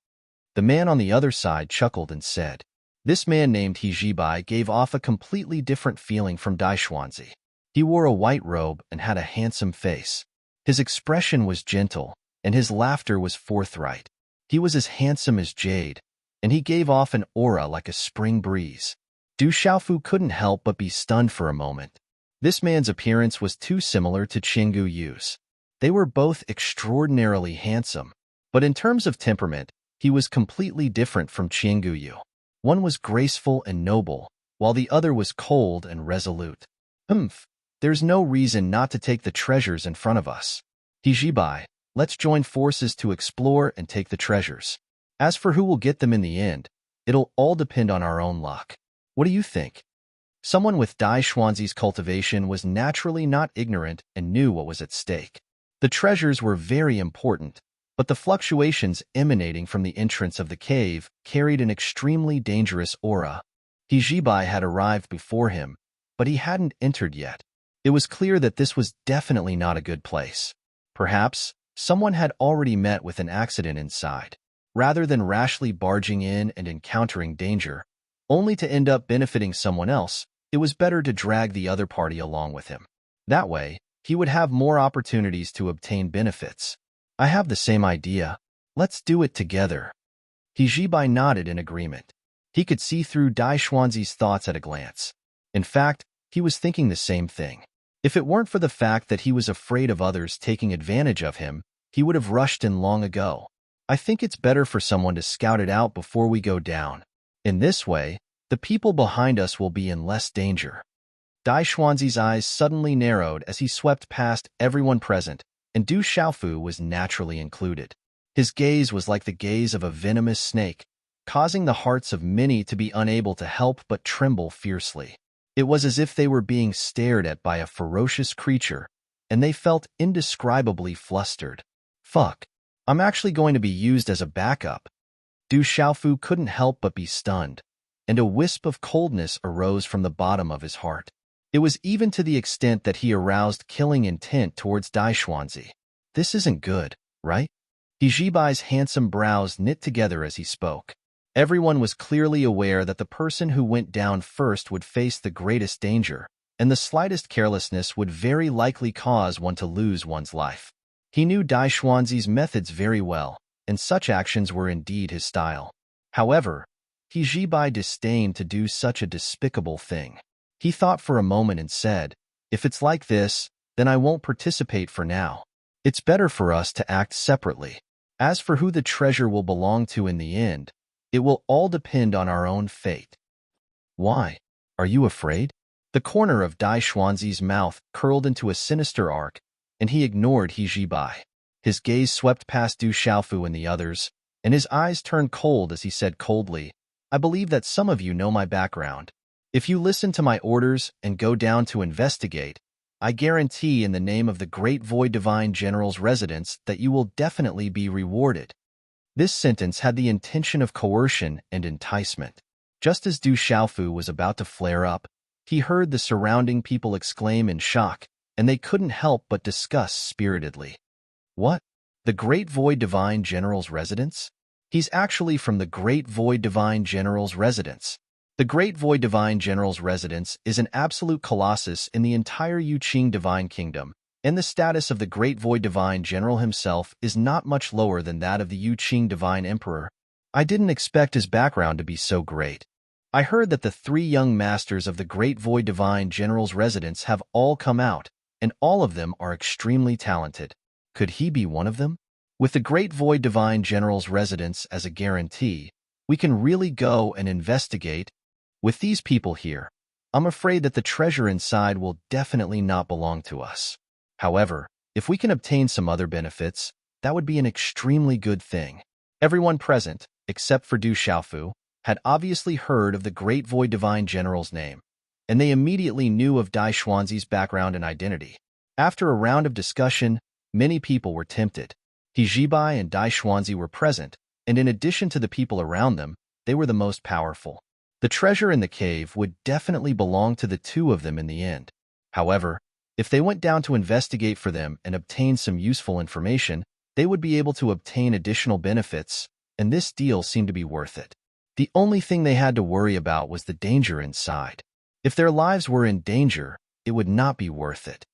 The man on the other side chuckled and said. This man named Hijibai gave off a completely different feeling from Daishuanzi. He wore a white robe and had a handsome face. His expression was gentle, and his laughter was forthright. He was as handsome as jade, and he gave off an aura like a spring breeze. Du Xiaofu couldn't help but be stunned for a moment. This man's appearance was too similar to Qinggu Yu's. They were both extraordinarily handsome, but in terms of temperament, he was completely different from Qinggu Yu. One was graceful and noble, while the other was cold and resolute. There's no reason not to take the treasures in front of us. Hijibai, let's join forces to explore and take the treasures. As for who will get them in the end, it'll all depend on our own luck. What do you think? Someone with Dai Xuanzi's cultivation was naturally not ignorant and knew what was at stake. The treasures were very important, but the fluctuations emanating from the entrance of the cave carried an extremely dangerous aura. Hijibai had arrived before him, but he hadn't entered yet. It was clear that this was definitely not a good place. Perhaps someone had already met with an accident inside. Rather than rashly barging in and encountering danger, only to end up benefiting someone else, it was better to drag the other party along with him. That way, he would have more opportunities to obtain benefits. I have the same idea. Let's do it together. Hijibai nodded in agreement. He could see through Dai Xuanzi's thoughts at a glance. In fact, he was thinking the same thing. If it weren't for the fact that he was afraid of others taking advantage of him, he would have rushed in long ago. I think it's better for someone to scout it out before we go down. In this way, the people behind us will be in less danger. Dai Xuanzi's eyes suddenly narrowed as he swept past everyone present, and Du Xiaofu was naturally included. His gaze was like the gaze of a venomous snake, causing the hearts of many to be unable to help but tremble fiercely. It was as if they were being stared at by a ferocious creature, and they felt indescribably flustered. Fuck, I'm actually going to be used as a backup. Du Xiaofu couldn't help but be stunned, and a wisp of coldness arose from the bottom of his heart. It was even to the extent that he aroused killing intent towards Dai Xuanzi. This isn't good, right? He Jibai's handsome brows knit together as he spoke. Everyone was clearly aware that the person who went down first would face the greatest danger, and the slightest carelessness would very likely cause one to lose one's life. He knew Dai Xuanzi's methods very well, and such actions were indeed his style. However, He Jibai disdained to do such a despicable thing. He thought for a moment and said, "If it's like this, then I won't participate for now. It's better for us to act separately. As for who the treasure will belong to in the end, it will all depend on our own fate." "Why? Are you afraid?" The corner of Dai Xuanzi's mouth curled into a sinister arc, and he ignored He Jibai. His gaze swept past Du Xiaofu and the others, and his eyes turned cold as he said coldly, "I believe that some of you know my background. If you listen to my orders and go down to investigate, I guarantee in the name of the Great Void Divine General's residence that you will definitely be rewarded." This sentence had the intention of coercion and enticement. Just as Du Xiaofu was about to flare up, he heard the surrounding people exclaim in shock, and they couldn't help but discuss spiritedly. "What? The Great Void Divine General's residence? He's actually from the Great Void Divine General's residence." The Great Void Divine General's residence is an absolute colossus in the entire Yuqing Divine Kingdom, and the status of the Great Void Divine General himself is not much lower than that of the Yuqing Divine Emperor. I didn't expect his background to be so great. I heard that the 3 young masters of the Great Void Divine General's residence have all come out, and all of them are extremely talented. Could he be one of them? With the Great Void Divine General's residence as a guarantee, we can really go and investigate. With these people here, I'm afraid that the treasure inside will definitely not belong to us. However, if we can obtain some other benefits, that would be an extremely good thing. Everyone present, except for Du Xiaofu, had obviously heard of the Great Void Divine General's name, and they immediately knew of Dai Xuanzi's background and identity. After a round of discussion, many people were tempted. He Jibai and Dai Xuanzi were present, and in addition to the people around them, they were the most powerful. The treasure in the cave would definitely belong to the 2 of them in the end. However, if they went down to investigate for them and obtain some useful information, they would be able to obtain additional benefits, and this deal seemed to be worth it. The only thing they had to worry about was the danger inside. If their lives were in danger, it would not be worth it.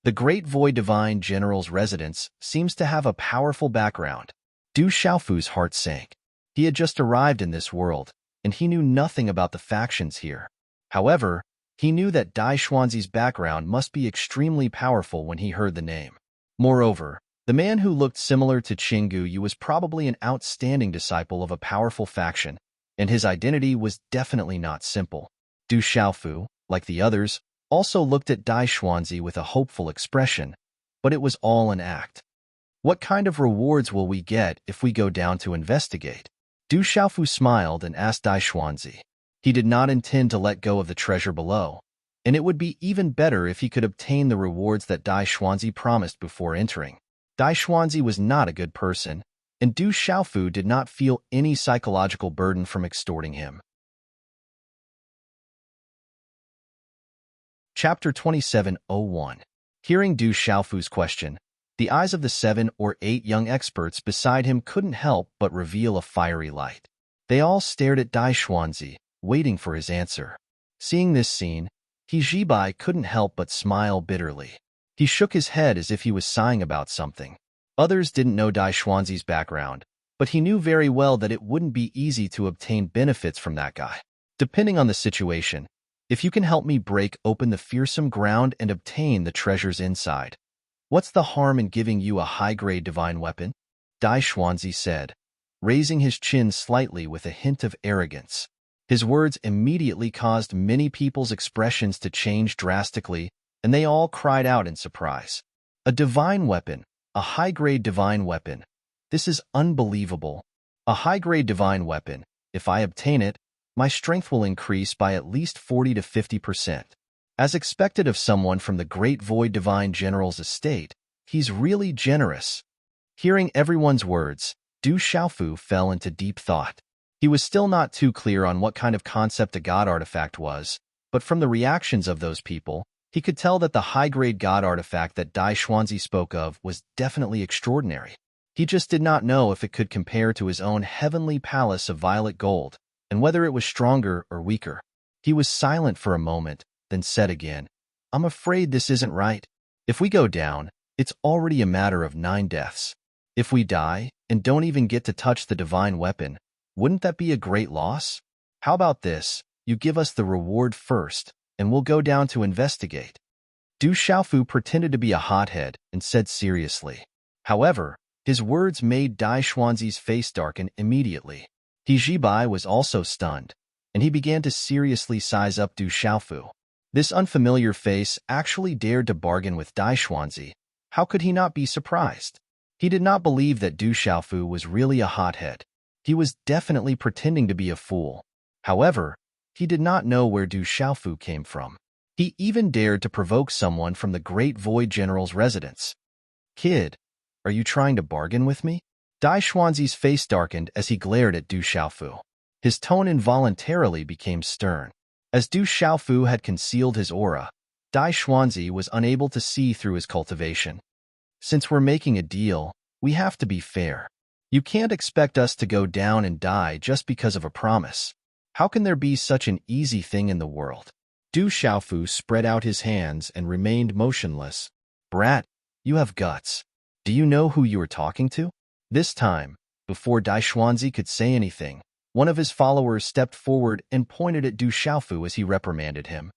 The Great Void Divine General's residence seems to have a powerful background. Du Xiaofu's heart sank. He had just arrived in this world, and he knew nothing about the factions here. However, he knew that Dai Xuanzi's background must be extremely powerful when he heard the name. Moreover, the man who looked similar to Qinggu Yu was probably an outstanding disciple of a powerful faction, and his identity was definitely not simple. Du Xiaofu, like the others, also looked at Dai Xuanzi with a hopeful expression, but it was all an act. "What kind of rewards will we get if we go down to investigate?" Du Xiaofu smiled and asked Dai Xuanzi. He did not intend to let go of the treasure below, and it would be even better if he could obtain the rewards that Dai Xuanzi promised before entering. Dai Xuanzi was not a good person, and Du Xiaofu did not feel any psychological burden from extorting him. Chapter 27:01. Hearing Du Xiaofu's question, the eyes of the 7 or 8 young experts beside him couldn't help but reveal a fiery light. They all stared at Dai Xuanzi, waiting for his answer. Seeing this scene, He Jibai couldn't help but smile bitterly. He shook his head as if he was sighing about something. Others didn't know Dai Xuanzi's background, but he knew very well that it wouldn't be easy to obtain benefits from that guy. Depending on the situation, if you can help me break open the fearsome ground and obtain the treasures inside, what's the harm in giving you a high-grade divine weapon? Dai Xuanzi said, raising his chin slightly with a hint of arrogance. His words immediately caused many people's expressions to change drastically, and they all cried out in surprise. A divine weapon, a high-grade divine weapon. This is unbelievable. A high-grade divine weapon, if I obtain it, my strength will increase by at least 40 to 50%. As expected of someone from the Great Void Divine General's estate, he's really generous. Hearing everyone's words, Du Xiaofu fell into deep thought. He was still not too clear on what kind of concept a god artifact was, but from the reactions of those people, he could tell that the high-grade god artifact that Dai Xuanzi spoke of was definitely extraordinary. He just did not know if it could compare to his own heavenly palace of violet gold, and whether it was stronger or weaker. He was silent for a moment, then said again, "I'm afraid this isn't right. If we go down, it's already a matter of 9 deaths. If we die and don't even get to touch the divine weapon, wouldn't that be a great loss? How about this? You give us the reward first, and we'll go down to investigate." Du Xiaofu pretended to be a hothead and said seriously. However, his words made Dai Xuanzi's face darken immediately. He Jibai was also stunned, and he began to seriously size up Du Xiaofu. This unfamiliar face actually dared to bargain with Dai Xuanzi. How could he not be surprised? He did not believe that Du Xiaofu was really a hothead. He was definitely pretending to be a fool. However, he did not know where Du Xiaofu came from. He even dared to provoke someone from the Great Void General's residence. "Kid, are you trying to bargain with me?" Dai Xuanzi's face darkened as he glared at Du Xiaofu. His tone involuntarily became stern. As Du Xiaofu had concealed his aura, Dai Xuanzi was unable to see through his cultivation. "Since we're making a deal, we have to be fair. You can't expect us to go down and die just because of a promise. How can there be such an easy thing in the world?" Du Xiaofu spread out his hands and remained motionless. "Brat, you have guts. Do you know who you are talking to?" This time, before Dai Xuanzi could say anything, one of his followers stepped forward and pointed at Du Xiaofu as he reprimanded him.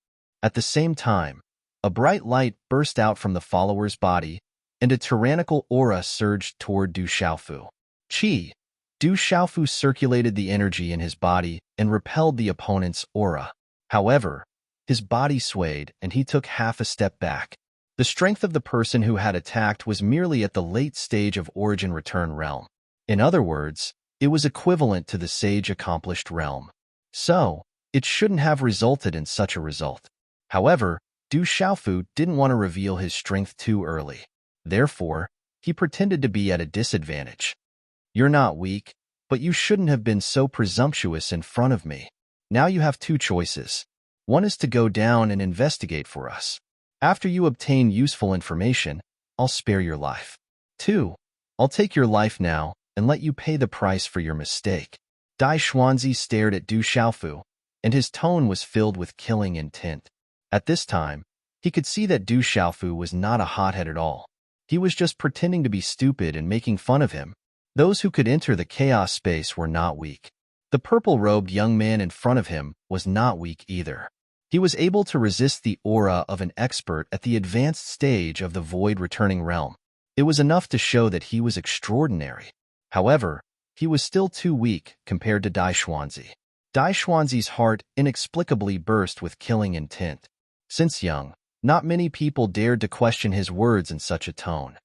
At the same time, a bright light burst out from the follower's body, and a tyrannical aura surged toward Du Xiaofu. Qi. Du Xiaofu circulated the energy in his body and repelled the opponent's aura. However, his body swayed and he took half a step back. The strength of the person who had attacked was merely at the late stage of origin return realm. In other words, it was equivalent to the sage accomplished realm. So, it shouldn't have resulted in such a result. However, Du Xiaofu didn't want to reveal his strength too early. Therefore, he pretended to be at a disadvantage. "You're not weak, but you shouldn't have been so presumptuous in front of me. Now you have 2 choices. One is to go down and investigate for us. After you obtain useful information, I'll spare your life. 2. I'll take your life now and let you pay the price for your mistake." Dai Xuanzi stared at Du Xiaofu, and his tone was filled with killing intent. At this time, he could see that Du Xiaofu was not a hothead at all. He was just pretending to be stupid and making fun of him. Those who could enter the chaos space were not weak. The purple-robed young man in front of him was not weak either. He was able to resist the aura of an expert at the advanced stage of the void returning realm. It was enough to show that he was extraordinary. However, he was still too weak compared to Dai Xuanzi. Dai Xuanzi's heart inexplicably burst with killing intent. Since young, not many people dared to question his words in such a tone.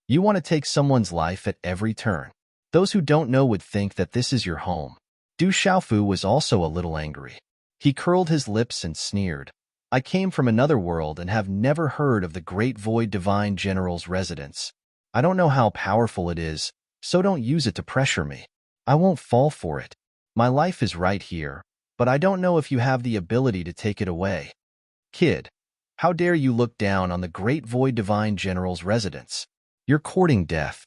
You want to take someone's life at every turn. Those who don't know would think that this is your home. Du Xiaofu was also a little angry. He curled his lips and sneered. "I came from another world and have never heard of the Great Void Divine General's residence. I don't know how powerful it is, so don't use it to pressure me. I won't fall for it. My life is right here, but I don't know if you have the ability to take it away. Kid, how dare you look down on the Great Void Divine General's residence? You're courting death."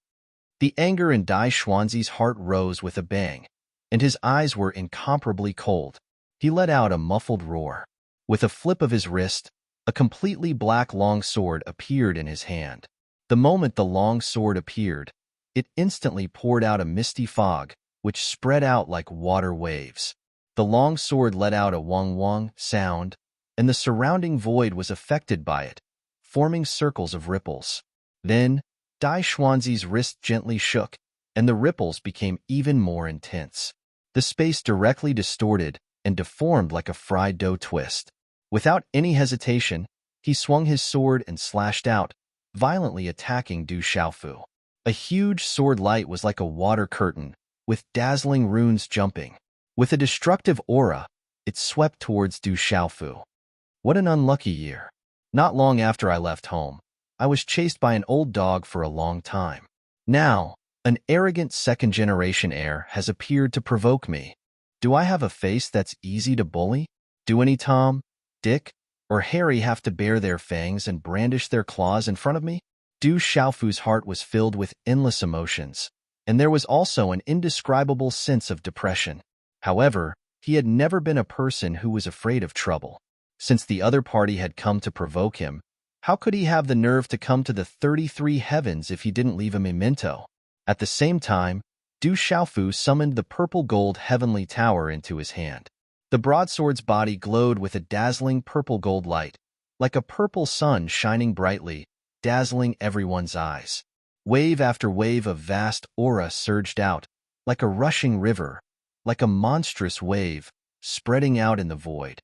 The anger in Dai Xuanzi's heart rose with a bang, and his eyes were incomparably cold. He let out a muffled roar. With a flip of his wrist, a completely black long sword appeared in his hand. The moment the long sword appeared, it instantly poured out a misty fog, which spread out like water waves. The long sword let out a wong-wong sound, and the surrounding void was affected by it, forming circles of ripples. Then, Dai Xuanzi's wrist gently shook, and the ripples became even more intense. The space directly distorted and deformed like a fried dough twist. Without any hesitation, he swung his sword and slashed out, violently attacking Du Xiaofu. A huge sword light was like a water curtain, with dazzling runes jumping. With a destructive aura, it swept towards Du Xiaofu. What an unlucky year. Not long after I left home, I was chased by an old dog for a long time. Now, an arrogant second-generation heir has appeared to provoke me. Do I have a face that's easy to bully? Do any Tom, Dick, or Harry have to bare their fangs and brandish their claws in front of me? Du Xiaofu's heart was filled with endless emotions, and there was also an indescribable sense of depression. However, he had never been a person who was afraid of trouble. Since the other party had come to provoke him, how could he have the nerve to come to the 33 heavens if he didn't leave a memento? At the same time, Du Xiaofu summoned the purple-gold heavenly tower into his hand. The broadsword's body glowed with a dazzling purple-gold light, like a purple sun shining brightly, dazzling everyone's eyes. Wave after wave of vast aura surged out, like a rushing river, like a monstrous wave, spreading out in the void.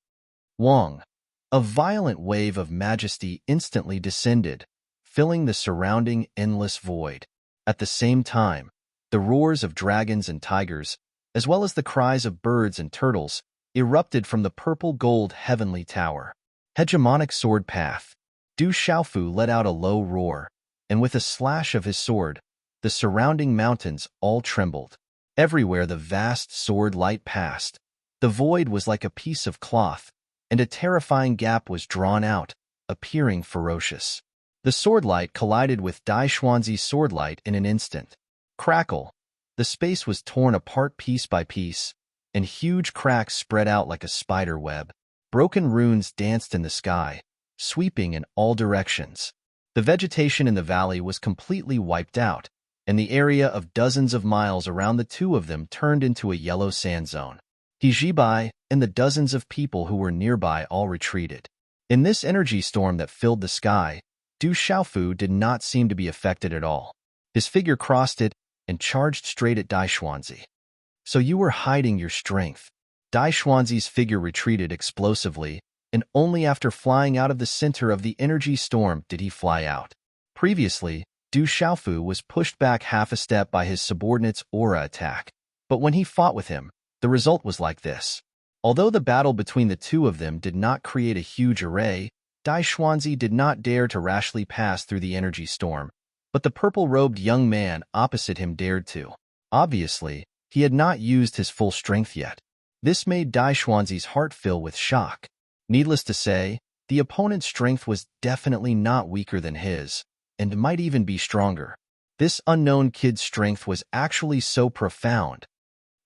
Wong. A violent wave of majesty instantly descended, filling the surrounding endless void. At the same time, the roars of dragons and tigers, as well as the cries of birds and turtles, erupted from the purple-gold heavenly tower. Hegemonic sword path. Du Xiaofu let out a low roar, and with a slash of his sword, the surrounding mountains all trembled. Everywhere the vast sword light passed, the void was like a piece of cloth, and a terrifying gap was drawn out, appearing ferocious. The sword light collided with Dai Xuanzi's sword light in an instant. Crackle! The space was torn apart piece by piece, and huge cracks spread out like a spider web. Broken runes danced in the sky, sweeping in all directions. The vegetation in the valley was completely wiped out, and the area of dozens of miles around the two of them turned into a yellow sand zone. He Jibai and the dozens of people who were nearby all retreated. In this energy storm that filled the sky, Du Xiaofu did not seem to be affected at all. His figure crossed it and charged straight at Dai Xuanzi. So you were hiding your strength. Dai Xuanzi's figure retreated explosively, and only after flying out of the center of the energy storm did he fly out. Previously, Du Xiaofu was pushed back half a step by his subordinate's aura attack, but when he fought with him, the result was like this. Although the battle between the two of them did not create a huge array, Dai Xuanzi did not dare to rashly pass through the energy storm, but the purple-robed young man opposite him dared to. Obviously, he had not used his full strength yet. This made Dai Xuanzi's heart fill with shock. Needless to say, the opponent's strength was definitely not weaker than his, and might even be stronger. This unknown kid's strength was actually so profound.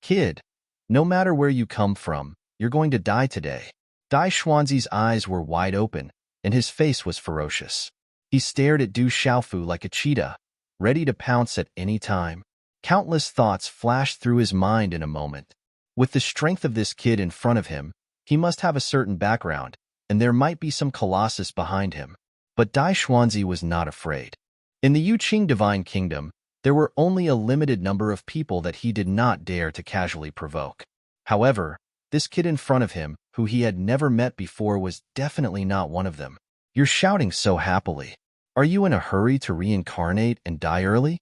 Kid, no matter where you come from, you're going to die today. Dai Xuanzi's eyes were wide open, and his face was ferocious. He stared at Du Xiaofu like a cheetah, ready to pounce at any time. Countless thoughts flashed through his mind in a moment. With the strength of this kid in front of him, he must have a certain background, and there might be some colossus behind him. But Dai Xuanzi was not afraid. In the Yuqing Divine Kingdom, there were only a limited number of people that he did not dare to casually provoke. However, this kid in front of him, who he had never met before, was definitely not one of them. You're shouting so happily. Are you in a hurry to reincarnate and die early?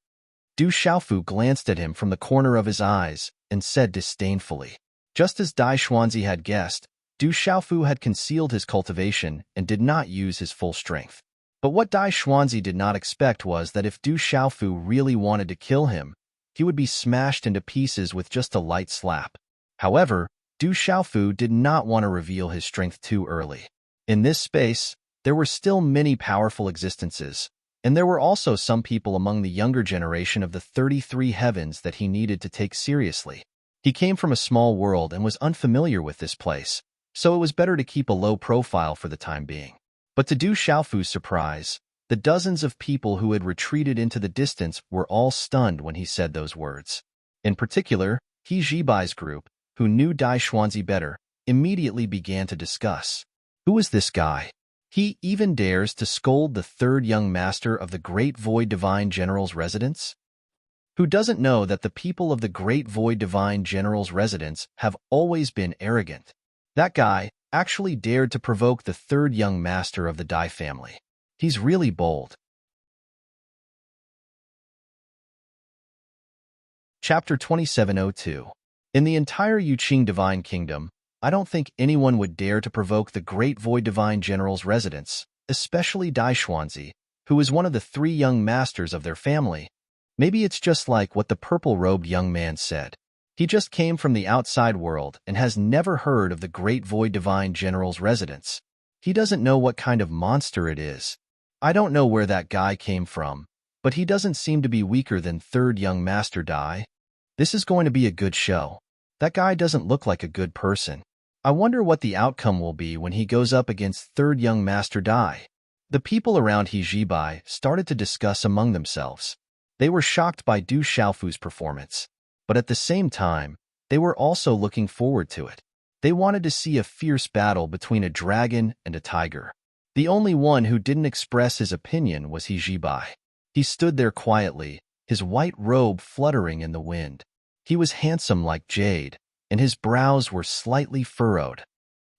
Du Xiaofu glanced at him from the corner of his eyes and said disdainfully. Just as Dai Xuanzi had guessed, Du Xiaofu had concealed his cultivation and did not use his full strength. But what Dai Xuanzi did not expect was that if Du Xiaofu really wanted to kill him, he would be smashed into pieces with just a light slap. However, Du Xiaofu did not want to reveal his strength too early. In this space, there were still many powerful existences, and there were also some people among the younger generation of the 33 heavens that he needed to take seriously. He came from a small world and was unfamiliar with this place, so it was better to keep a low profile for the time being. But to Du Xiaofu's surprise, the dozens of people who had retreated into the distance were all stunned when he said those words. In particular, He Jibai's group, who knew Dai Xuanzi better, immediately began to discuss. Who is this guy? He even dares to scold the third young master of the Great Void Divine General's residence? Who doesn't know that the people of the Great Void Divine General's residence have always been arrogant? That guy actually dared to provoke the third young master of the Dai family. He's really bold. Chapter 2702. In the entire Yuqing Divine Kingdom, I don't think anyone would dare to provoke the Great Void Divine General's residence, especially Dai Xuanzi, who is one of the three young masters of their family. Maybe it's just like what the purple-robed young man said. He just came from the outside world and has never heard of the Great Void Divine General's residence. He doesn't know what kind of monster it is. I don't know where that guy came from, but he doesn't seem to be weaker than third young Master Dai. This is going to be a good show. That guy doesn't look like a good person. I wonder what the outcome will be when he goes up against third young Master Dai. The people around He started to discuss among themselves. They were shocked by Du Xiaofu's performance, but at the same time, they were also looking forward to it. They wanted to see a fierce battle between a dragon and a tiger. The only one who didn't express his opinion was He. He stood there quietly, his white robe fluttering in the wind. He was handsome like jade, and his brows were slightly furrowed.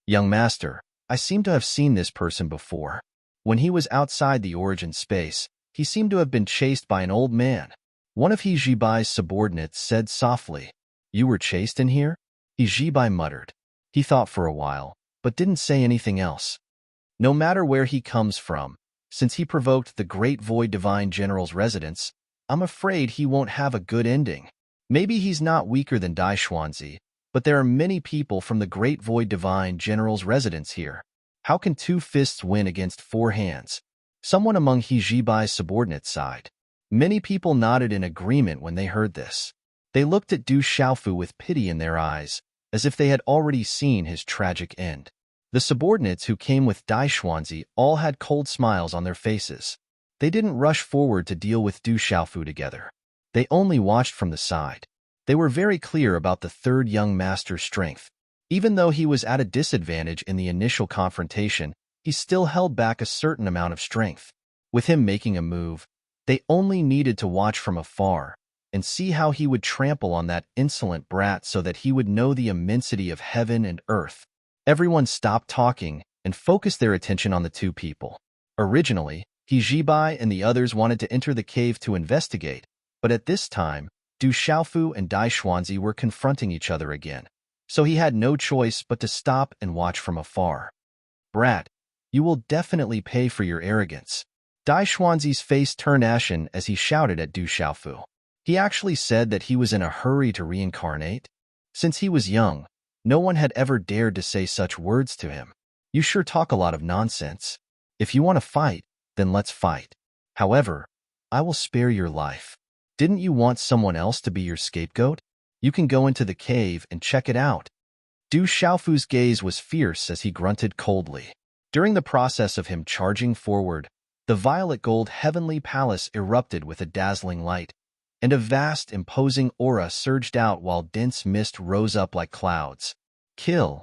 Young master, I seem to have seen this person before. When he was outside the origin space, he seemed to have been chased by an old man. One of He subordinates said softly, "You were chased in here?" He muttered. He thought for a while, but didn't say anything else. No matter where he comes from, since he provoked the Great Void Divine General's residence, I'm afraid he won't have a good ending. Maybe he's not weaker than Dai Xuanzi, but there are many people from the Great Void Divine General's residence here. How can 2 fists win against 4 hands? Someone among He subordinates sighed. Many people nodded in agreement when they heard this. They looked at Du Xiaofu with pity in their eyes, as if they had already seen his tragic end. The subordinates who came with Dai Xuanzi all had cold smiles on their faces. They didn't rush forward to deal with Du Xiaofu together. They only watched from the side. They were very clear about the third young master's strength. Even though he was at a disadvantage in the initial confrontation, he still held back a certain amount of strength. With him making a move, they only needed to watch from afar and see how he would trample on that insolent brat so that he would know the immensity of heaven and earth. Everyone stopped talking and focused their attention on the 2 people. Originally, He and the others wanted to enter the cave to investigate, but at this time, Du Xiaofu and Dai Xuanzi were confronting each other again, so he had no choice but to stop and watch from afar. Brat, you will definitely pay for your arrogance. Dai Xuanzi's face turned ashen as he shouted at Du Xiaofu. He actually said that he was in a hurry to reincarnate. Since he was young, no one had ever dared to say such words to him. You sure talk a lot of nonsense. If you want to fight, then let's fight. However, I will spare your life. Didn't you want someone else to be your scapegoat? You can go into the cave and check it out. Du Xiaofu's gaze was fierce as he grunted coldly. During the process of him charging forward, the violet gold heavenly palace erupted with a dazzling light, and a vast, imposing aura surged out while dense mist rose up like clouds. Kill!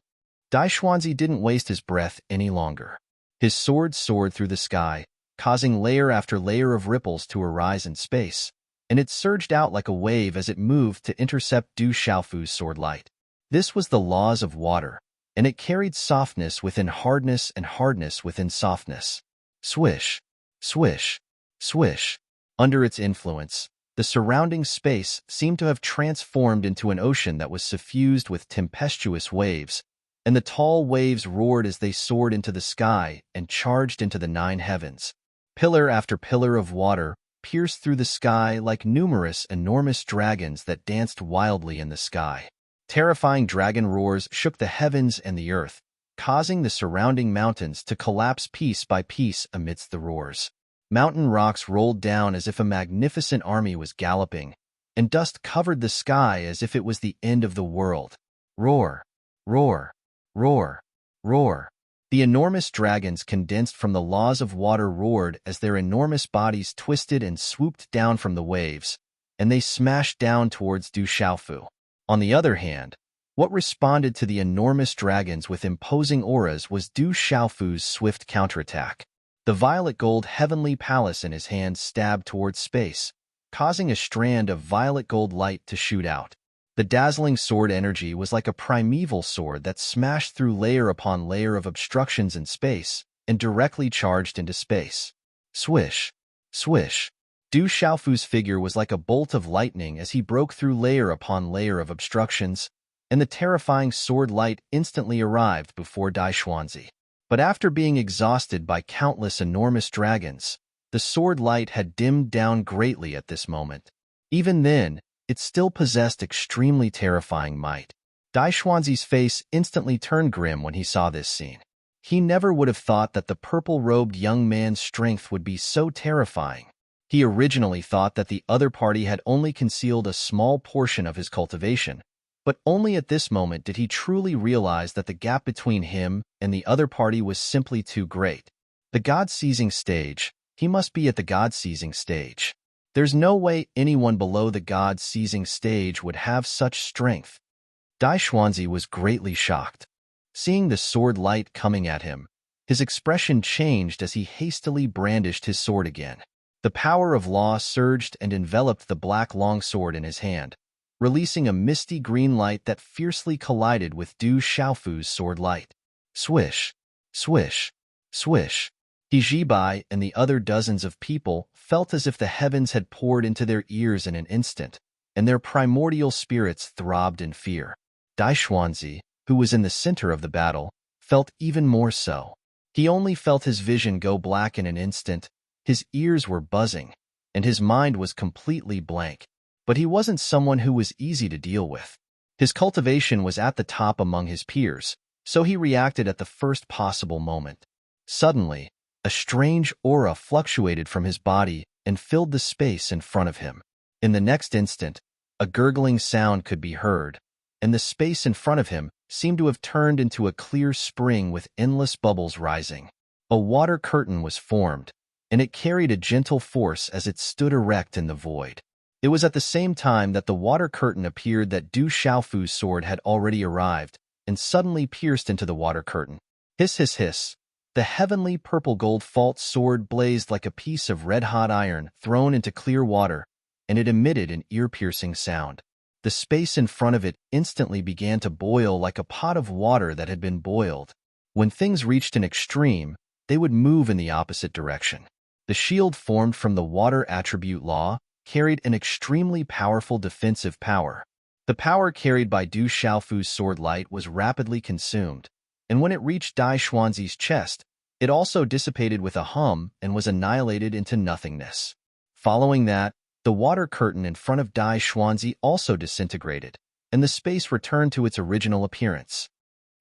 Dai Xuanzi didn't waste his breath any longer. His sword soared through the sky, causing layer after layer of ripples to arise in space, and it surged out like a wave as it moved to intercept Du Xiaofu's sword light. This was the laws of water, and it carried softness within hardness and hardness within softness. Swish, swish, swish. Under its influence, the surrounding space seemed to have transformed into an ocean that was suffused with tempestuous waves, and the tall waves roared as they soared into the sky and charged into the 9 heavens. Pillar after pillar of water pierced through the sky like numerous enormous dragons that danced wildly in the sky. Terrifying dragon roars shook the heavens and the earth, causing the surrounding mountains to collapse piece by piece amidst the roars. Mountain rocks rolled down as if a magnificent army was galloping, and dust covered the sky as if it was the end of the world. Roar, roar, roar, roar. The enormous dragons condensed from the laws of water roared as their enormous bodies twisted and swooped down from the waves, and they smashed down towards Du Xiaofu. On the other hand, what responded to the enormous dragons with imposing auras was Du Xiaofu's swift counterattack. The violet gold heavenly palace in his hand stabbed towards space, causing a strand of violet gold light to shoot out. The dazzling sword energy was like a primeval sword that smashed through layer upon layer of obstructions in space and directly charged into space. Swish, swish. Du Xiaofu's figure was like a bolt of lightning as he broke through layer upon layer of obstructions, and the terrifying sword light instantly arrived before Dai Xuanzi. But after being exhausted by countless enormous dragons, the sword light had dimmed down greatly at this moment. Even then, it still possessed extremely terrifying might. Dai Xuanzi's face instantly turned grim when he saw this scene. He never would have thought that the purple-robed young man's strength would be so terrifying. He originally thought that the other party had only concealed a small portion of his cultivation, but only at this moment did he truly realize that the gap between him and the other party was simply too great. The God-seizing stage. He must be at the God-seizing stage. There's no way anyone below the God-seizing stage would have such strength. Dai Xuanzi was greatly shocked. Seeing the sword light coming at him, his expression changed as he hastily brandished his sword again. The power of law surged and enveloped the black longsword in his hand, releasing a misty green light that fiercely collided with Du Xiaofu's sword light. Swish, swish, swish. He Jibai and the other dozens of people felt as if the heavens had poured into their ears in an instant, and their primordial spirits throbbed in fear. Dai Xuanzi, who was in the center of the battle, felt even more so. He only felt his vision go black in an instant, his ears were buzzing, and his mind was completely blank. But he wasn't someone who was easy to deal with. His cultivation was at the top among his peers, so he reacted at the first possible moment. Suddenly, a strange aura fluctuated from his body and filled the space in front of him. In the next instant, a gurgling sound could be heard, and the space in front of him seemed to have turned into a clear spring with endless bubbles rising. A water curtain was formed, and it carried a gentle force as it stood erect in the void. It was at the same time that the water curtain appeared that Du Xiaofu's sword had already arrived and suddenly pierced into the water curtain. Hiss, hiss, hiss. The heavenly purple-gold fault sword blazed like a piece of red-hot iron thrown into clear water, and it emitted an ear-piercing sound. The space in front of it instantly began to boil like a pot of water that had been boiled. When things reached an extreme, they would move in the opposite direction. The shield formed from the water attribute law carried an extremely powerful defensive power. The power carried by Du Xiaofu's sword light was rapidly consumed, and when it reached Dai Xuanzi's chest, it also dissipated with a hum and was annihilated into nothingness. Following that, the water curtain in front of Dai Xuanzi also disintegrated, and the space returned to its original appearance.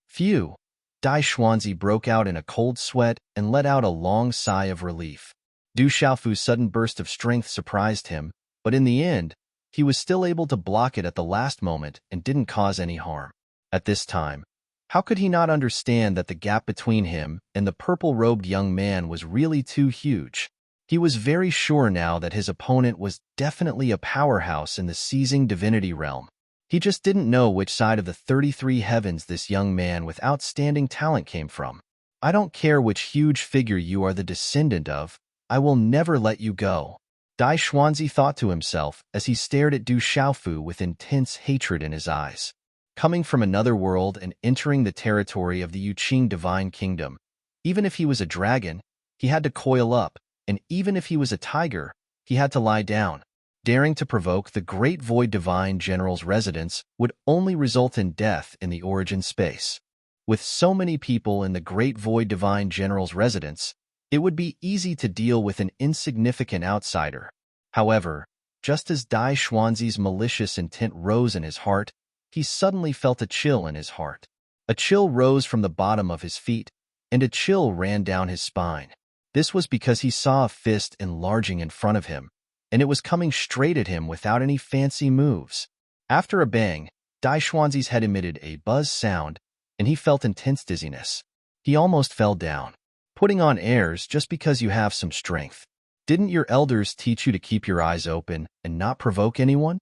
Phew! Dai Xuanzi broke out in a cold sweat and let out a long sigh of relief. Du Xiaofu's sudden burst of strength surprised him, but in the end, he was still able to block it at the last moment and didn't cause any harm. At this time, how could he not understand that the gap between him and the purple-robed young man was really too huge? He was very sure now that his opponent was definitely a powerhouse in the seizing divinity realm. He just didn't know which side of the 33 heavens this young man with outstanding talent came from. I don't care which huge figure you are the descendant of, I will never let you go. Dai Xuanzi thought to himself as he stared at Du Xiaofu with intense hatred in his eyes. Coming from another world and entering the territory of the Yuqing Divine Kingdom, even if he was a dragon, he had to coil up, and even if he was a tiger, he had to lie down. Daring to provoke the Great Void Divine General's residence would only result in death in the origin space. With so many people in the Great Void Divine General's residence, it would be easy to deal with an insignificant outsider. However, just as Dai Xuanzi's malicious intent rose in his heart, he suddenly felt a chill in his heart. A chill rose from the bottom of his feet, and a chill ran down his spine. This was because he saw a fist enlarging in front of him, and it was coming straight at him without any fancy moves. After a bang, Dai Xuanzi's head emitted a buzz sound, and he felt intense dizziness. He almost fell down. Putting on airs just because you have some strength. Didn't your elders teach you to keep your eyes open and not provoke anyone?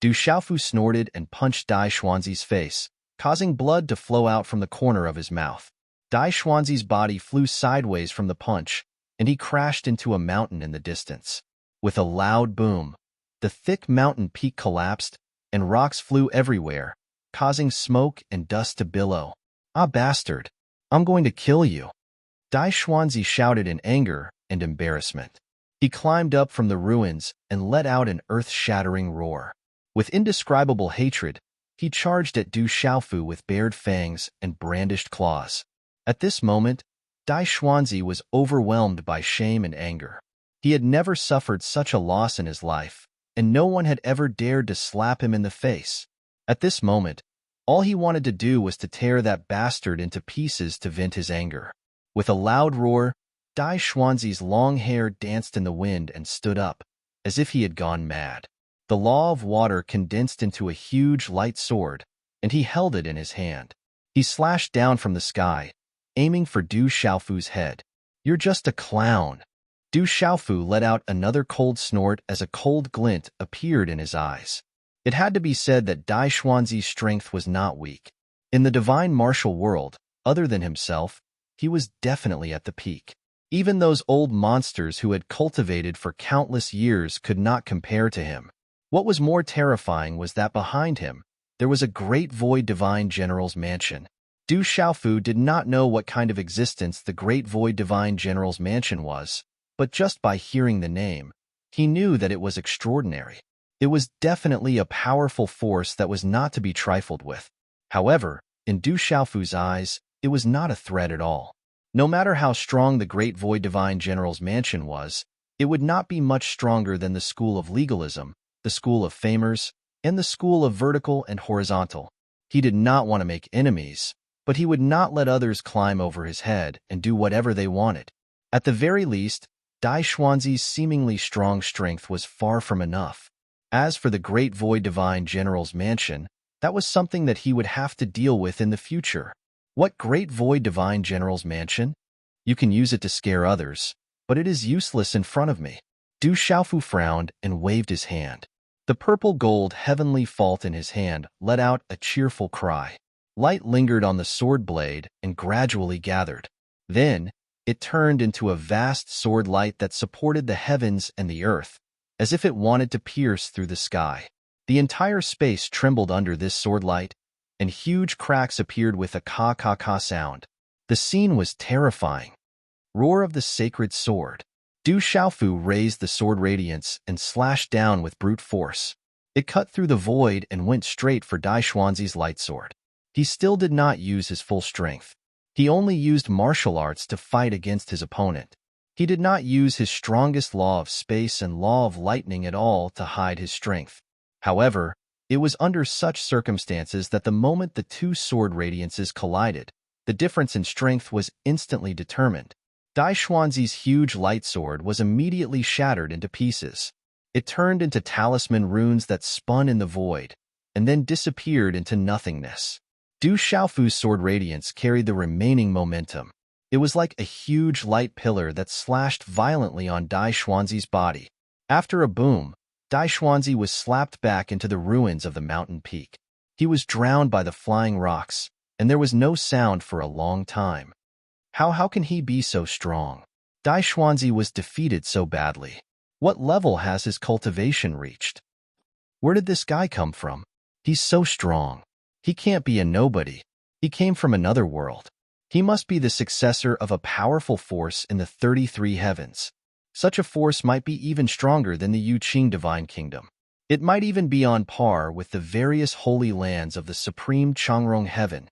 Du Xiaofu snorted and punched Dai Xuanzi's face, causing blood to flow out from the corner of his mouth. Dai Xuanzi's body flew sideways from the punch, and he crashed into a mountain in the distance. With a loud boom, the thick mountain peak collapsed, and rocks flew everywhere, causing smoke and dust to billow. Ah, bastard! I'm going to kill you! Dai Xuanzi shouted in anger and embarrassment. He climbed up from the ruins and let out an earth-shattering roar. With indescribable hatred, he charged at Du Xiaofu with bared fangs and brandished claws. At this moment, Dai Xuanzi was overwhelmed by shame and anger. He had never suffered such a loss in his life, and no one had ever dared to slap him in the face. At this moment, all he wanted to do was to tear that bastard into pieces to vent his anger. With a loud roar, Dai Xuanzi's long hair danced in the wind and stood up, as if he had gone mad. The law of water condensed into a huge light sword, and he held it in his hand. He slashed down from the sky, aiming for Du Xiaofu's head. "You're just a clown." Du Xiaofu let out another cold snort as a cold glint appeared in his eyes. It had to be said that Dai Xuanzi's strength was not weak. In the divine martial world, other than himself, he was definitely at the peak. Even those old monsters who had cultivated for countless years could not compare to him. What was more terrifying was that behind him, there was a great void divine general's mansion. Du Xiaofu did not know what kind of existence the great void divine general's mansion was, but just by hearing the name, he knew that it was extraordinary. It was definitely a powerful force that was not to be trifled with. However, in Du Xiaofu's eyes, it was not a threat at all. No matter how strong the great void divine general's mansion was, it would not be much stronger than the school of legalism, the school of famers, and the school of vertical and horizontal. He did not want to make enemies, but he would not let others climb over his head and do whatever they wanted. At the very least, Dai Xuanzi's seemingly strong strength was far from enough. As for the great void divine general's mansion, that was something that he would have to deal with in the future. What great void divine general's mansion? You can use it to scare others, but it is useless in front of me. Du Xiaofu frowned and waved his hand. The purple gold heavenly fault in his hand let out a cheerful cry. Light lingered on the sword blade and gradually gathered. Then, it turned into a vast sword light that supported the heavens and the earth, as if it wanted to pierce through the sky. The entire space trembled under this sword light, and huge cracks appeared with a ka-ka-ka sound. The scene was terrifying. Roar of the sacred sword. Du Xiaofu raised the sword radiance and slashed down with brute force. It cut through the void and went straight for Dai Xuanzi's light sword. He still did not use his full strength. He only used martial arts to fight against his opponent. He did not use his strongest law of space and law of lightning at all to hide his strength. However, it was under such circumstances that the moment the two sword radiances collided, the difference in strength was instantly determined. Dai Xuanzi's huge light sword was immediately shattered into pieces. It turned into talisman runes that spun in the void, and then disappeared into nothingness. Du Xiaofu's sword radiance carried the remaining momentum. It was like a huge light pillar that slashed violently on Dai Xuanzi's body. After a boom, Dai Xuanzi was slapped back into the ruins of the mountain peak. He was drowned by the flying rocks, and there was no sound for a long time. How can he be so strong? Dai Xuanzi was defeated so badly. What level has his cultivation reached? Where did this guy come from? He's so strong. He can't be a nobody. He came from another world. He must be the successor of a powerful force in the 33 heavens. Such a force might be even stronger than the Yuqing Divine Kingdom. It might even be on par with the various holy lands of the supreme Changrong heaven.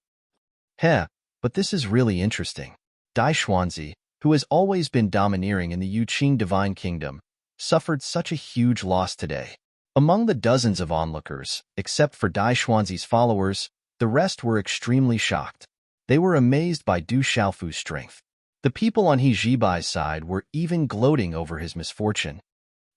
But this is really interesting. Dai Xuanzi, who has always been domineering in the Yuqing Divine Kingdom, suffered such a huge loss today. Among the dozens of onlookers, except for Dai Xuanzi's followers, the rest were extremely shocked. They were amazed by Du Xiaofu's strength. The people on He Zhibai's side were even gloating over his misfortune.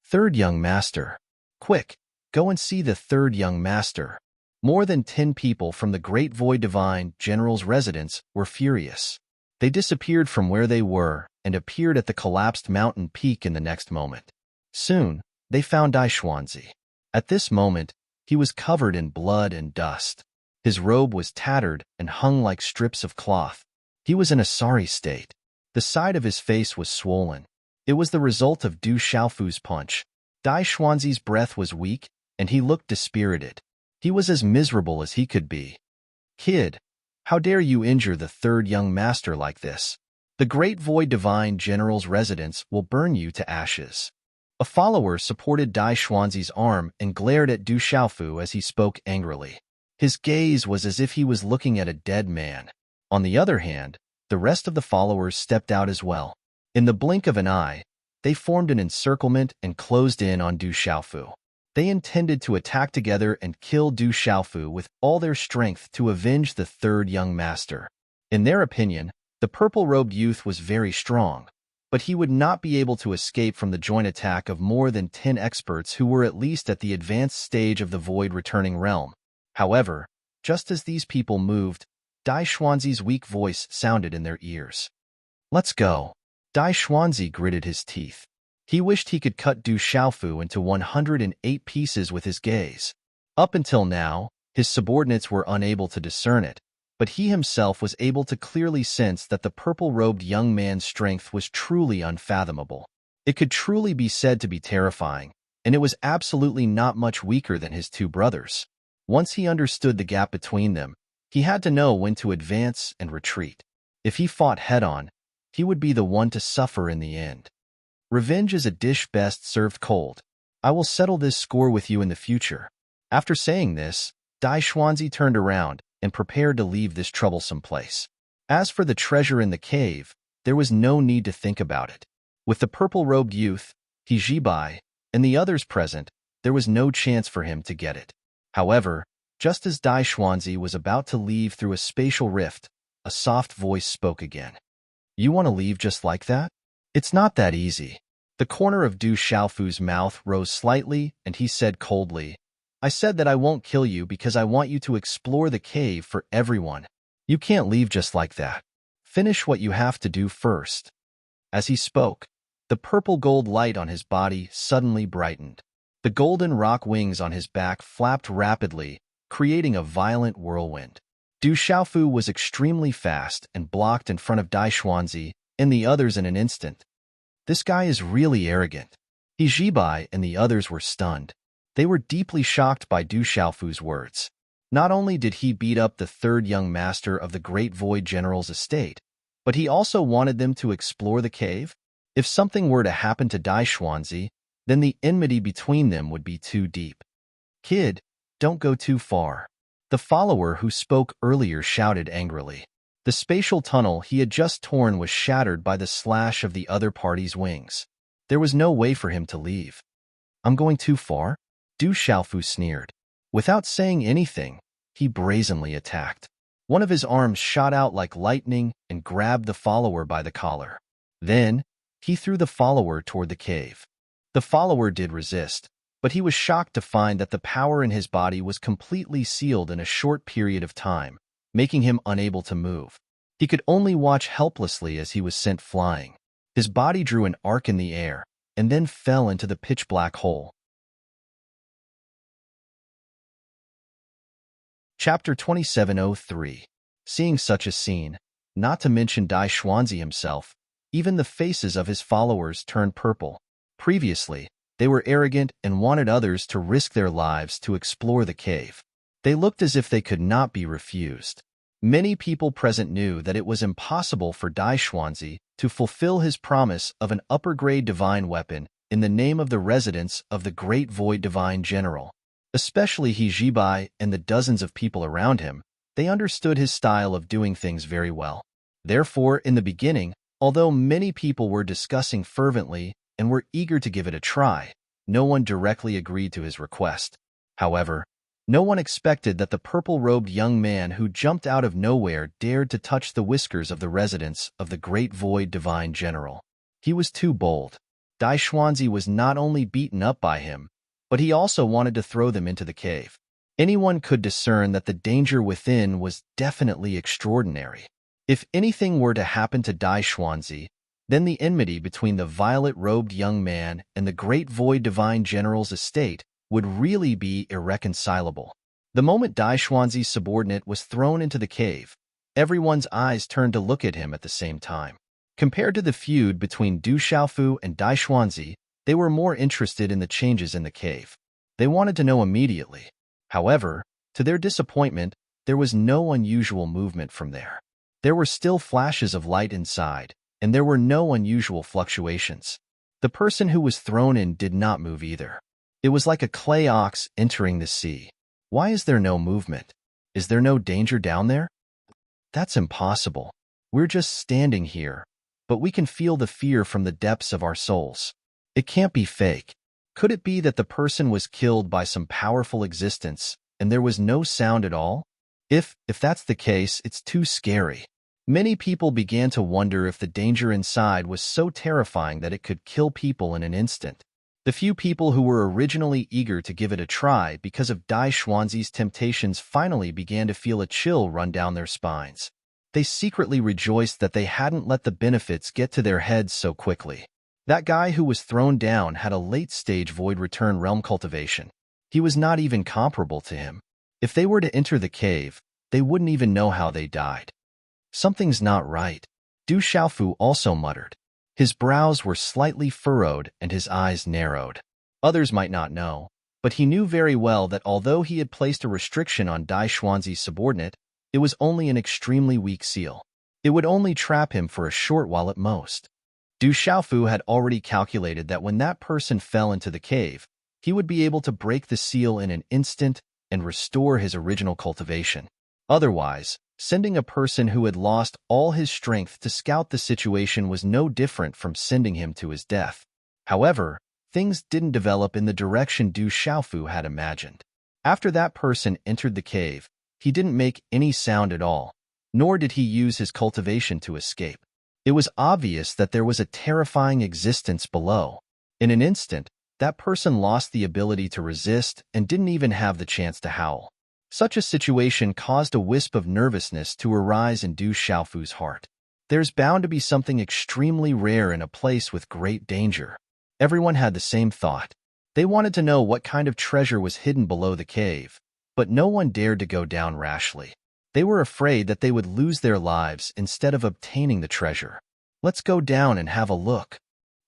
Third young master. Quick, go and see the third young master. More than 10 people from the Great Void Divine General's residence were furious. They disappeared from where they were and appeared at the collapsed mountain peak in the next moment. Soon, they found Dai Xuanzi. At this moment, he was covered in blood and dust. His robe was tattered and hung like strips of cloth. He was in a sorry state. The side of his face was swollen. It was the result of Du Xiaofu's punch. Dai Xuanzi's breath was weak, and he looked dispirited. He was as miserable as he could be. Kid, how dare you injure the third young master like this? The Great Void Divine General's residence will burn you to ashes. A follower supported Dai Xuanzi's arm and glared at Du Xiaofu as he spoke angrily. His gaze was as if he was looking at a dead man. On the other hand, the rest of the followers stepped out as well. In the blink of an eye, they formed an encirclement and closed in on Du Xiaofu. They intended to attack together and kill Du Xiaofu with all their strength to avenge the third young master. In their opinion, The purple-robed youth was very strong, but he would not be able to escape from the joint attack of more than 10 experts who were at least at the advanced stage of the void-returning realm. However, just as these people moved, Dai Xuanzi's weak voice sounded in their ears. "Let's go." Dai Xuanzi gritted his teeth. He wished he could cut Du Xiaofu into 108 pieces with his gaze. Up until now, his subordinates were unable to discern it, but he himself was able to clearly sense that the purple-robed young man's strength was truly unfathomable. It could truly be said to be terrifying, and it was absolutely not much weaker than his two brothers. Once he understood the gap between them, he had to know when to advance and retreat. If he fought head-on, he would be the one to suffer in the end. Revenge is a dish best served cold. I will settle this score with you in the future. After saying this, Dai Xuanzi turned around and prepared to leave this troublesome place. As for the treasure in the cave, there was no need to think about it. With the purple-robed youth, He Jibai, and the others present, there was no chance for him to get it. However, just as Dai Xuanzi was about to leave through a spatial rift, a soft voice spoke again. "You want to leave just like that? It's not that easy." The corner of Du Xiaofu's mouth rose slightly, and he said coldly, "I said that I won't kill you because I want you to explore the cave for everyone. You can't leave just like that. Finish what you have to do first." As he spoke, the purple-gold light on his body suddenly brightened. The golden rock wings on his back flapped rapidly, creating a violent whirlwind. Du Xiaofu was extremely fast and blocked in front of Dai Xuanzi and the others in an instant. This guy is really arrogant. He Jibai and the others were stunned. They were deeply shocked by Du Xiaofu's words. Not only did he beat up the third young master of the Great Void General's estate, but he also wanted them to explore the cave. If something were to happen to Dai Xuanzi, then the enmity between them would be too deep. "Kid, don't go too far." The follower who spoke earlier shouted angrily. The spatial tunnel he had just torn was shattered by the slash of the other party's wings. There was no way for him to leave. "I'm going too far?" Du Xiaofu sneered. Without saying anything, he brazenly attacked. One of his arms shot out like lightning and grabbed the follower by the collar. Then, he threw the follower toward the cave. The follower did resist, but he was shocked to find that the power in his body was completely sealed in a short period of time, making him unable to move. He could only watch helplessly as he was sent flying. His body drew an arc in the air, and then fell into the pitch-black hole. Chapter 2703. Seeing such a scene, not to mention Dai Xuanzi himself, even the faces of his followers turned purple. Previously, they were arrogant and wanted others to risk their lives to explore the cave. They looked as if they could not be refused. Many people present knew that it was impossible for Dai Xuanzi to fulfill his promise of an upper-grade divine weapon in the name of the residents of the Great Void Divine General. Especially He Jibai and the dozens of people around him, they understood his style of doing things very well. Therefore, in the beginning, although many people were discussing fervently and were eager to give it a try, no one directly agreed to his request. However, no one expected that the purple-robed young man who jumped out of nowhere dared to touch the whiskers of the residents of the Great Void Divine General. He was too bold. Dai Xuanzi was not only beaten up by him, but he also wanted to throw them into the cave. Anyone could discern that the danger within was definitely extraordinary. If anything were to happen to Dai Xuanzi, then the enmity between the violet-robed young man and the Great Void Divine General's estate would really be irreconcilable. The moment Dai Xuanzi's subordinate was thrown into the cave, everyone's eyes turned to look at him at the same time. Compared to the feud between Du Xiaofu and Dai Xuanzi, they were more interested in the changes in the cave. They wanted to know immediately. However, to their disappointment, there was no unusual movement from there. There were still flashes of light inside, and there were no unusual fluctuations. The person who was thrown in did not move either. It was like a clay ox entering the sea. Why is there no movement? Is there no danger down there? That's impossible. We're just standing here, but we can feel the fear from the depths of our souls. It can't be fake. Could it be that the person was killed by some powerful existence, and there was no sound at all? If that's the case, it's too scary. Many people began to wonder if the danger inside was so terrifying that it could kill people in an instant. The few people who were originally eager to give it a try because of Dai Xuanzi's temptations finally began to feel a chill run down their spines. They secretly rejoiced that they hadn't let the benefits get to their heads so quickly. That guy who was thrown down had a late-stage Void Return realm cultivation. He was not even comparable to him. If they were to enter the cave, they wouldn't even know how they died. Something's not right, Du Xiaofu also muttered. His brows were slightly furrowed and his eyes narrowed. Others might not know, but he knew very well that although he had placed a restriction on Dai Xuanzi's subordinate, it was only an extremely weak seal. It would only trap him for a short while at most. Du Xiaofu had already calculated that when that person fell into the cave, he would be able to break the seal in an instant and restore his original cultivation. Otherwise, sending a person who had lost all his strength to scout the situation was no different from sending him to his death. However, things didn't develop in the direction Du Xiaofu had imagined. After that person entered the cave, he didn't make any sound at all, nor did he use his cultivation to escape. It was obvious that there was a terrifying existence below. In an instant, that person lost the ability to resist and didn't even have the chance to howl. Such a situation caused a wisp of nervousness to arise in Du Xiaofu's heart. There's bound to be something extremely rare in a place with great danger. Everyone had the same thought. They wanted to know what kind of treasure was hidden below the cave, but no one dared to go down rashly. They were afraid that they would lose their lives instead of obtaining the treasure. Let's go down and have a look,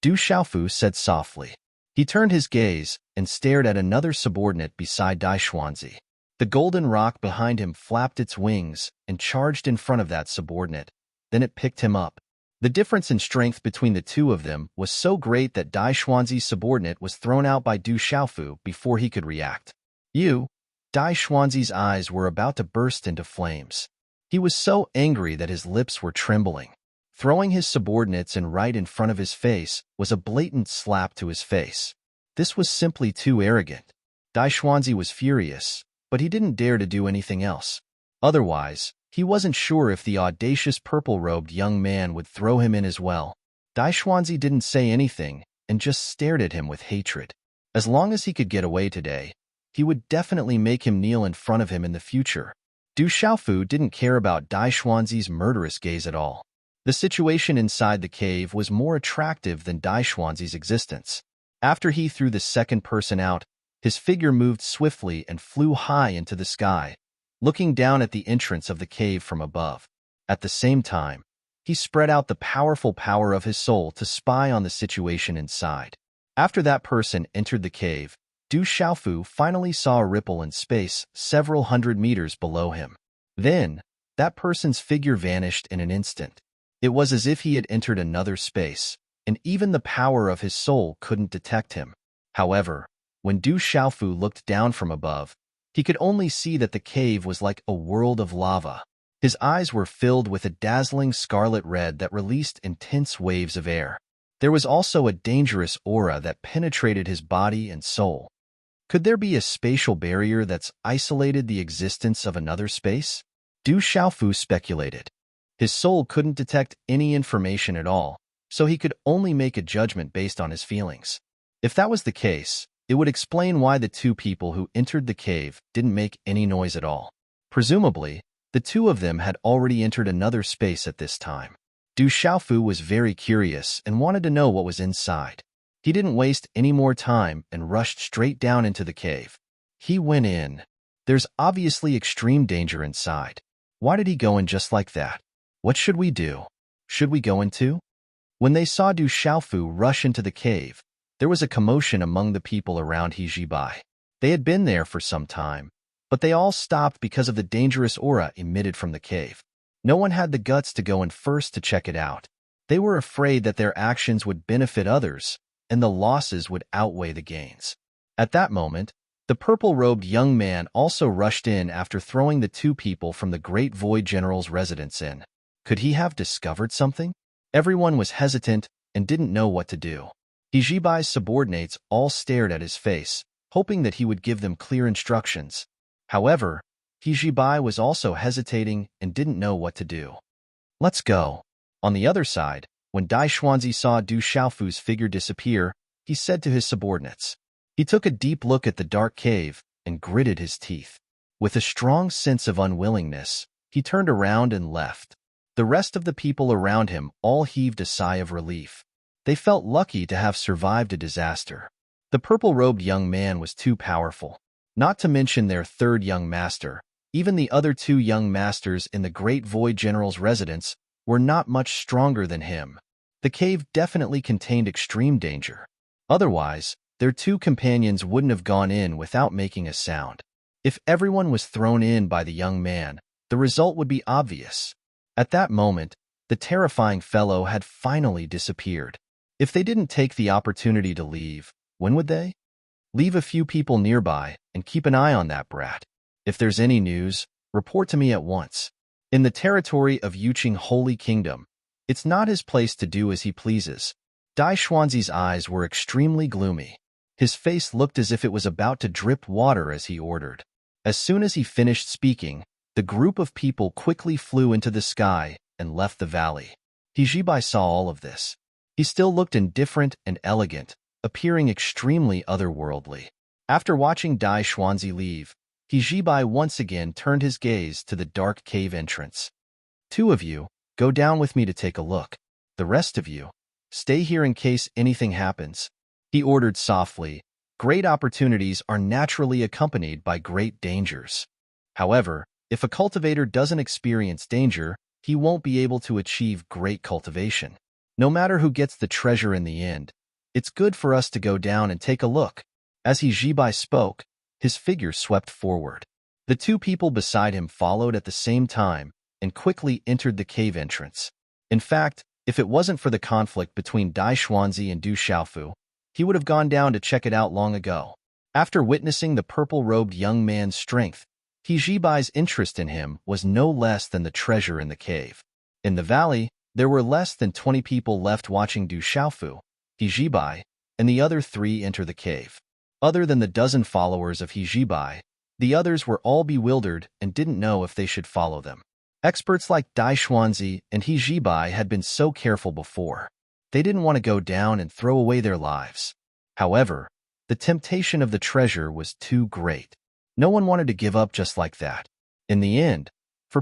Du Xiaofu said softly. He turned his gaze and stared at another subordinate beside Dai Xuanzi. The golden rock behind him flapped its wings and charged in front of that subordinate. Then it picked him up. The difference in strength between the two of them was so great that Dai Xuanzi's subordinate was thrown out by Du Xiaofu before he could react. You? Dai Xuanzi's eyes were about to burst into flames. He was so angry that his lips were trembling. Throwing his subordinates right in front of his face was a blatant slap to his face. This was simply too arrogant. Dai Xuanzi was furious, but he didn't dare to do anything else. Otherwise, he wasn't sure if the audacious purple-robed young man would throw him in as well. Dai Xuanzi didn't say anything and just stared at him with hatred. As long as he could get away today, he would definitely make him kneel in front of him in the future. Du Xiaofu didn't care about Dai Xuanzi's murderous gaze at all. The situation inside the cave was more attractive than Dai Xuanzi's existence. After he threw the second person out, his figure moved swiftly and flew high into the sky, looking down at the entrance of the cave from above. At the same time, he spread out the powerful power of his soul to spy on the situation inside. After that person entered the cave, Du Xiaofu finally saw a ripple in space several hundred meters below him. Then, that person's figure vanished in an instant. It was as if he had entered another space, and even the power of his soul couldn't detect him. However, when Du Xiaofu looked down from above, he could only see that the cave was like a world of lava. His eyes were filled with a dazzling scarlet red that released intense waves of air. There was also a dangerous aura that penetrated his body and soul. Could there be a spatial barrier that's isolated the existence of another space? Du Xiaofu speculated. His soul couldn't detect any information at all, so he could only make a judgment based on his feelings. If that was the case, it would explain why the two people who entered the cave didn't make any noise at all. Presumably, the two of them had already entered another space at this time. Du Xiaofu was very curious and wanted to know what was inside. He didn't waste any more time and rushed straight down into the cave. He went in. There's obviously extreme danger inside. Why did he go in just like that? What should we do? Should we go in too? When they saw Du Xiaofu rush into the cave, there was a commotion among the people around He Jibai. They had been there for some time, but they all stopped because of the dangerous aura emitted from the cave. No one had the guts to go in first to check it out. They were afraid that their actions would benefit others, and the losses would outweigh the gains. At that moment, the purple-robed young man also rushed in after throwing the two people from the Great Void General's residence in. Could he have discovered something? Everyone was hesitant and didn't know what to do. He Jibai's subordinates all stared at his face, hoping that he would give them clear instructions. However, He Jibai was also hesitating and didn't know what to do. Let's go. On the other side, when Dai Xuanzi saw Du Xiaofu's figure disappear, he said to his subordinates. He took a deep look at the dark cave and gritted his teeth. With a strong sense of unwillingness, he turned around and left. The rest of the people around him all heaved a sigh of relief. They felt lucky to have survived a disaster. The purple-robed young man was too powerful. Not to mention their third young master, even the other two young masters in the Great Void General's residence were not much stronger than him. The cave definitely contained extreme danger. Otherwise, their two companions wouldn't have gone in without making a sound. If everyone was thrown in by the young man, the result would be obvious. At that moment, the terrifying fellow had finally disappeared. If they didn't take the opportunity to leave, when would they? Leave a few people nearby and keep an eye on that brat. If there's any news, report to me at once. In the territory of Yuqing Holy Kingdom, it's not his place to do as he pleases. Dai Xuanzi's eyes were extremely gloomy. His face looked as if it was about to drip water as he ordered. As soon as he finished speaking, the group of people quickly flew into the sky and left the valley. He Jibai saw all of this. He still looked indifferent and elegant, appearing extremely otherworldly. After watching Dai Xuanzi leave, He Jibai once again turned his gaze to the dark cave entrance. Two of you, go down with me to take a look. The rest of you, stay here in case anything happens. He ordered softly. Great opportunities are naturally accompanied by great dangers. However, if a cultivator doesn't experience danger, he won't be able to achieve great cultivation. No matter who gets the treasure in the end, it's good for us to go down and take a look. As He Jibai spoke, his figure swept forward. The two people beside him followed at the same time and quickly entered the cave entrance. In fact, if it wasn't for the conflict between Dai Xuanzi and Du Xiaofu, he would have gone down to check it out long ago. After witnessing the purple-robed young man's strength, He Jibai's interest in him was no less than the treasure in the cave. In the valley, there were less than 20 people left watching Du Xiaofu, He Jibai, and the other three enter the cave. Other than the dozen followers of He Jibai, the others were all bewildered and didn't know if they should follow them. Experts like Dai Xuanzi and He Jibai had been so careful before. They didn't want to go down and throw away their lives. However, the temptation of the treasure was too great. No one wanted to give up just like that. In the end,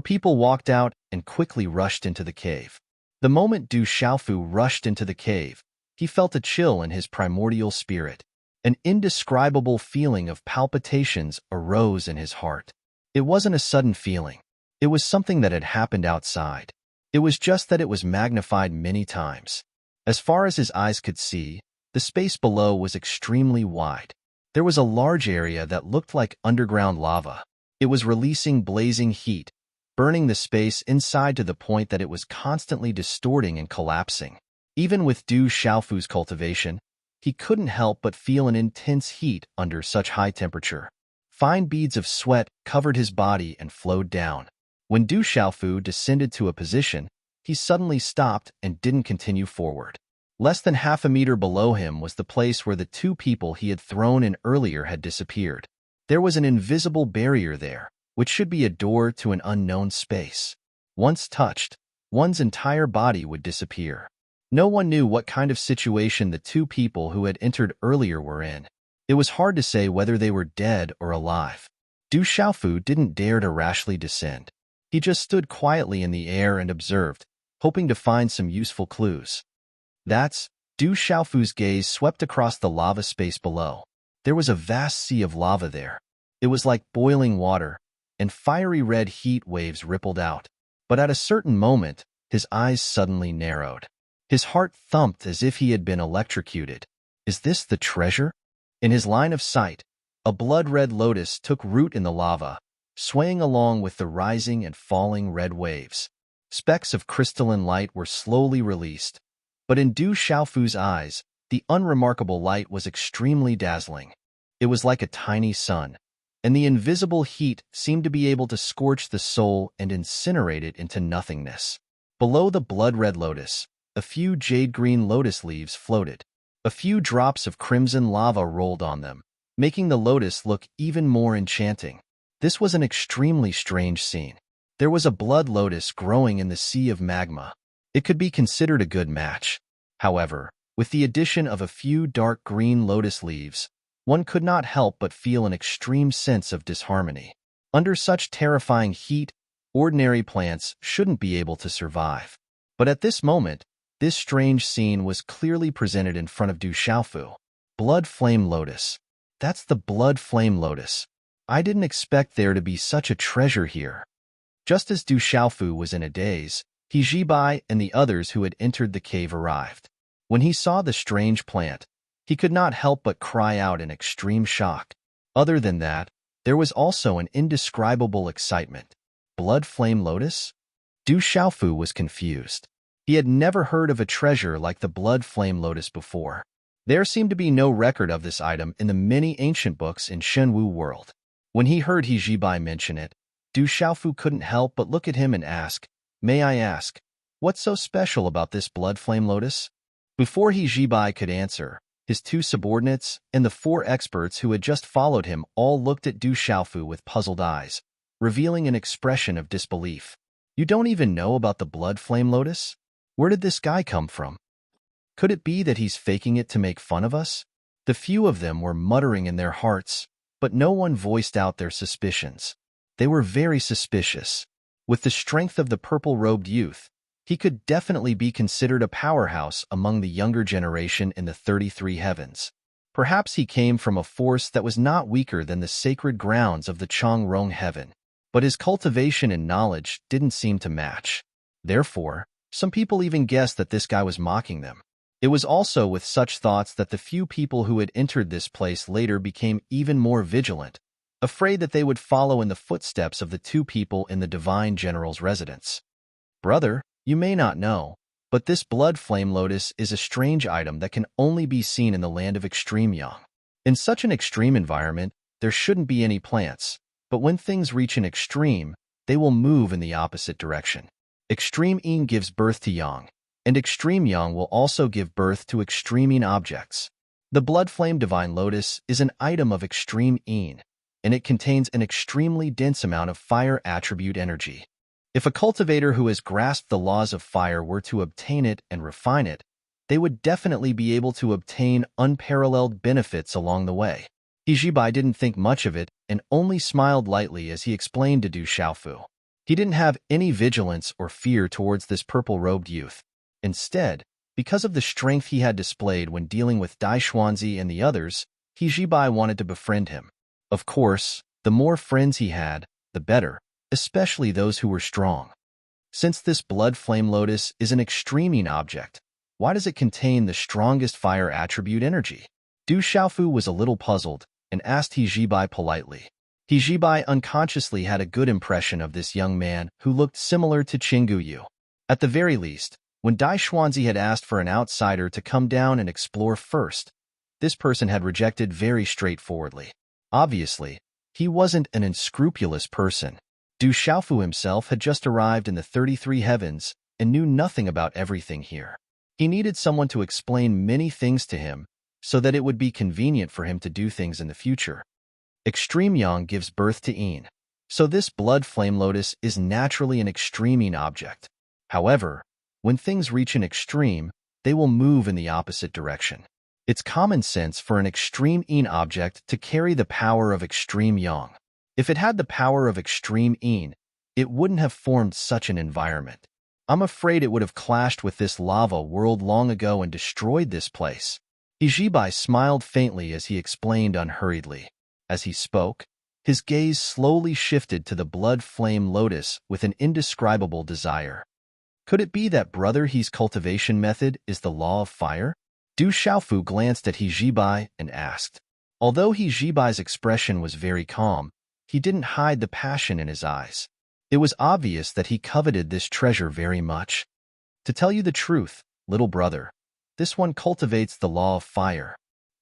people walked out and quickly rushed into the cave. The moment Du Xiaofu rushed into the cave, he felt a chill in his primordial spirit. An indescribable feeling of palpitations arose in his heart. It wasn't a sudden feeling. It was something that had happened outside. It was just that it was magnified many times. As far as his eyes could see, the space below was extremely wide. There was a large area that looked like underground lava. It was releasing blazing heat, burning the space inside to the point that it was constantly distorting and collapsing. Even with Du Xiaofu's cultivation, he couldn't help but feel an intense heat under such high temperature. Fine beads of sweat covered his body and flowed down. When Du Xiaofu descended to a position, he suddenly stopped and didn't continue forward. Less than half a meter below him was the place where the two people he had thrown in earlier had disappeared. There was an invisible barrier there, which should be a door to an unknown space. Once touched, one's entire body would disappear. No one knew what kind of situation the two people who had entered earlier were in. It was hard to say whether they were dead or alive. Du Xiaofu didn't dare to rashly descend. He just stood quietly in the air and observed, hoping to find some useful clues. Du Xiaofu's gaze swept across the lava space below. There was a vast sea of lava there. It was like boiling water, and fiery red heat waves rippled out. But at a certain moment, his eyes suddenly narrowed. His heart thumped as if he had been electrocuted. Is this the treasure? In his line of sight, a blood-red lotus took root in the lava, swaying along with the rising and falling red waves. Specks of crystalline light were slowly released, but in Du Xiaofu's eyes, the unremarkable light was extremely dazzling. It was like a tiny sun, and the invisible heat seemed to be able to scorch the soul and incinerate it into nothingness. Below the blood-red lotus, a few jade-green lotus leaves floated. A few drops of crimson lava rolled on them, making the lotus look even more enchanting. This was an extremely strange scene. There was a blood lotus growing in the sea of magma. It could be considered a good match. However, with the addition of a few dark green lotus leaves, one could not help but feel an extreme sense of disharmony. Under such terrifying heat, ordinary plants shouldn't be able to survive. But at this moment, this strange scene was clearly presented in front of Du Xiaofu. Blood flame lotus. That's the blood flame lotus. I didn't expect there to be such a treasure here. Just as Du Xiaofu was in a daze, He Jibai and the others who had entered the cave arrived. When he saw the strange plant, he could not help but cry out in extreme shock. Other than that, there was also an indescribable excitement. Blood flame lotus? Du Xiaofu was confused. He had never heard of a treasure like the blood flame lotus before. There seemed to be no record of this item in the many ancient books in Shenwu world. When he heard He Jibai mention it, Du Xiaofu couldn't help but look at him and ask, "May I ask, what's so special about this blood flame lotus?" Before He Jibai could answer, his two subordinates and the four experts who had just followed him all looked at Du Xiaofu with puzzled eyes, revealing an expression of disbelief. "You don't even know about the blood flame lotus? Where did this guy come from? Could it be that he's faking it to make fun of us?" The few of them were muttering in their hearts, but no one voiced out their suspicions. They were very suspicious. With the strength of the purple-robed youth, he could definitely be considered a powerhouse among the younger generation in the 33 heavens. Perhaps he came from a force that was not weaker than the sacred grounds of the Changrong heaven, but his cultivation and knowledge didn't seem to match. Therefore, some people even guessed that this guy was mocking them. It was also with such thoughts that the few people who had entered this place later became even more vigilant, afraid that they would follow in the footsteps of the two people in the divine general's residence. "Brother, you may not know, but this blood flame lotus is a strange item that can only be seen in the land of extreme yang. In such an extreme environment, there shouldn't be any plants, but when things reach an extreme, they will move in the opposite direction. Extreme yin gives birth to yang, and extreme yang will also give birth to extreme yin objects. The blood flame divine lotus is an item of extreme yin, and it contains an extremely dense amount of fire attribute energy. If a cultivator who has grasped the laws of fire were to obtain it and refine it, they would definitely be able to obtain unparalleled benefits along the way." He Jibai didn't think much of it and only smiled lightly as he explained to Du Xiaofu. He didn't have any vigilance or fear towards this purple-robed youth. Instead, because of the strength he had displayed when dealing with Dai Xuanzi and the others, He Jibai wanted to befriend him. Of course, the more friends he had, the better, especially those who were strong. Since this blood flame lotus is an extreme yin object, why does it contain the strongest fire attribute energy? Du Xiaofu was a little puzzled and asked He Jibai politely. He Jibai unconsciously had a good impression of this young man who looked similar to Qinggu Yu. At the very least, when Dai Xuanzi had asked for an outsider to come down and explore first, this person had rejected very straightforwardly. Obviously, he wasn't an unscrupulous person. Du Xiaofu himself had just arrived in the 33 heavens and knew nothing about everything here. He needed someone to explain many things to him so that it would be convenient for him to do things in the future. Extreme yang gives birth to yin, so this blood flame lotus is naturally an extreme yin object. However, when things reach an extreme, they will move in the opposite direction. It's common sense for an extreme yin object to carry the power of extreme yang. If it had the power of extreme yin, it wouldn't have formed such an environment. I'm afraid it would have clashed with this lava world long ago and destroyed this place. He Jibai smiled faintly as he explained unhurriedly. As he spoke, his gaze slowly shifted to the blood flame lotus with an indescribable desire. Could it be that Brother He's cultivation method is the law of fire? Du Xiaofu glanced at He Jibai and asked. Although He Jibai's expression was very calm, he didn't hide the passion in his eyes. It was obvious that he coveted this treasure very much. "To tell you the truth, little brother, this one cultivates the law of fire."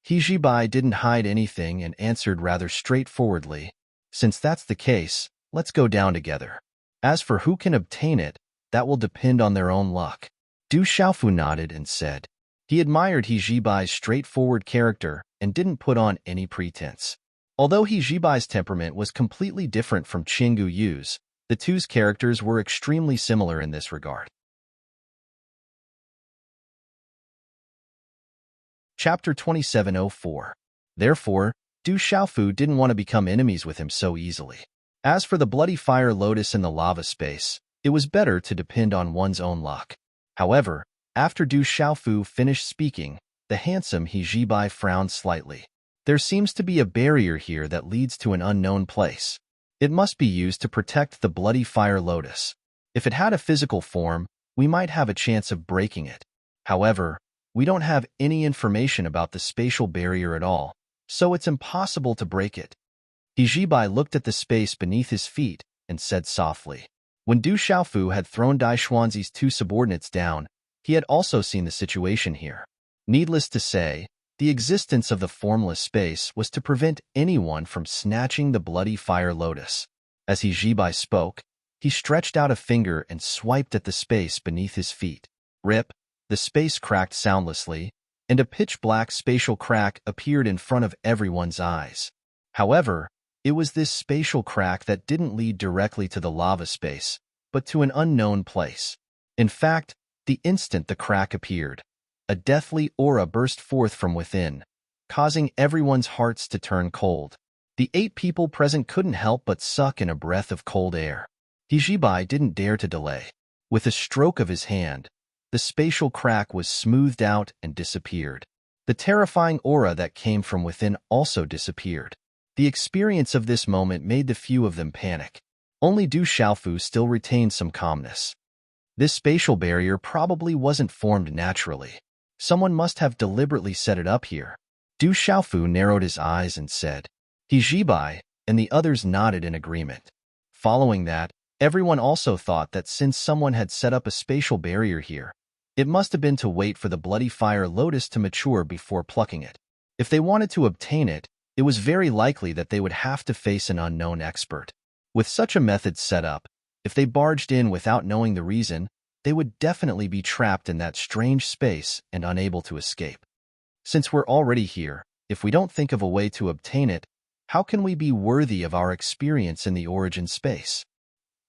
He Jibai didn't hide anything and answered rather straightforwardly, "Since that's the case, let's go down together. As for who can obtain it, that will depend on their own luck." Du Xiaofu nodded and said. He admired He Jibai's straightforward character and didn't put on any pretense. Although He Jibai's temperament was completely different from Qinggu Yu's, The two's characters were extremely similar in this regard. Chapter 2704. Therefore, Du Xiaofu didn't want to become enemies with him so easily. As for the bloody fire lotus in the lava space, it was better to depend on one's own luck. However, after Du Xiaofu finished speaking, the handsome He Jibai frowned slightly. There seems to be a barrier here that leads to an unknown place. It must be used to protect the bloody fire lotus. If it had a physical form, we might have a chance of breaking it. However, we don't have any information about the spatial barrier at all, so it's impossible to break it. He Jibai looked at the space beneath his feet and said softly. When Du Xiaofu had thrown Dai Xuanzi's two subordinates down, he had also seen the situation here. Needless to say, the existence of the formless space was to prevent anyone from snatching the bloody fire lotus. As He Jibai spoke, he stretched out a finger and swiped at the space beneath his feet. Rip, the space cracked soundlessly, and a pitch-black spatial crack appeared in front of everyone's eyes. However, it was this spatial crack that didn't lead directly to the lava space, but to an unknown place. In fact, the instant the crack appeared, a deathly aura burst forth from within, causing everyone's hearts to turn cold. The 8 people present couldn't help but suck in a breath of cold air. He Jibai didn't dare to delay. With a stroke of his hand, the spatial crack was smoothed out and disappeared. The terrifying aura that came from within also disappeared. The experience of this moment made the few of them panic. Only Du Xiaofu still retained some calmness. This spatial barrier probably wasn't formed naturally. Someone must have deliberately set it up here. Du Xiaofu narrowed his eyes and said, He Jibai, and the others nodded in agreement. Following that, everyone also thought that since someone had set up a spatial barrier here, it must have been to wait for the bloody fire lotus to mature before plucking it. If they wanted to obtain it, it was very likely that they would have to face an unknown expert. With such a method set up, if they barged in without knowing the reason, they would definitely be trapped in that strange space and unable to escape. Since we're already here, if we don't think of a way to obtain it, how can we be worthy of our experience in the origin space?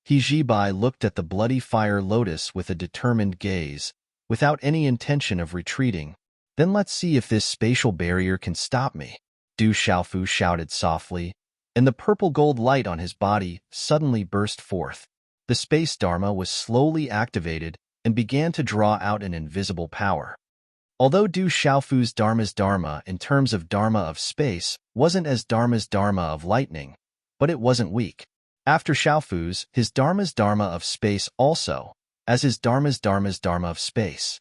He Jibai looked at the bloody fire lotus with a determined gaze, without any intention of retreating. Then let's see if this spatial barrier can stop me. Du Xiaofu shouted softly, and the purple gold light on his body suddenly burst forth. The space Dharma was slowly activated and began to draw out an invisible power. Although Du Xiaofu's Dharma's Dharma in terms of Dharma of space wasn't as Dharma's Dharma of lightning, but it wasn't weak. After Xiaofu's, his Dharma's Dharma of space also, as his Dharma's Dharma of space.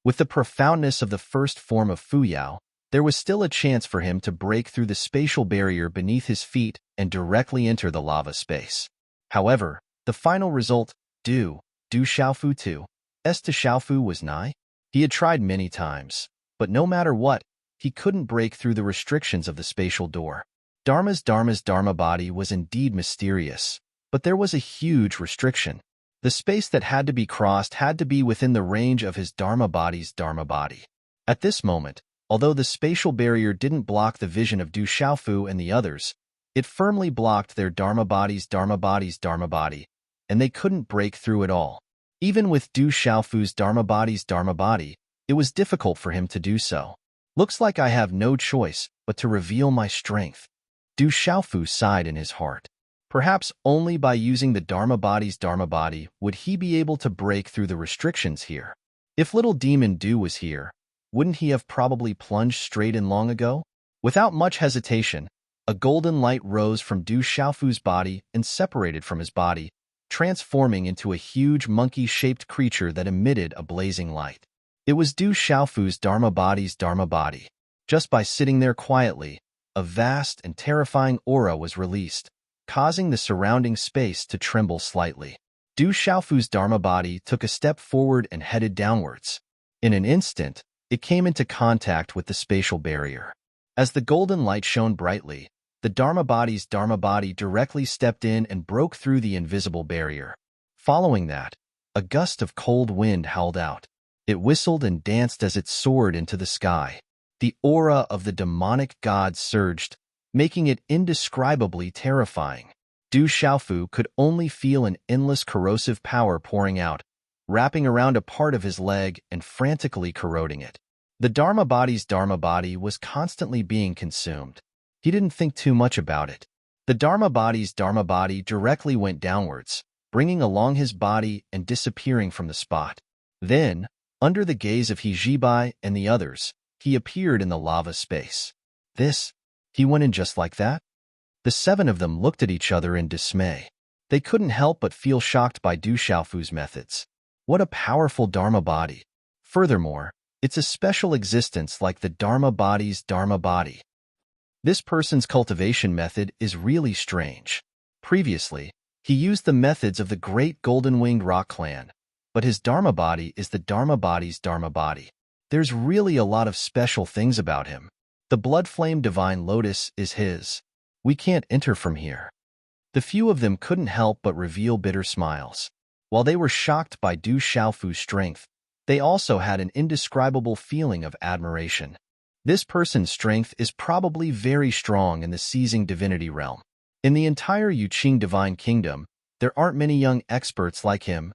With the profoundness of the first form of Fuyao, there was still a chance for him to break through the spatial barrier beneath his feet and directly enter the lava space. However, the final result, Du Xiaofu to Xiaofu was nigh. He had tried many times, but no matter what, he couldn't break through the restrictions of the spatial door. Dharma's Dharma body was indeed mysterious, but there was a huge restriction. The space that had to be crossed had to be within the range of his Dharma body's Dharma body. At this moment, although the spatial barrier didn't block the vision of Du Xiaofu and the others, it firmly blocked their Dharma body's Dharma body, and they couldn't break through it all. Even with Du Xiaofu's Dharma body's Dharma body, it was difficult for him to do so. Looks like I have no choice but to reveal my strength. Du Xiaofu sighed in his heart. Perhaps only by using the Dharma body's Dharma body would he be able to break through the restrictions here. If little demon Du was here, wouldn't he have probably plunged straight in long ago? Without much hesitation, a golden light rose from Du Xiaofu's body and separated from his body, transforming into a huge monkey-shaped creature that emitted a blazing light. It was Du Xiaofu's Dharma body's Dharma body. Just by sitting there quietly, a vast and terrifying aura was released, causing the surrounding space to tremble slightly. Du Xiaofu's Dharma body took a step forward and headed downwards. In an instant, it came into contact with the spatial barrier. As the golden light shone brightly, the Dharma body's Dharma body directly stepped in and broke through the invisible barrier. Following that, a gust of cold wind howled out. It whistled and danced as it soared into the sky. The aura of the demonic god surged, making it indescribably terrifying. Du Xiaofu could only feel an endless corrosive power pouring out, wrapping around a part of his leg and frantically corroding it. The Dharma body's Dharma body was constantly being consumed. He didn't think too much about it. The Dharma body's Dharma body directly went downwards, bringing along his body and disappearing from the spot. Then, under the gaze of Hijibai and the others, he appeared in the lava space. He went in just like that? The 7 of them looked at each other in dismay. They couldn't help but feel shocked by Du Xiaofu's methods. What a powerful Dharma body. Furthermore, it's a special existence like the Dharma body's Dharma body. This person's cultivation method is really strange. Previously, he used the methods of the great golden-winged rock clan, but his Dharma body is the Dharma body's Dharma body. There's really a lot of special things about him. The blood flame divine lotus is his. We can't enter from here. The few of them couldn't help but reveal bitter smiles. While they were shocked by Du Xiaofu's strength, they also had an indescribable feeling of admiration. This person's strength is probably very strong in the seizing divinity realm. In the entire Yuqing divine kingdom, there aren't many young experts like him.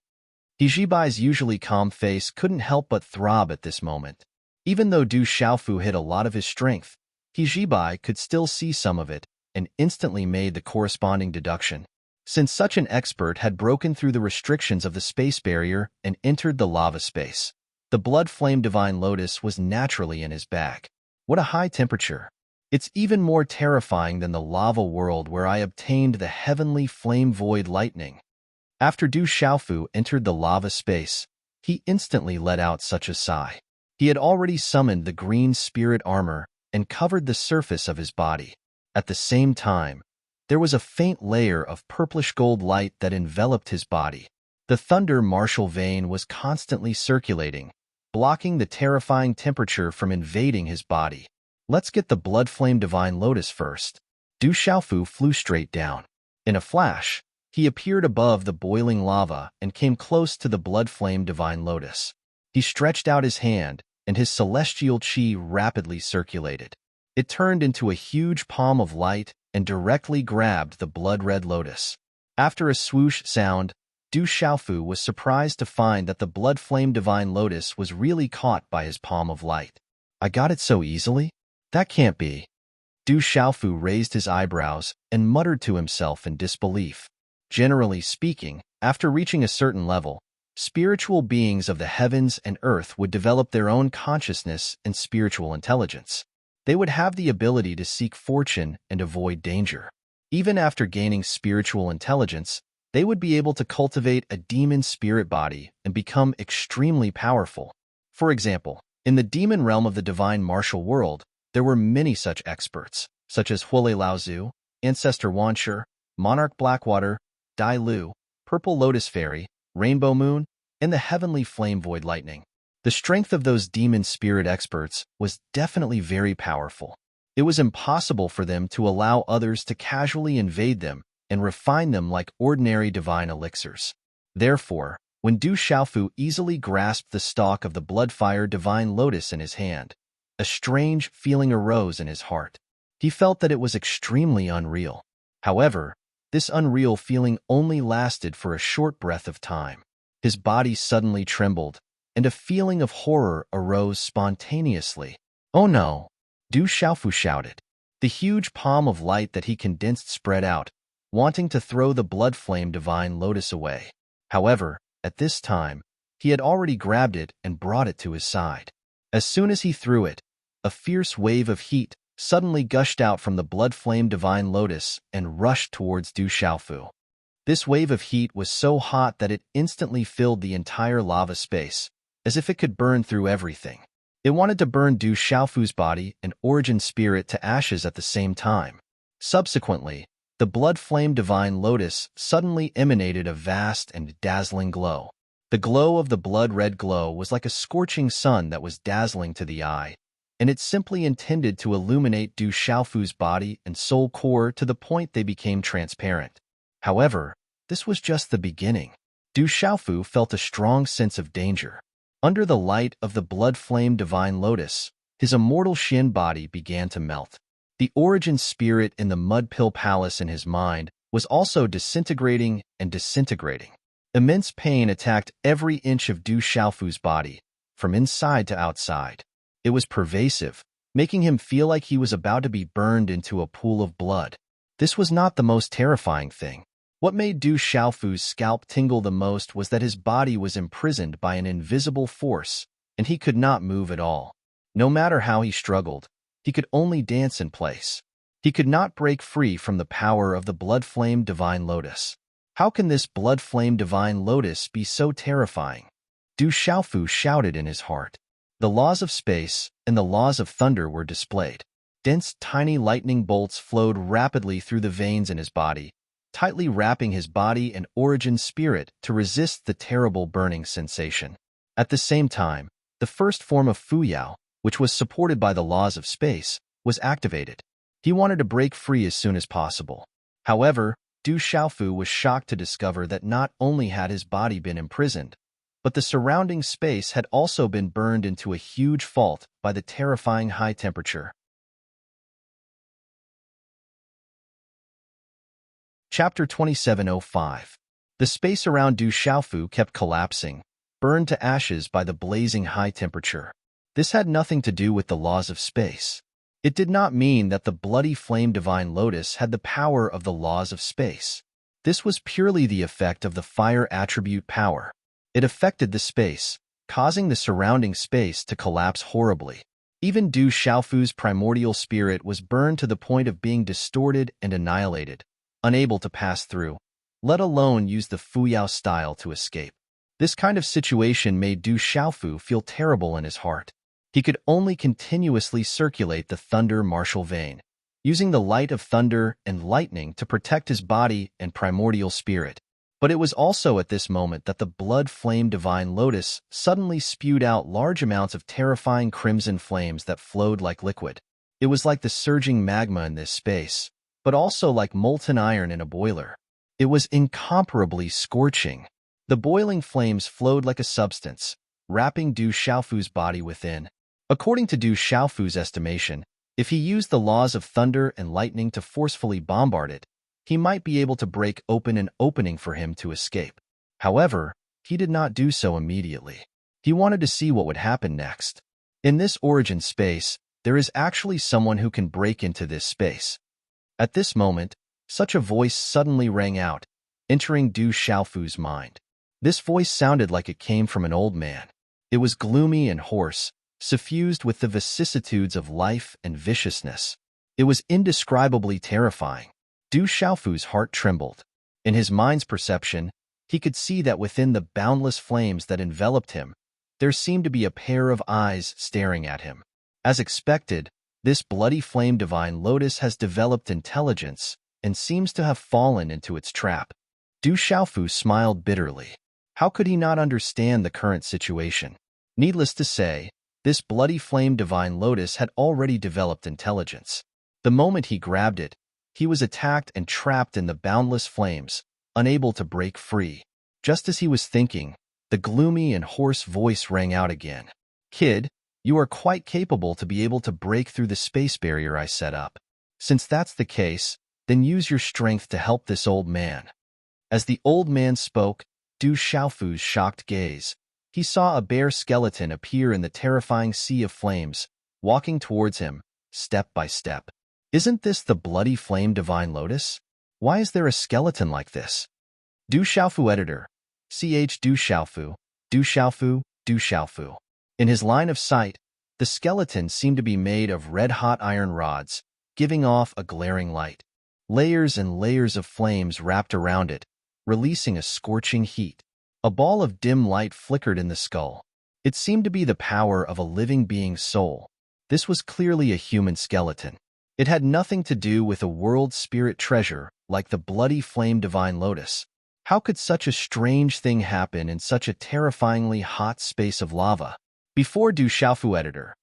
Hijibai's usually calm face couldn't help but throb at this moment. Even though Du Xiaofu hid a lot of his strength, Hijibai could still see some of it and instantly made the corresponding deduction. Since such an expert had broken through the restrictions of the space barrier and entered the lava space, the blood flame divine lotus was naturally in his bag. What a high temperature! It's even more terrifying than the lava world where I obtained the heavenly flame void lightning. After Du Xiaofu entered the lava space, he instantly let out such a sigh. He had already summoned the green spirit armor and covered the surface of his body. At the same time, there was a faint layer of purplish gold light that enveloped his body. The thunder martial vein was constantly circulating, blocking the terrifying temperature from invading his body. Let's get the blood flame divine lotus first. Du Xiaofu flew straight down. In a flash, he appeared above the boiling lava and came close to the blood flame divine lotus. He stretched out his hand, and his celestial qi rapidly circulated. It turned into a huge palm of light and directly grabbed the blood-red lotus. After a swoosh sound, Du Xiaofu was surprised to find that the blood flame divine lotus was really caught by his palm of light. I got it so easily? That can't be. Du Xiaofu raised his eyebrows and muttered to himself in disbelief. Generally speaking, after reaching a certain level, spiritual beings of the heavens and earth would develop their own consciousness and spiritual intelligence. They would have the ability to seek fortune and avoid danger. Even after gaining spiritual intelligence, they would be able to cultivate a demon spirit body and become extremely powerful. For example, in the demon realm of the divine martial world, there were many such experts, such as Huolei Laozu, Ancestor Wanshi, Monarch Blackwater, Dai Lu, Purple Lotus Fairy, Rainbow Moon, and the Heavenly Flame Void Lightning. The strength of those demon spirit experts was definitely very powerful. It was impossible for them to allow others to casually invade them and refine them like ordinary divine elixirs. Therefore, when Du Xiaofu easily grasped the stalk of the Bloodfire Divine Lotus in his hand, a strange feeling arose in his heart. He felt that it was extremely unreal. However, this unreal feeling only lasted for a short breath of time. His body suddenly trembled, and a feeling of horror arose spontaneously. "Oh no!" Du Xiaofu shouted. The huge palm of light that he condensed spread out, wanting to throw the blood flame divine lotus away. However, at this time, he had already grabbed it and brought it to his side. As soon as he threw it, a fierce wave of heat suddenly gushed out from the blood flame divine lotus and rushed towards Du Xiaofu. This wave of heat was so hot that it instantly filled the entire lava space, as if it could burn through everything. It wanted to burn Du Xiaofu's body and origin spirit to ashes at the same time. Subsequently, the blood flame divine lotus suddenly emanated a vast and dazzling glow. The glow of the blood-red glow was like a scorching sun that was dazzling to the eye, and it simply intended to illuminate Du Xiaofu's body and soul core to the point they became transparent. However, this was just the beginning. Du Xiaofu felt a strong sense of danger. Under the light of the blood flame divine lotus, his immortal Xin body began to melt. The origin spirit in the mud pill palace in his mind was also disintegrating and disintegrating. Immense pain attacked every inch of Du Xiaofu's body, from inside to outside. It was pervasive, making him feel like he was about to be burned into a pool of blood. This was not the most terrifying thing. What made Du Xiaofu's scalp tingle the most was that his body was imprisoned by an invisible force, and he could not move at all. No matter how he struggled, he could only dance in place. He could not break free from the power of the blood-flame divine lotus. How can this blood-flame divine lotus be so terrifying? Du Xiaofu shouted in his heart. The laws of space and the laws of thunder were displayed. Dense, tiny lightning bolts flowed rapidly through the veins in his body, tightly wrapping his body and origin spirit to resist the terrible burning sensation. At the same time, the first form of Fuyao, which was supported by the laws of space, was activated. He wanted to break free as soon as possible. However, Du Xiaofu was shocked to discover that not only had his body been imprisoned, but the surrounding space had also been burned into a huge fault by the terrifying high temperature. Chapter 2705. The space around Du Xiaofu kept collapsing, burned to ashes by the blazing high temperature. This had nothing to do with the laws of space. It did not mean that the bloody flame divine lotus had the power of the laws of space. This was purely the effect of the fire attribute power. It affected the space, causing the surrounding space to collapse horribly. Even Du Xiaofu's primordial spirit was burned to the point of being distorted and annihilated, unable to pass through, let alone use the Fuyao style to escape. This kind of situation made Du Xiaofu feel terrible in his heart. He could only continuously circulate the thunder martial vein, using the light of thunder and lightning to protect his body and primordial spirit. But it was also at this moment that the blood flame divine lotus suddenly spewed out large amounts of terrifying crimson flames that flowed like liquid. It was like the surging magma in this space, but also like molten iron in a boiler. It was incomparably scorching. The boiling flames flowed like a substance, wrapping Du Xiaofu's body within. According to Du Xiaofu's estimation, if he used the laws of thunder and lightning to forcefully bombard it, he might be able to break open an opening for him to escape. However, he did not do so immediately. He wanted to see what would happen next. In this origin space, there is actually someone who can break into this space. At this moment, such a voice suddenly rang out, entering Du Xiaofu's mind. This voice sounded like it came from an old man. It was gloomy and hoarse, suffused with the vicissitudes of life and viciousness. It was indescribably terrifying. Du Xiaofu's heart trembled. In his mind's perception, he could see that within the boundless flames that enveloped him, there seemed to be a pair of eyes staring at him. As expected, this bloody flame divine lotus has developed intelligence and seems to have fallen into its trap. Du Xiaofu smiled bitterly. How could he not understand the current situation? Needless to say, this bloody flame divine lotus had already developed intelligence. The moment he grabbed it, he was attacked and trapped in the boundless flames, unable to break free. Just as he was thinking, the gloomy and hoarse voice rang out again. "Kid, you are quite capable to be able to break through the space barrier I set up. Since that's the case, then use your strength to help this old man." As the old man spoke, Du Xiaofu's shocked gaze, he saw a bare skeleton appear in the terrifying sea of flames, walking towards him, step by step. Isn't this the bloody flame divine lotus? Why is there a skeleton like this? Du Xiaofu editor. Du Xiaofu, Du Xiaofu, Du Xiaofu. In his line of sight, the skeleton seemed to be made of red-hot iron rods, giving off a glaring light. Layers and layers of flames wrapped around it, releasing a scorching heat. A ball of dim light flickered in the skull. It seemed to be the power of a living being's soul. This was clearly a human skeleton. It had nothing to do with a world spirit treasure like the bloody flame divine lotus. How could such a strange thing happen in such a terrifyingly hot space of lava? Before Du Xiaofu editor.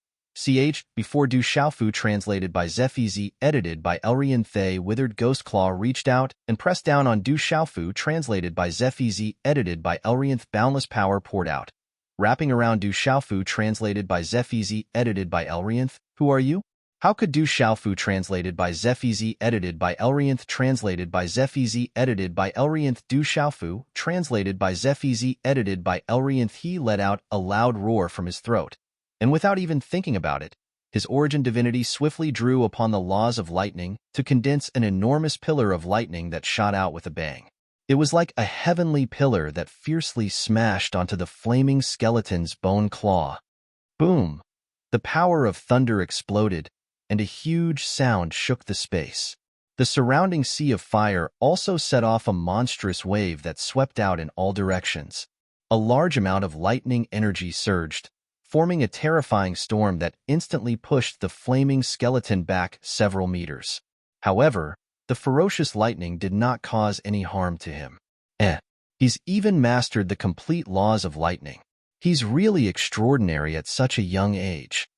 Before Du Xiaofu translated by Zephizi edited by Elrian Thay withered ghost claw reached out and pressed down on Du Xiaofu translated by Zephizi edited by Elrian boundless power poured out. Wrapping around Du Xiaofu translated by Zephizi edited by Elrian. Who are you? How could Du Xiaofu translated by Zephizi edited by Elrianth translated by Zephizi edited by Elrianth Du Xiaofu translated by Zephizi edited by Elrianth. He let out a loud roar from his throat, and without even thinking about it, his origin divinity swiftly drew upon the laws of lightning to condense an enormous pillar of lightning that shot out with a bang. It was like a heavenly pillar that fiercely smashed onto the flaming skeleton's bone claw. Boom! The power of thunder exploded, and a huge sound shook the space. The surrounding sea of fire also set off a monstrous wave that swept out in all directions. A large amount of lightning energy surged, forming a terrifying storm that instantly pushed the flaming skeleton back several meters. However, the ferocious lightning did not cause any harm to him. He's even mastered the complete laws of lightning. He's really extraordinary at such a young age.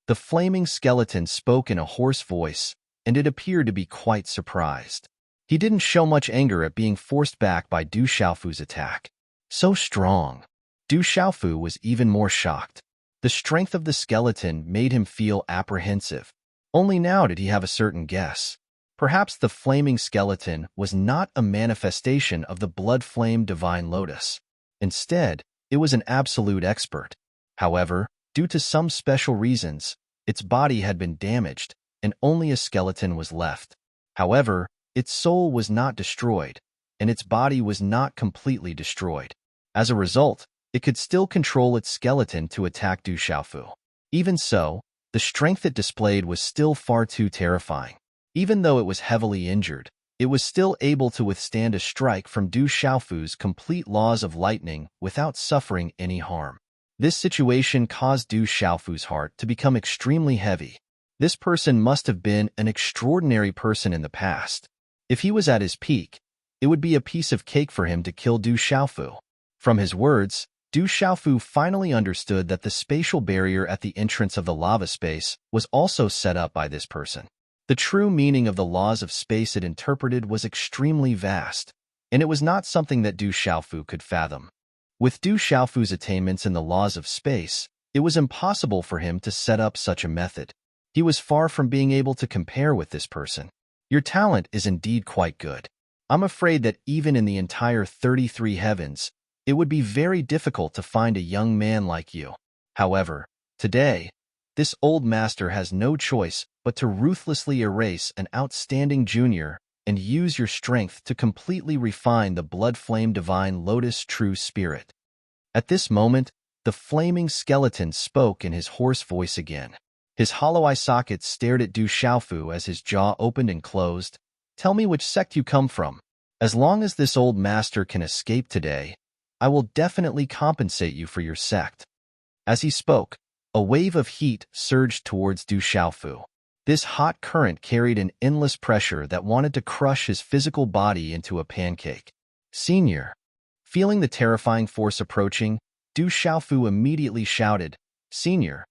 The flaming skeleton spoke in a hoarse voice, and it appeared to be quite surprised. He didn't show much anger at being forced back by Du Xiaofu's attack. So strong. Du Xiaofu was even more shocked. The strength of the skeleton made him feel apprehensive. Only now did he have a certain guess. Perhaps the flaming skeleton was not a manifestation of the blood-flame divine lotus. Instead, it was an absolute expert. However, due to some special reasons, its body had been damaged, and only a skeleton was left. However, its soul was not destroyed, and its body was not completely destroyed. As a result, it could still control its skeleton to attack Du Xiaofu. Even so, the strength it displayed was still far too terrifying. Even though it was heavily injured, it was still able to withstand a strike from Du Xiaofu's complete laws of lightning without suffering any harm. This situation caused Du Xiaofu's heart to become extremely heavy. This person must have been an extraordinary person in the past. If he was at his peak, it would be a piece of cake for him to kill Du Xiaofu. From his words, Du Xiaofu finally understood that the spatial barrier at the entrance of the lava space was also set up by this person. The true meaning of the laws of space it interpreted was extremely vast, and it was not something that Du Xiaofu could fathom. With Du Xiaofu's attainments in the laws of space, it was impossible for him to set up such a method. He was far from being able to compare with this person. Your talent is indeed quite good. I'm afraid that even in the entire 33 heavens, it would be very difficult to find a young man like you. However, today, this old master has no choice but to ruthlessly erase an outstanding junior and use your strength to completely refine the blood-flame divine lotus true spirit. At this moment, the flaming skeleton spoke in his hoarse voice again. His hollow eye sockets stared at Du Xiaofu as his jaw opened and closed. Tell me which sect you come from. As long as this old master can escape today, I will definitely compensate you for your sect. As he spoke, a wave of heat surged towards Du Xiaofu. This hot current carried an endless pressure that wanted to crush his physical body into a pancake. Senior. Feeling the terrifying force approaching, Du Xiaofu immediately shouted, Senior,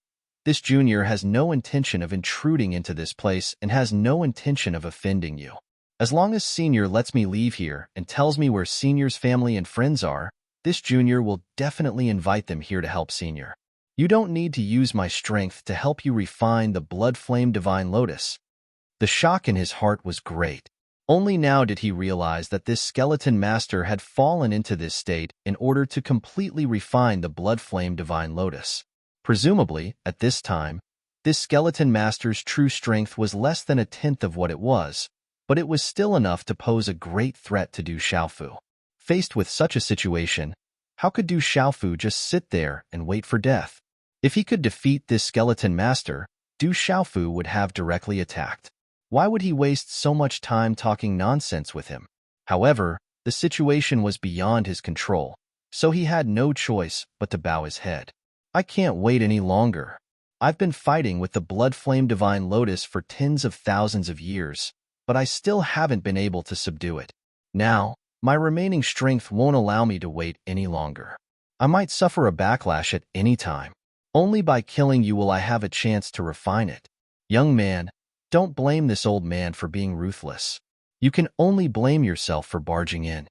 this junior has no intention of intruding into this place and has no intention of offending you. As long as Senior lets me leave here and tells me where Senior's family and friends are, this junior will definitely invite them here to help Senior. You don't need to use my strength to help you refine the blood-flame divine lotus. The shock in his heart was great. Only now did he realize that this skeleton master had fallen into this state in order to completely refine the blood-flame divine lotus. Presumably, at this time, this skeleton master's true strength was less than a tenth of what it was, but it was still enough to pose a great threat to Du Xiaofu. Faced with such a situation, how could Du Xiaofu just sit there and wait for death? If he could defeat this skeleton master, Du Xiaofu would have directly attacked. Why would he waste so much time talking nonsense with him? However, the situation was beyond his control, so he had no choice but to bow his head. I can't wait any longer. I've been fighting with the blood-flame divine lotus for tens of thousands of years, but I still haven't been able to subdue it. Now, my remaining strength won't allow me to wait any longer. I might suffer a backlash at any time. Only by killing you will I have a chance to refine it. Young man, don't blame this old man for being ruthless. You can only blame yourself for barging in.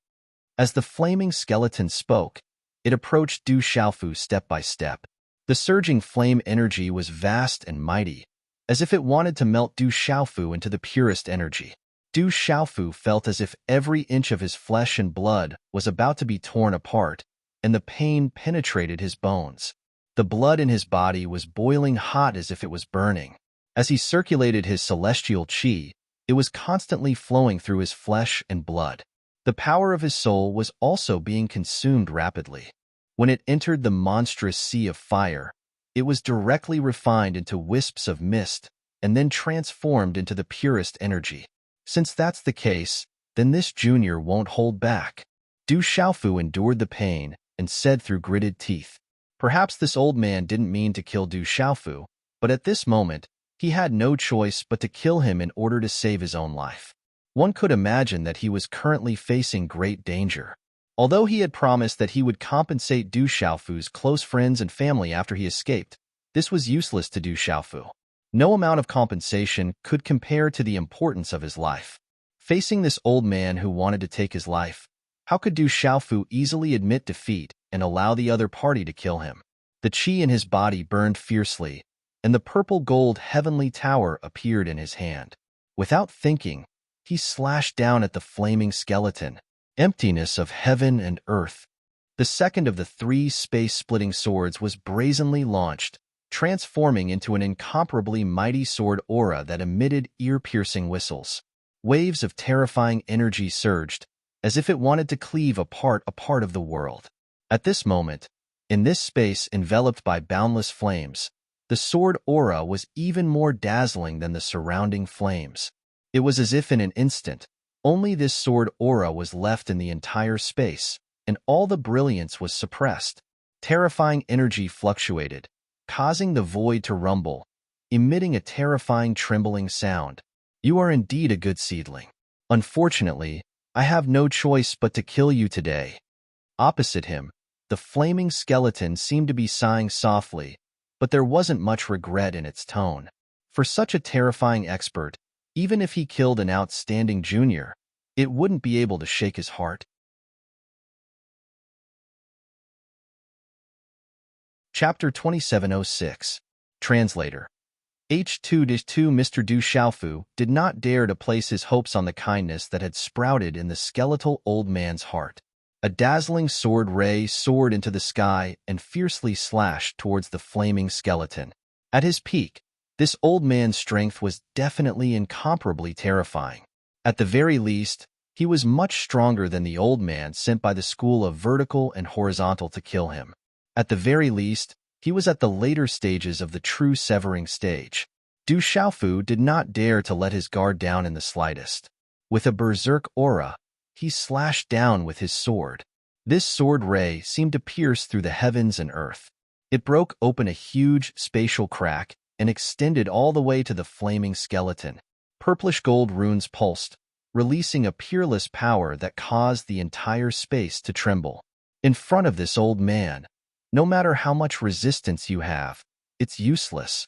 As the flaming skeleton spoke, it approached Du Xiaofu step by step. The surging flame energy was vast and mighty, as if it wanted to melt Du Xiaofu into the purest energy. Du Xiaofu felt as if every inch of his flesh and blood was about to be torn apart, and the pain penetrated his bones. The blood in his body was boiling hot as if it was burning. As he circulated his celestial qi, it was constantly flowing through his flesh and blood. The power of his soul was also being consumed rapidly. When it entered the monstrous sea of fire, it was directly refined into wisps of mist and then transformed into the purest energy. Since that's the case, then this junior won't hold back. Du Xiaofu endured the pain and said through gritted teeth. Perhaps this old man didn't mean to kill Du Xiaofu, but at this moment, he had no choice but to kill him in order to save his own life. One could imagine that he was currently facing great danger. Although he had promised that he would compensate Du Xiaofu's close friends and family after he escaped, this was useless to Du Xiaofu. No amount of compensation could compare to the importance of his life. Facing this old man who wanted to take his life, how could Du Xiaofu easily admit defeat and allow the other party to kill him? The qi in his body burned fiercely, and the purple-gold heavenly tower appeared in his hand. Without thinking, he slashed down at the flaming skeleton, emptiness of heaven and earth. The second of the 3 space-splitting swords was brazenly launched, transforming into an incomparably mighty sword aura that emitted ear-piercing whistles. Waves of terrifying energy surged, as if it wanted to cleave apart a part of the world. At this moment, in this space enveloped by boundless flames, the sword aura was even more dazzling than the surrounding flames. It was as if in an instant, only this sword aura was left in the entire space, and all the brilliance was suppressed. Terrifying energy fluctuated, causing the void to rumble, emitting a terrifying trembling sound. You are indeed a good seedling. Unfortunately, I have no choice but to kill you today. Opposite him, the flaming skeleton seemed to be sighing softly, but there wasn't much regret in its tone. For such a terrifying expert, even if he killed an outstanding junior, it wouldn't be able to shake his heart. Chapter 2706. Translator. H2-2 Mr. Du Xiaofu did not dare to place his hopes on the kindness that had sprouted in the skeletal old man's heart. A dazzling sword ray soared into the sky and fiercely slashed towards the flaming skeleton. At his peak, this old man's strength was definitely incomparably terrifying. At the very least, he was much stronger than the old man sent by the school of vertical and horizontal to kill him. At the very least, he was at the later stages of the true severing stage. Du Xiaofu did not dare to let his guard down in the slightest. With a berserk aura, he slashed down with his sword. This sword ray seemed to pierce through the heavens and earth. It broke open a huge spatial crack and extended all the way to the flaming skeleton. Purplish gold runes pulsed, releasing a peerless power that caused the entire space to tremble. In front of this old man, no matter how much resistance you have, it's useless.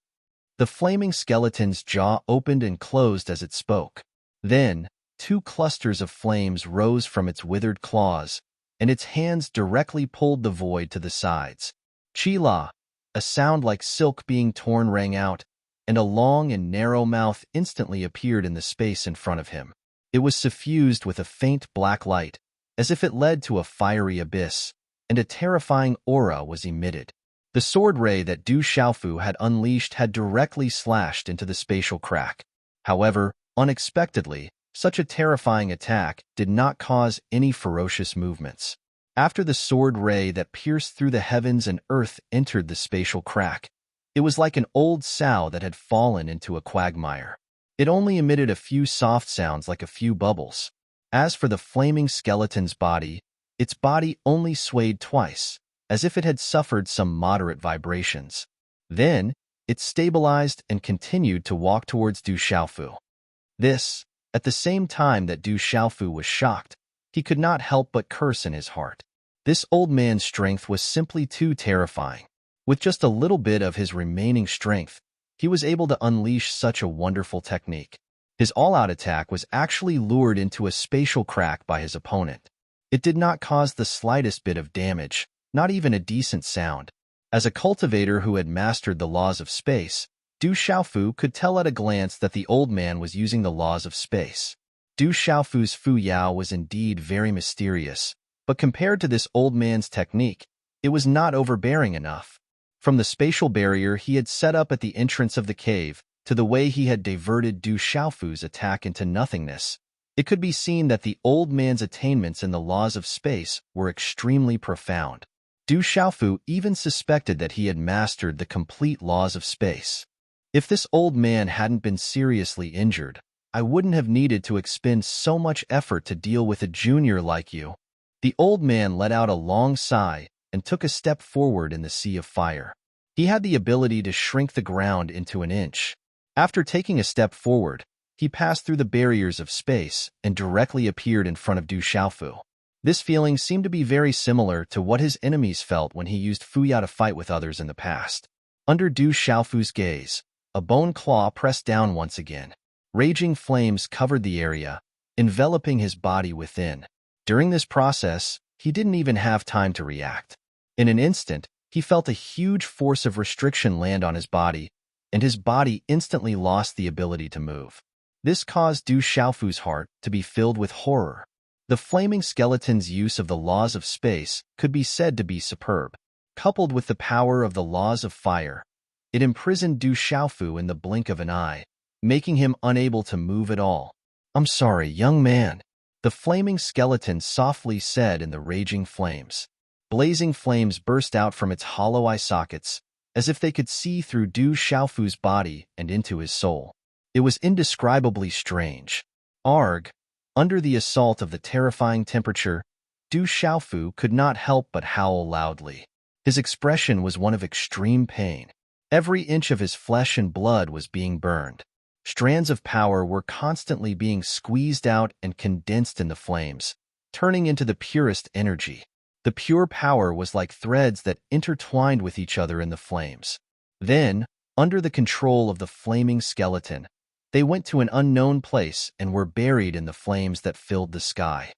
The flaming skeleton's jaw opened and closed as it spoke. Then, 2 clusters of flames rose from its withered claws, and its hands directly pulled the void to the sides. Chi-la, a sound like silk being torn rang out, and a long and narrow mouth instantly appeared in the space in front of him. It was suffused with a faint black light, as if it led to a fiery abyss, and a terrifying aura was emitted. The sword ray that Du Xiaofu had unleashed had directly slashed into the spatial crack. However, unexpectedly, such a terrifying attack did not cause any ferocious movements. After the sword ray that pierced through the heavens and earth entered the spatial crack, it was like an old sow that had fallen into a quagmire. It only emitted a few soft sounds like a few bubbles. As for the flaming skeleton's body, its body only swayed twice, as if it had suffered some moderate vibrations. Then, it stabilized and continued to walk towards Du Xiaofu. This, at the same time that Du Xiaofu was shocked, he could not help but curse in his heart. This old man's strength was simply too terrifying. With just a little bit of his remaining strength, he was able to unleash such a wonderful technique. His all-out attack was actually lured into a spatial crack by his opponent. It did not cause the slightest bit of damage, not even a decent sound. As a cultivator who had mastered the laws of space, Du Xiaofu could tell at a glance that the old man was using the laws of space. Du Xiaofu's Fu Yao was indeed very mysterious, but compared to this old man's technique, it was not overbearing enough. From the spatial barrier he had set up at the entrance of the cave to the way he had diverted Du Xiaofu's attack into nothingness, it could be seen that the old man's attainments in the laws of space were extremely profound. Du Xiaofu even suspected that he had mastered the complete laws of space. If this old man hadn't been seriously injured, I wouldn't have needed to expend so much effort to deal with a junior like you. The old man let out a long sigh and took a step forward in the sea of fire. He had the ability to shrink the ground into an inch. After taking a step forward, he passed through the barriers of space and directly appeared in front of Du Xiaofu. This feeling seemed to be very similar to what his enemies felt when he used Fu Ya to fight with others in the past. Under Du Xiaofu's gaze, a bone claw pressed down once again. Raging flames covered the area, enveloping his body within. During this process, he didn't even have time to react. In an instant, he felt a huge force of restriction land on his body, and his body instantly lost the ability to move. This caused Du Xiaofu's heart to be filled with horror. The flaming skeleton's use of the laws of space could be said to be superb. Coupled with the power of the laws of fire, it imprisoned Du Xiaofu in the blink of an eye, making him unable to move at all. "I'm sorry, young man," the flaming skeleton softly said in the raging flames. Blazing flames burst out from its hollow eye sockets, as if they could see through Du Xiaofu's body and into his soul. It was indescribably strange. Arg! Under the assault of the terrifying temperature, Du Xiaofu could not help but howl loudly. His expression was one of extreme pain. Every inch of his flesh and blood was being burned. Strands of power were constantly being squeezed out and condensed in the flames, turning into the purest energy. The pure power was like threads that intertwined with each other in the flames. Then, under the control of the flaming skeleton, they went to an unknown place and were buried in the flames that filled the sky.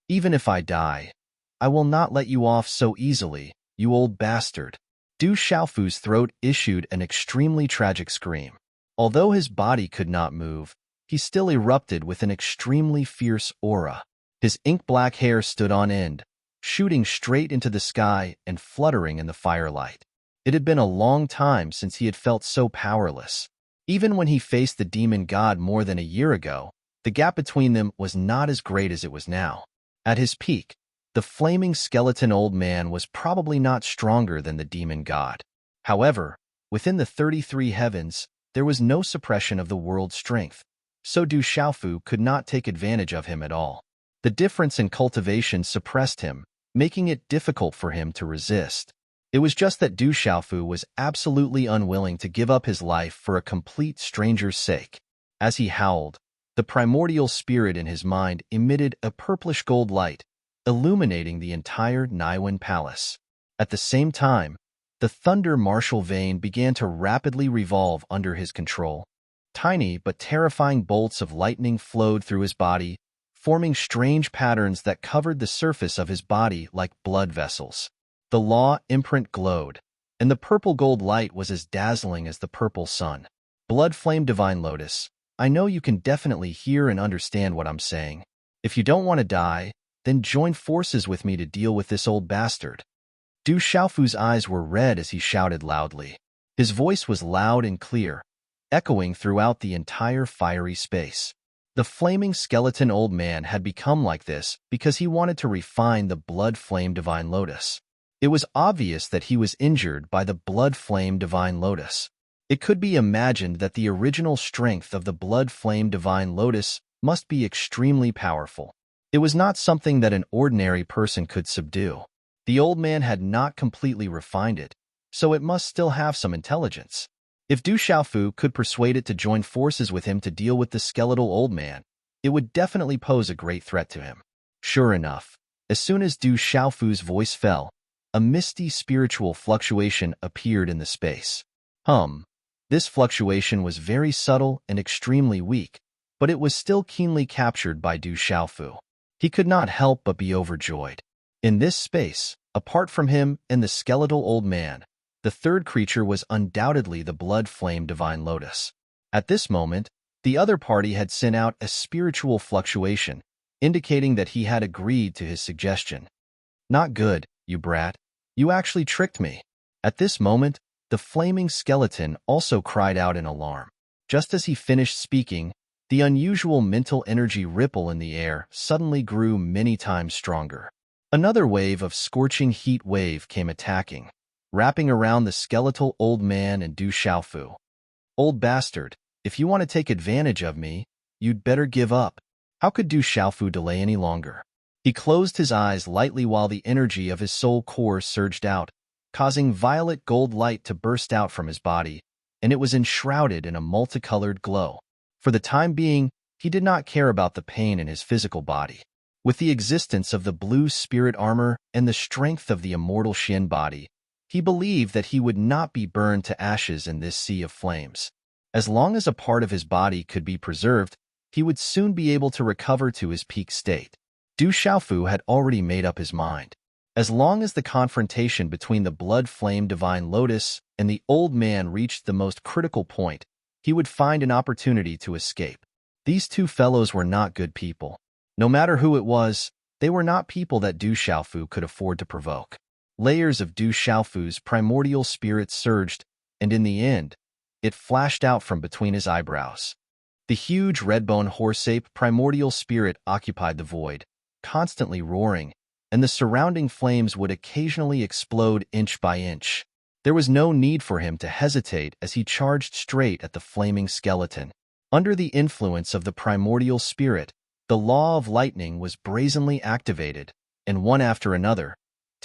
Even if I die, I will not let you off so easily, you old bastard." Du Xiaofu's throat issued an extremely tragic scream. Although his body could not move, he still erupted with an extremely fierce aura. His ink-black hair stood on end, shooting straight into the sky and fluttering in the firelight. It had been a long time since he had felt so powerless. Even when he faced the demon god more than a year ago, the gap between them was not as great as it was now. At his peak, the flaming skeleton old man was probably not stronger than the demon god. However, within the 33 heavens, there was no suppression of the world's strength, so Du Xiaofu could not take advantage of him at all. The difference in cultivation suppressed him, making it difficult for him to resist. It was just that Du Xiaofu was absolutely unwilling to give up his life for a complete stranger's sake. As he howled, the primordial spirit in his mind emitted a purplish gold light, illuminating the entire Niwen Palace. At the same time, the thunder martial vein began to rapidly revolve under his control. Tiny but terrifying bolts of lightning flowed through his body, forming strange patterns that covered the surface of his body like blood vessels. The law imprint glowed, and the purple-gold light was as dazzling as the purple sun. Blood Flame Divine Lotus, I know you can definitely hear and understand what I'm saying. If you don't want to die, then join forces with me to deal with this old bastard. Du Xiaofu's eyes were red as he shouted loudly. His voice was loud and clear, echoing throughout the entire fiery space. The flaming skeleton old man had become like this because he wanted to refine the Blood Flame Divine Lotus. It was obvious that he was injured by the Blood Flame Divine Lotus. It could be imagined that the original strength of the Blood Flame Divine Lotus must be extremely powerful. It was not something that an ordinary person could subdue. The old man had not completely refined it, so it must still have some intelligence. If Du Xiaofu could persuade it to join forces with him to deal with the skeletal old man, it would definitely pose a great threat to him. Sure enough, as soon as Du Xiaofu's voice fell, a misty spiritual fluctuation appeared in the space. This fluctuation was very subtle and extremely weak, but it was still keenly captured by Du Xiaofu. He could not help but be overjoyed. In this space, apart from him and the skeletal old man, The third creature was undoubtedly the blood flame divine lotus. At this moment, the other party had sent out a spiritual fluctuation, indicating that he had agreed to his suggestion. Not good, you brat. You actually tricked me. At this moment, the flaming skeleton also cried out in alarm. Just as he finished speaking, the unusual mental energy ripple in the air suddenly grew many times stronger. Another wave of scorching heat wave came attacking, wrapping around the skeletal old man and Du Xiaofu. Old bastard, if you want to take advantage of me, you'd better give up. How could Du Xiaofu delay any longer? He closed his eyes lightly while the energy of his soul core surged out, causing violet gold light to burst out from his body, and it was enshrouded in a multicolored glow. For the time being, he did not care about the pain in his physical body. With the existence of the blue spirit armor and the strength of the immortal Xin body, he believed that he would not be burned to ashes in this sea of flames. As long as a part of his body could be preserved, he would soon be able to recover to his peak state. Du Xiaofu had already made up his mind. As long as the confrontation between the blood flame divine lotus and the old man reached the most critical point, he would find an opportunity to escape. These two fellows were not good people. No matter who it was, they were not people that Du Xiaofu could afford to provoke. Layers of Du Xiaofu's primordial spirit surged, and in the end, it flashed out from between his eyebrows. The huge red-bone horse-ape primordial spirit occupied the void, constantly roaring, and the surrounding flames would occasionally explode inch by inch. There was no need for him to hesitate as he charged straight at the flaming skeleton. Under the influence of the primordial spirit, the law of lightning was brazenly activated, and one after another,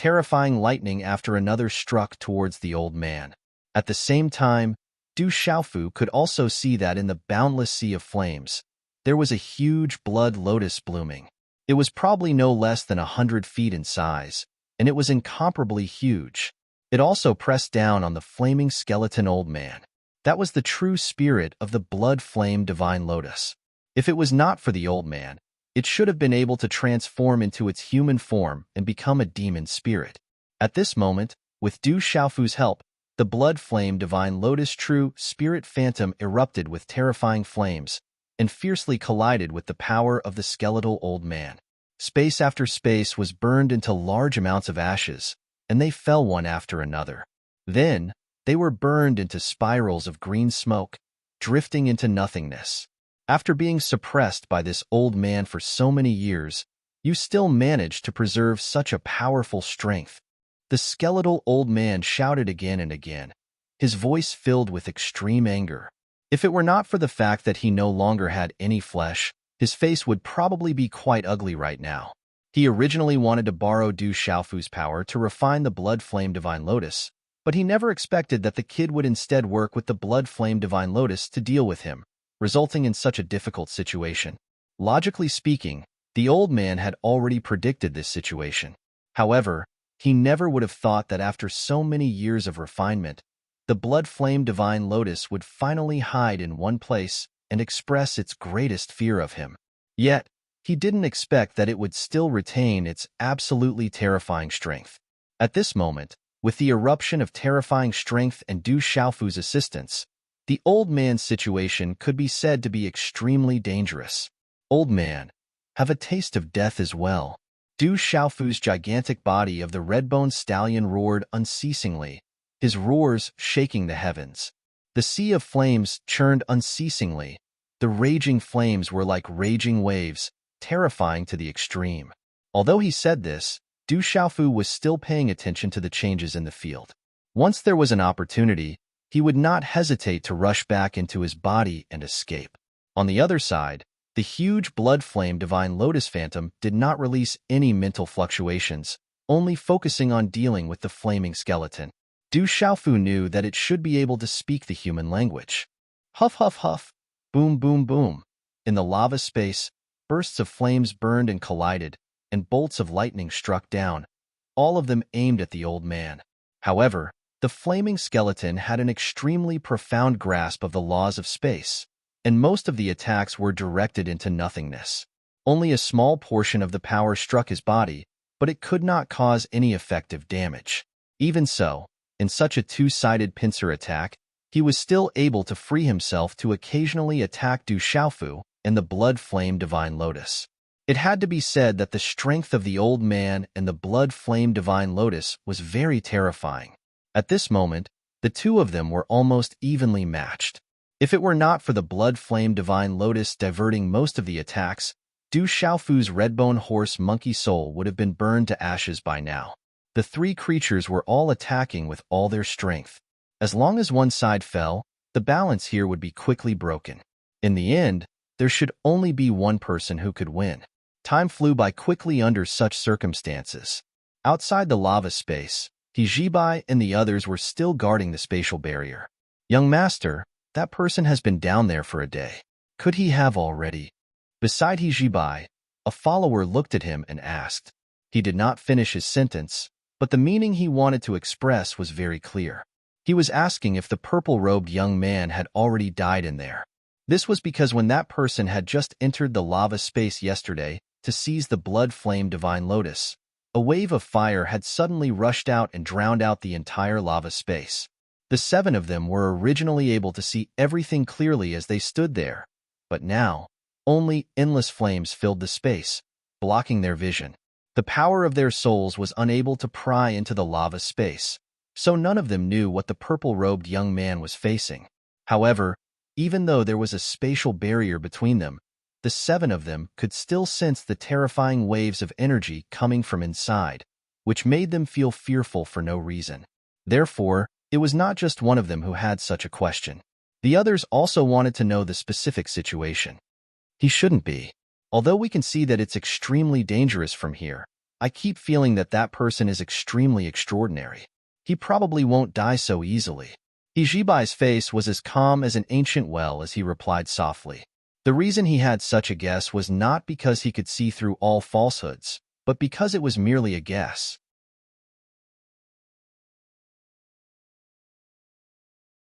terrifying lightning after another struck towards the old man. At the same time, Du Xiaofu could also see that in the boundless sea of flames, there was a huge blood lotus blooming. It was probably no less than 100 feet in size, and it was incomparably huge. It also pressed down on the flaming skeleton old man. That was the true spirit of the blood flame divine lotus. If it was not for the old man, it should have been able to transform into its human form and become a demon spirit. At this moment, with Du Xiaofu's help, the blood flame divine lotus true spirit phantom erupted with terrifying flames and fiercely collided with the power of the skeletal old man. Space after space was burned into large amounts of ashes, and they fell one after another. Then, they were burned into spirals of green smoke, drifting into nothingness. After being suppressed by this old man for so many years, you still managed to preserve such a powerful strength. The skeletal old man shouted again and again, his voice filled with extreme anger. If it were not for the fact that he no longer had any flesh, his face would probably be quite ugly right now. He originally wanted to borrow Du Xiaofu's power to refine the blood flame divine lotus, but he never expected that the kid would instead work with the blood flame divine lotus to deal with him, resulting in such a difficult situation. Logically speaking, the old man had already predicted this situation. However, he never would have thought that after so many years of refinement, the blood flame divine lotus would finally hide in one place and express its greatest fear of him. Yet, he didn't expect that it would still retain its absolutely terrifying strength. At this moment, with the eruption of terrifying strength and Du Xiaofu's assistance, the old man's situation could be said to be extremely dangerous. Old man, have a taste of death as well. Du Xiaofu's gigantic body of the red-boned stallion roared unceasingly, his roars shaking the heavens. The sea of flames churned unceasingly. The raging flames were like raging waves, terrifying to the extreme. Although he said this, Du Xiaofu was still paying attention to the changes in the field. Once there was an opportunity, he would not hesitate to rush back into his body and escape. On the other side, the huge blood flame divine lotus phantom did not release any mental fluctuations, only focusing on dealing with the flaming skeleton. Du Xiaofu knew that it should be able to speak the human language. Huff, huff, huff. Boom, boom, boom. In the lava space, bursts of flames burned and collided, and bolts of lightning struck down, all of them aimed at the old man. However, the flaming skeleton had an extremely profound grasp of the laws of space, and most of the attacks were directed into nothingness. Only a small portion of the power struck his body, but it could not cause any effective damage. Even so, In such a two-sided pincer attack, he was still able to free himself to occasionally attack Du Xiaofu and the blood-flame Divine Lotus. It had to be said that the strength of the old man and the blood-flame Divine Lotus was very terrifying. At this moment, the two of them were almost evenly matched. If it were not for the blood-flame Divine Lotus diverting most of the attacks, Du Xiaofu's redbone horse monkey soul would have been burned to ashes by now. The three creatures were all attacking with all their strength. As long as one side fell, the balance here would be quickly broken. In the end, there should only be one person who could win. Time flew by quickly under such circumstances. Outside the lava space, Hijibai and the others were still guarding the spatial barrier. "Young master, that person has been down there for a day. Could he have already?" Beside Hijibai, a follower looked at him and asked. He did not finish his sentence, but the meaning he wanted to express was very clear. He was asking if the purple-robed young man had already died in there. This was because when that person had just entered the lava space yesterday to seize the blood-flame Divine Lotus, a wave of fire had suddenly rushed out and drowned out the entire lava space. The seven of them were originally able to see everything clearly as they stood there, but now, only endless flames filled the space, blocking their vision. The power of their souls was unable to pry into the lava space, so none of them knew what the purple-robed young man was facing. However, even though there was a spatial barrier between them, the seven of them could still sense the terrifying waves of energy coming from inside, which made them feel fearful for no reason. Therefore, it was not just one of them who had such a question. The others also wanted to know the specific situation. He shouldn't be. Although we can see that it's extremely dangerous from here, I keep feeling that that person is extremely extraordinary. He probably won't die so easily. Hijibai's face was as calm as an ancient well as he replied softly. The reason he had such a guess was not because he could see through all falsehoods, but because it was merely a guess.